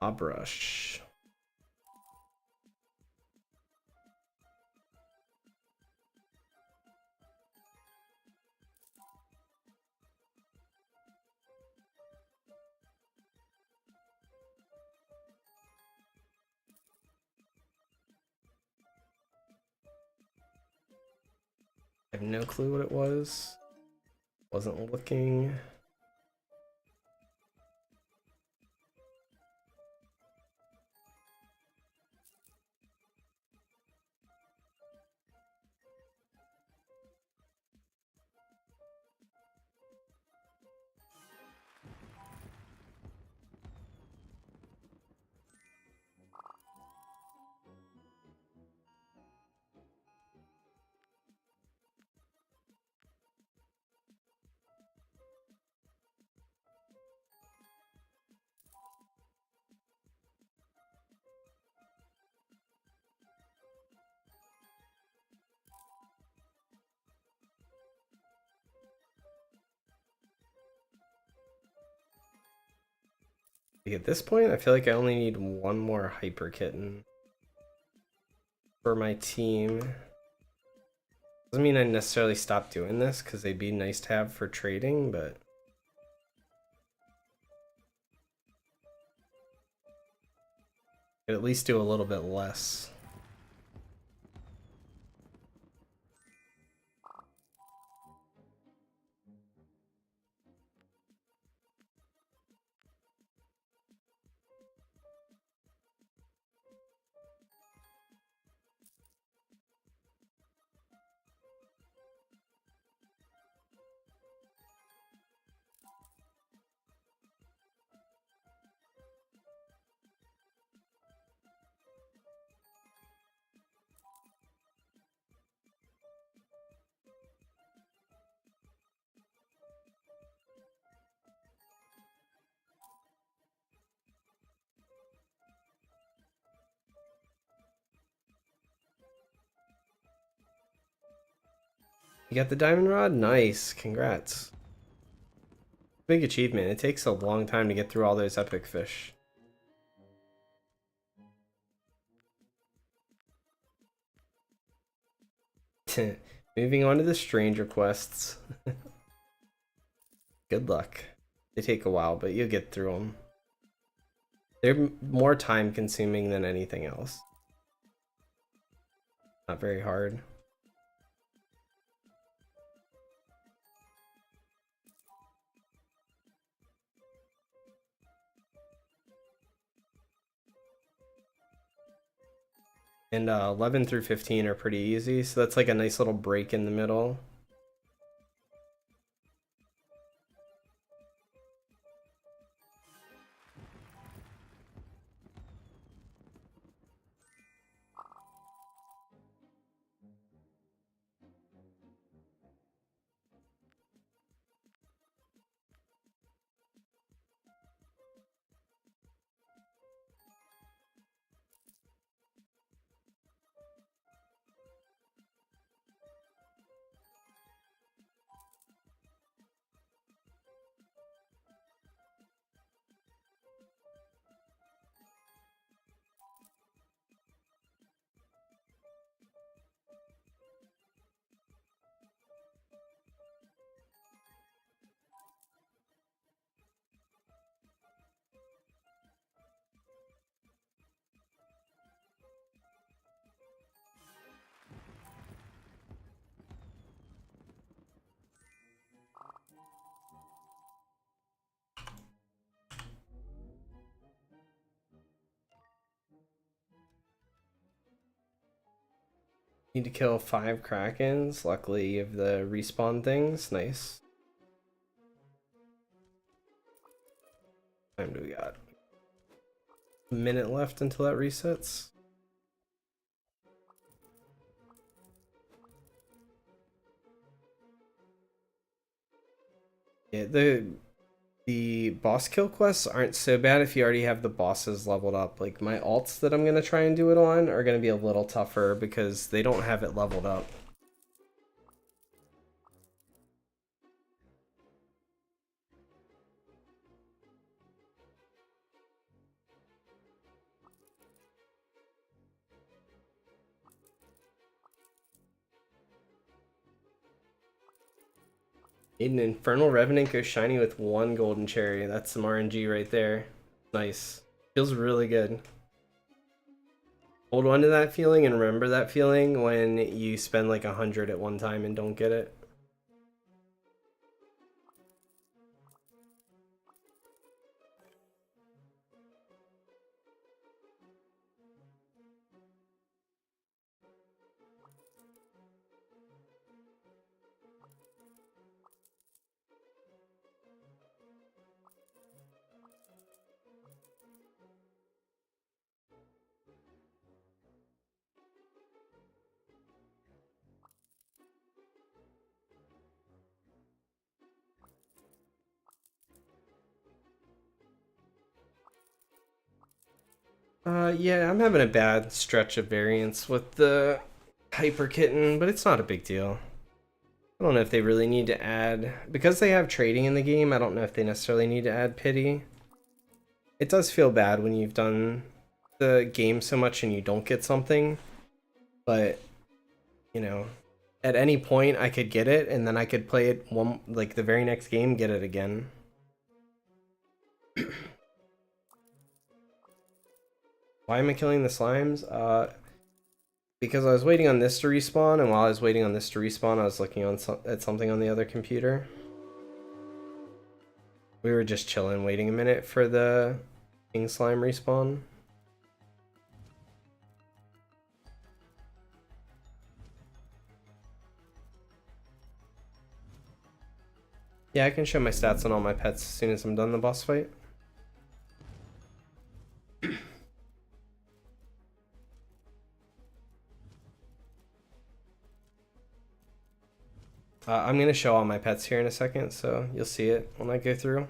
A brush. I have no clue what it was. Wasn't looking. At this point, I feel like I only need one more hyper kitten for my team. Doesn't mean I necessarily stop doing this because they'd be nice to have for trading, but could at least do a little bit less. You got the diamond rod? Nice, congrats. Big achievement. It takes a long time to get through all those epic fish. Moving on to the stranger quests. Good luck. They take a while, but you'll get through them. They're more time consuming than anything else. Not very hard. And 11 through 15 are pretty easy, so that's like a nice little break in the middle. Need to kill 5 Krakens. Luckily, you have the respawn things. Nice. How time do we got? A minute left until that resets. Yeah, the boss kill quests aren't so bad if you already have the bosses leveled up. Like my alts that I'm gonna try and do it on are gonna be a little tougher because they don't have it leveled up. An Infernal Revenant goes shiny with 1 golden cherry. That's some RNG right there. Nice. Feels really good. Hold on to that feeling and remember that feeling when you spend like 100 at one time and don't get it. Yeah, I'm having a bad stretch of variance with the Hyper Kitten, but it's not a big deal. I don't know if they really need to add... Because they have trading in the game, I don't know if they necessarily need to add pity. It does feel bad when you've done the game so much and you don't get something, but, you know, at any point I could get it, and then I could play it the very next game, get it again. Why am I killing the slimes? Because I was waiting on this to respawn, and while I was waiting on this to respawn, I was looking at something on the other computer. We were just chilling, waiting a minute for the king slime respawn. Yeah, I can show my stats on all my pets as soon as I'm done the boss fight. I'm going to show all my pets here in a second, so you'll see it when I go through.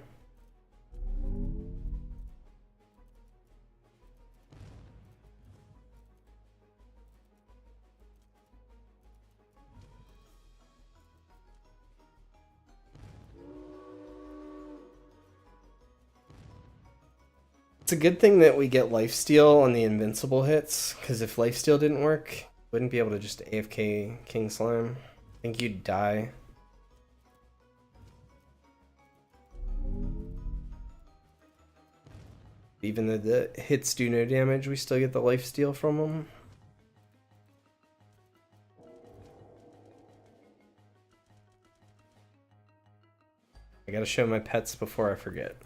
It's a good thing that we get lifesteal on the invincible hits, because if lifesteal didn't work, wouldn't be able to just AFK King Slime. I think you'd die. Even though the hits do no damage, we still get the lifesteal from them. I gotta show my pets before I forget.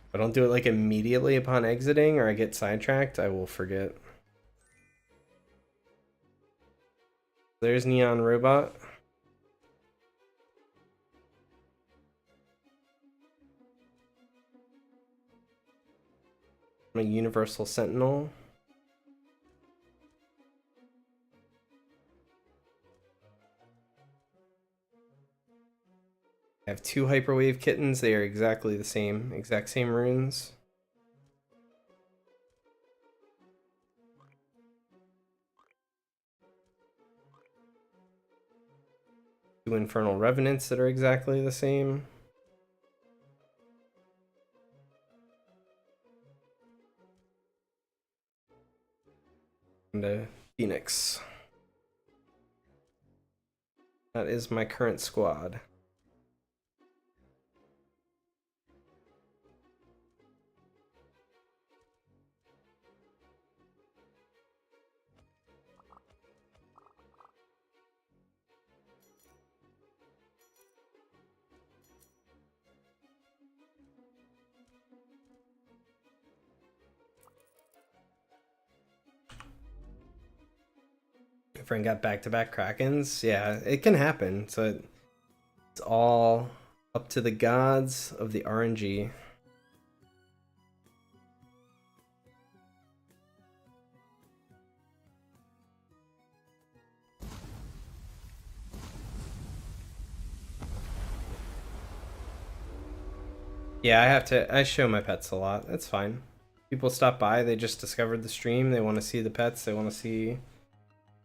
If I don't do it like immediately upon exiting or I get sidetracked, I will forget. There's Neon Robot. I'm a Universal Sentinel. I have 2 Hyperwave Kittens. They are exactly the same, exact same runes. Two Infernal Revenants that are exactly the same. And a Phoenix. That is my current squad. friend got back-to-back Krakens. Yeah, it can happen. So it's all up to the gods of the RNG. Yeah, I show my pets a lot. That's fine. People stop by, they just discovered the stream, they want to see the pets, they want to see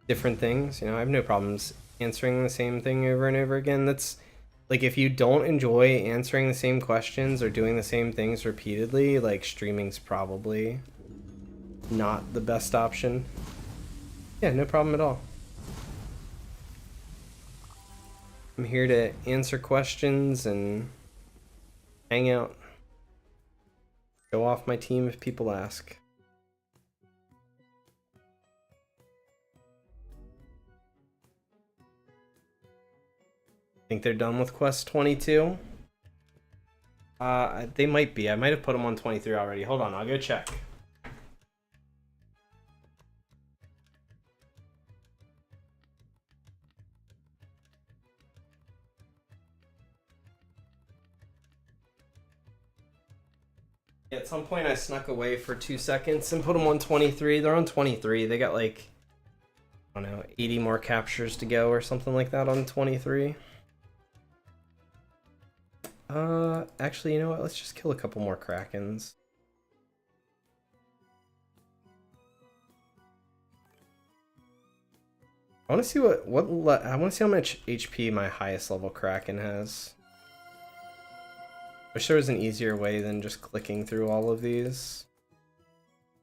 different things. You know, I have no problems answering the same thing over and over again. That's like, if you don't enjoy answering the same questions or doing the same things repeatedly, like, streaming's probably not the best option. Yeah, no problem at all. I'm here to answer questions and hang out. Show off my team if people ask. Think they're done with quest 22? They might be. I might have put them on 23 already. Hold on, I'll go check. At some point I snuck away for 2 seconds and put them on 23. They're on 23. They got like, I don't know, 80 more captures to go or something like that on 23. Actually, you know what? Let's just kill a couple more Krakens. I want to see I want to see how much HP my highest level Kraken has. Wish there was an easier way than just clicking through all of these.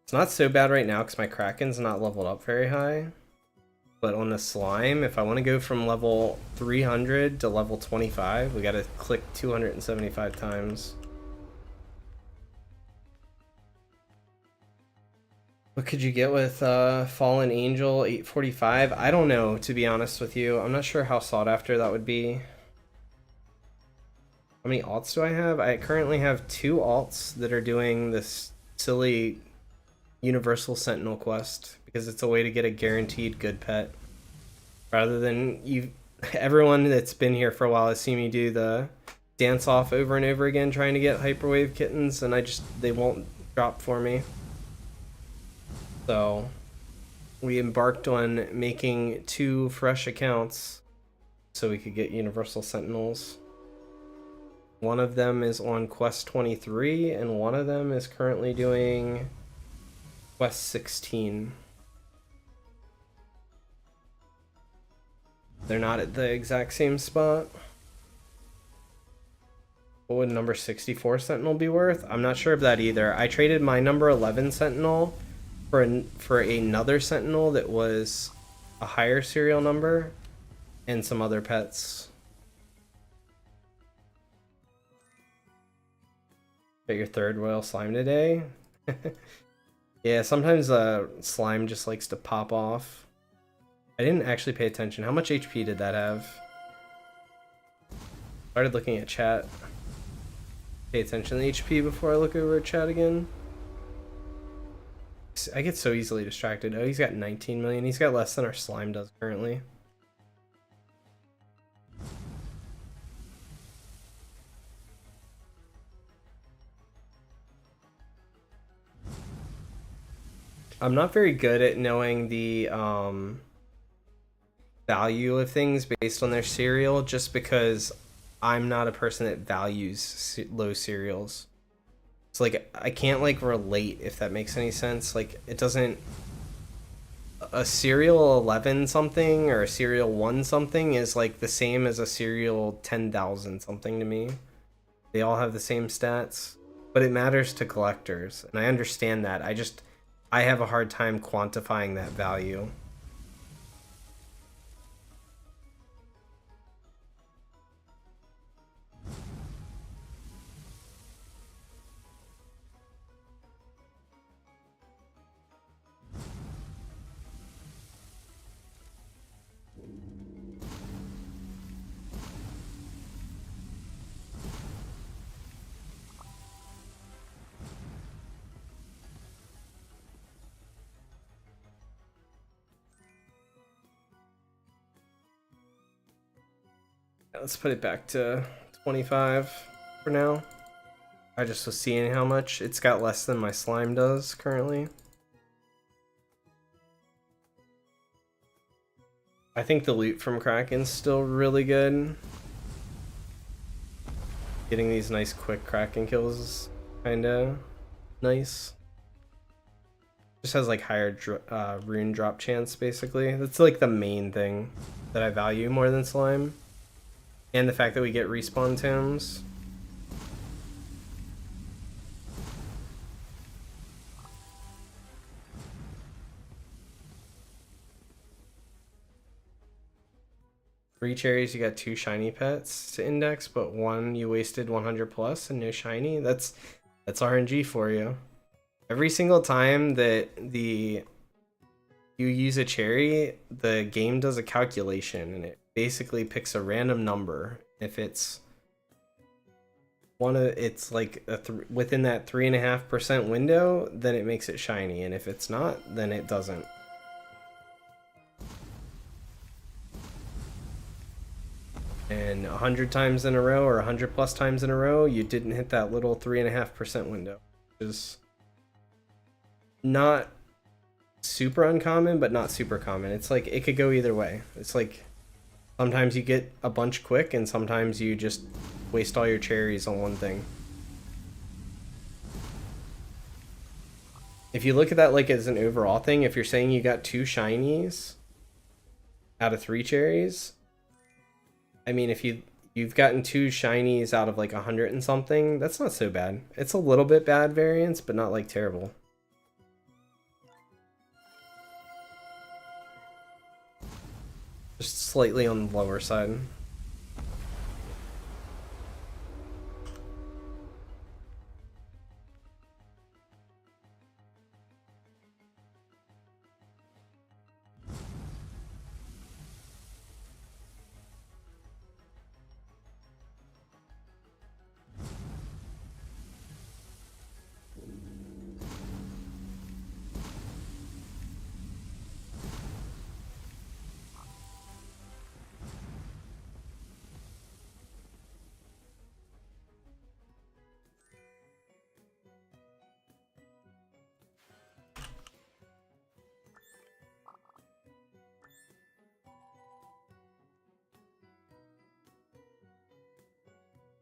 It's not so bad right now because my Kraken's not leveled up very high. But on the slime, if I want to go from level 300 to level 25, we gotta click 275 times. What could you get with Fallen Angel 845? I don't know, to be honest with you. I'm not sure how sought after that would be. How many alts do I have? I currently have 2 alts that are doing this silly Universal Sentinel quest, because it's a way to get a guaranteed good pet. Rather than everyone that's been here for a while has seen me do the dance off over and over again trying to get hyperwave kittens, and they won't drop for me. So we embarked on making 2 fresh accounts so we could get Universal Sentinels. One of them is on quest 23, and one of them is currently doing quest 16. They're not at the exact same spot. What would number 64 Sentinel be worth? I'm not sure of that either. I traded my number 11 Sentinel for another Sentinel that was a higher serial number and some other pets. Get your 3rd Royal Slime today? Yeah, sometimes slime just likes to pop off. I didn't actually pay attention. How much HP did that have? Started looking at chat. Pay attention to HP before I look over at chat again. I get so easily distracted. Oh, he's got 19 million. He's got less than our slime does currently. I'm not very good at knowing the value of things based on their cereal, just because I'm not a person that values low cereals. It's like, I can't like relate, if that makes any sense. Like, it doesn't, a cereal 11 something or a cereal 1 something is like the same as a cereal 10,000 something to me. They all have the same stats, but it matters to collectors, and I understand that. I have a hard time quantifying that value. Let's put it back to 25 for now. I just was seeing how much. It's got less than my slime does currently. I think the loot from Kraken's still really good. Getting these nice quick Kraken kills is kinda nice. Just has like higher rune drop chance basically. That's like the main thing that I value more than slime. And the fact that we get respawn tombs. Three cherries, you got 2 shiny pets to index, but 1 you wasted 100 plus and no shiny. That's RNG for you. Every single time that you use a cherry, the game does a calculation and it basically picks a random number. If it's it's like within that 3.5% window, then it makes it shiny, and if it's not, then it doesn't. And 100 times in a row or 100 plus times in a row, you didn't hit that little 3.5% window, which is not super uncommon, but not super common. It's like it could go either way. It's like sometimes you get a bunch quick, and sometimes you just waste all your cherries on one thing. If you look at that like as an overall thing, if you're saying you got 2 shinies out of 3 cherries, I mean, if you've gotten 2 shinies out of like 100 and something, that's not so bad. It's a little bit bad variance, but not like terrible. Just slightly on the lower side.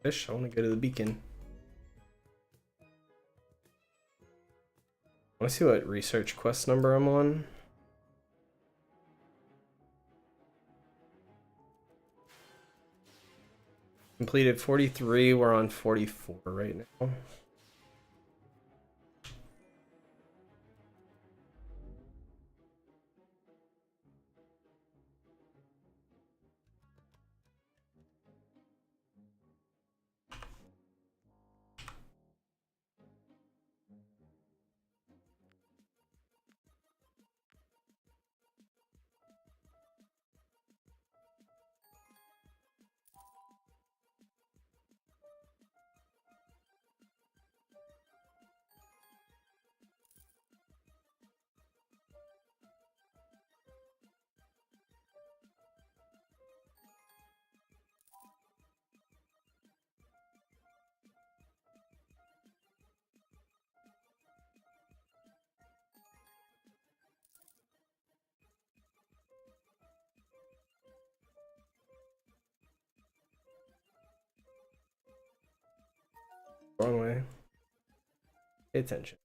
Fish, I want to go to the beacon. I want to see what research quest number I'm on. Completed 43, we're on 44 right now. Wrong way. Pay attention.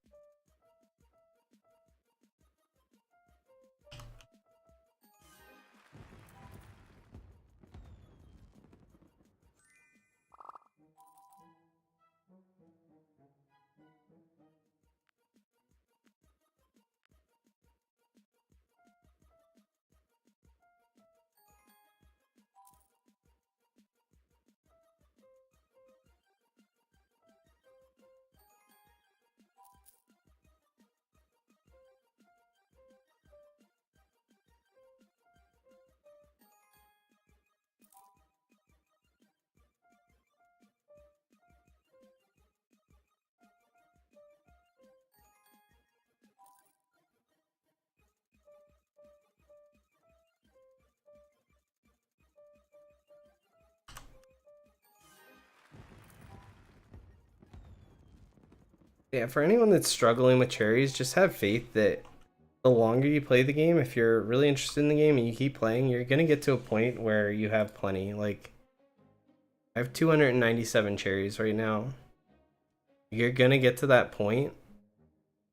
Yeah, for anyone that's struggling with cherries, just have faith that the longer you play the game, if you're really interested in the game and you keep playing, you're gonna get to a point where you have plenty. Like, I have 297 cherries right now. You're gonna get to that point.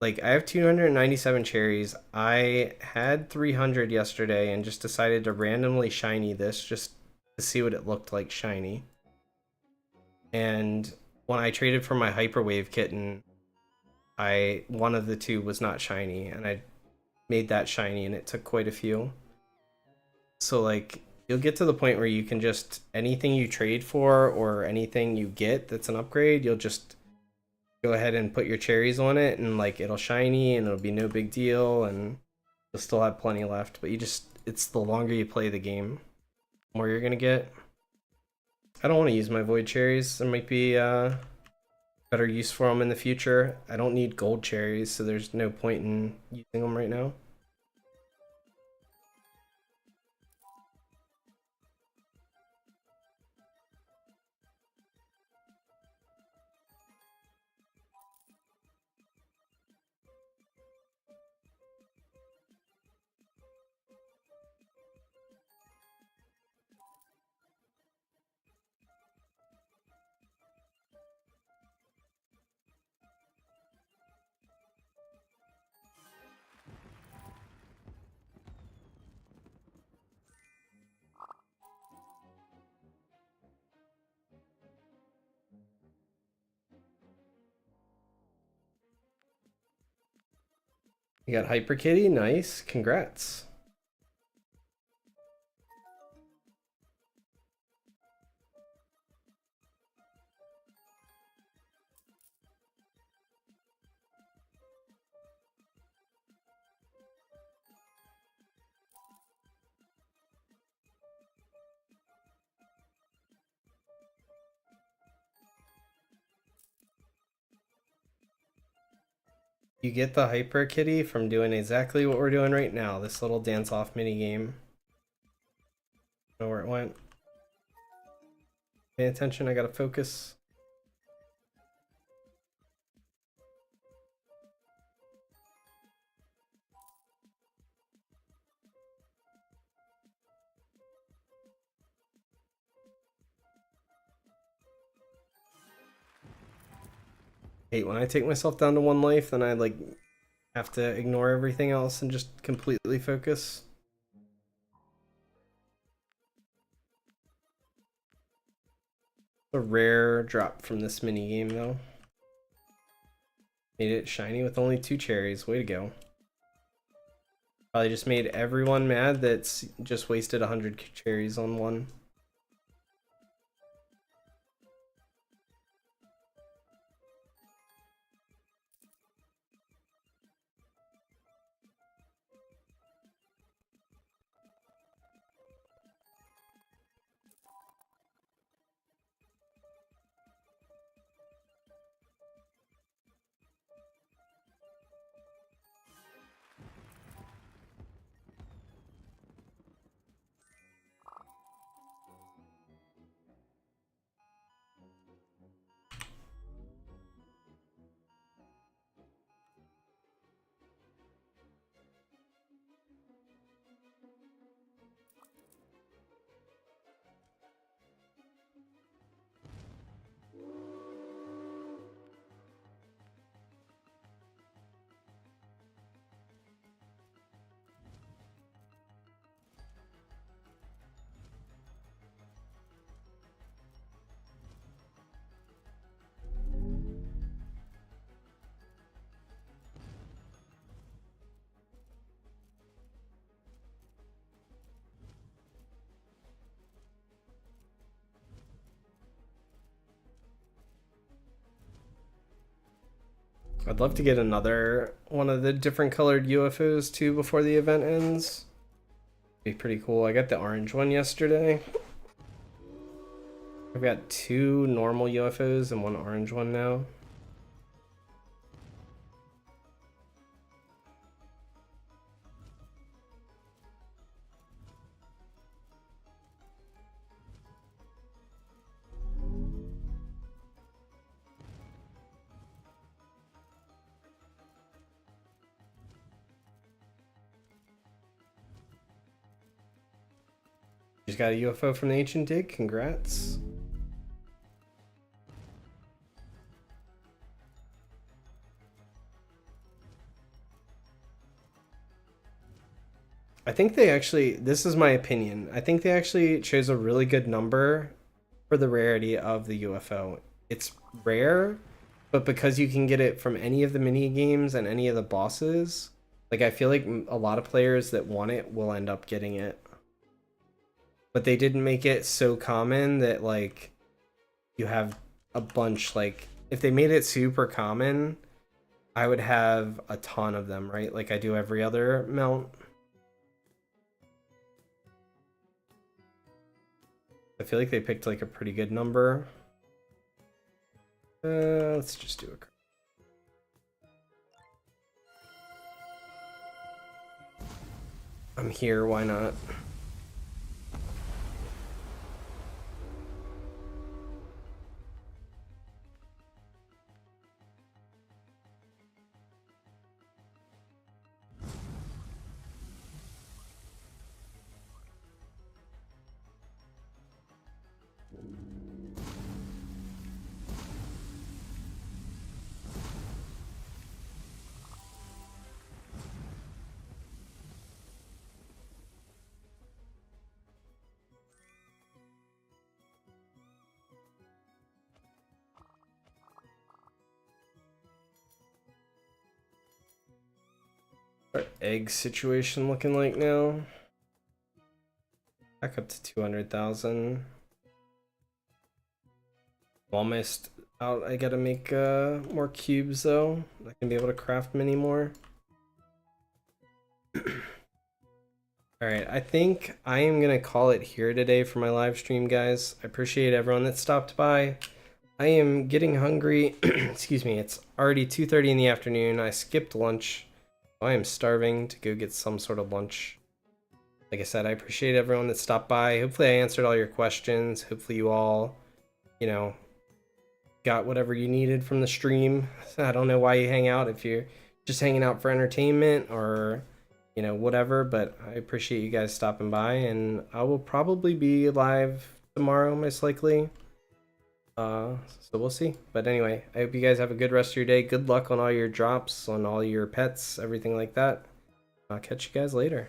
Like, I have 297 cherries. I had 300 yesterday and just decided to randomly shiny this just to see what it looked like shiny. And when I traded for my hyperwave kitten, one of the two was not shiny, and I made that shiny, and it took quite a few. So like, you'll get to the point where you can just, anything you trade for or anything you get that's an upgrade, you'll just go ahead and put your cherries on it, and like, it'll shiny and it'll be no big deal, and you'll still have plenty left. But it's the longer you play the game, the more you're gonna get. I don't want to use my void cherries. There might be better use for them in the future. I don't need gold cherries, so there's no point in using them right now. You got Hyper Kitty, nice, congrats. You get the Hyper Kitty from doing exactly what we're doing right now, this little dance-off mini game. Know where it went. Pay attention, I gotta focus. Hate when I take myself down to 1 life, then I like have to ignore everything else and just completely focus. A rare drop from this mini game though. Made it shiny with only 2 cherries. Way to go. Probably just made everyone mad that's just wasted 100 cherries on one. I'd love to get another one of the different colored UFOs too before the event ends. Be pretty cool. I got the orange one yesterday. I've got 2 normal UFOs and 1 orange one now. Just got a UFO from the Ancient Dig. Congrats. I think they actually, this is my opinion, I think they actually chose a really good number for the rarity of the UFO. It's rare, but because you can get it from any of the mini games and any of the bosses, like I feel like a lot of players that want it will end up getting it. But they didn't make it so common that like you have a bunch. Like if they made it super common, I would have a ton of them, right? Like I do every other mount. I feel like they picked like a pretty good number. Let's just do a. I'm here, why not? Our egg situation looking like now? Back up to 200,000. Almost out. I gotta make more cubes though. I can be able to craft many more. Alright, I think I am gonna call it here today for my live stream, guys. I appreciate everyone that stopped by. I am getting hungry. Excuse me, it's already 2:30 in the afternoon. I skipped lunch. I am starving to go get some sort of lunch. Like I said, I appreciate everyone that stopped by. Hopefully I answered all your questions. Hopefully you all, you know, got whatever you needed from the stream. I don't know why you hang out if you're just hanging out for entertainment or, you know, whatever, but I appreciate you guys stopping by, and I will probably be live tomorrow, most likely. So we'll see. But anyway, I hope you guys have a good rest of your day. Good luck on all your drops, on all your pets, everything like that. I'll catch you guys later.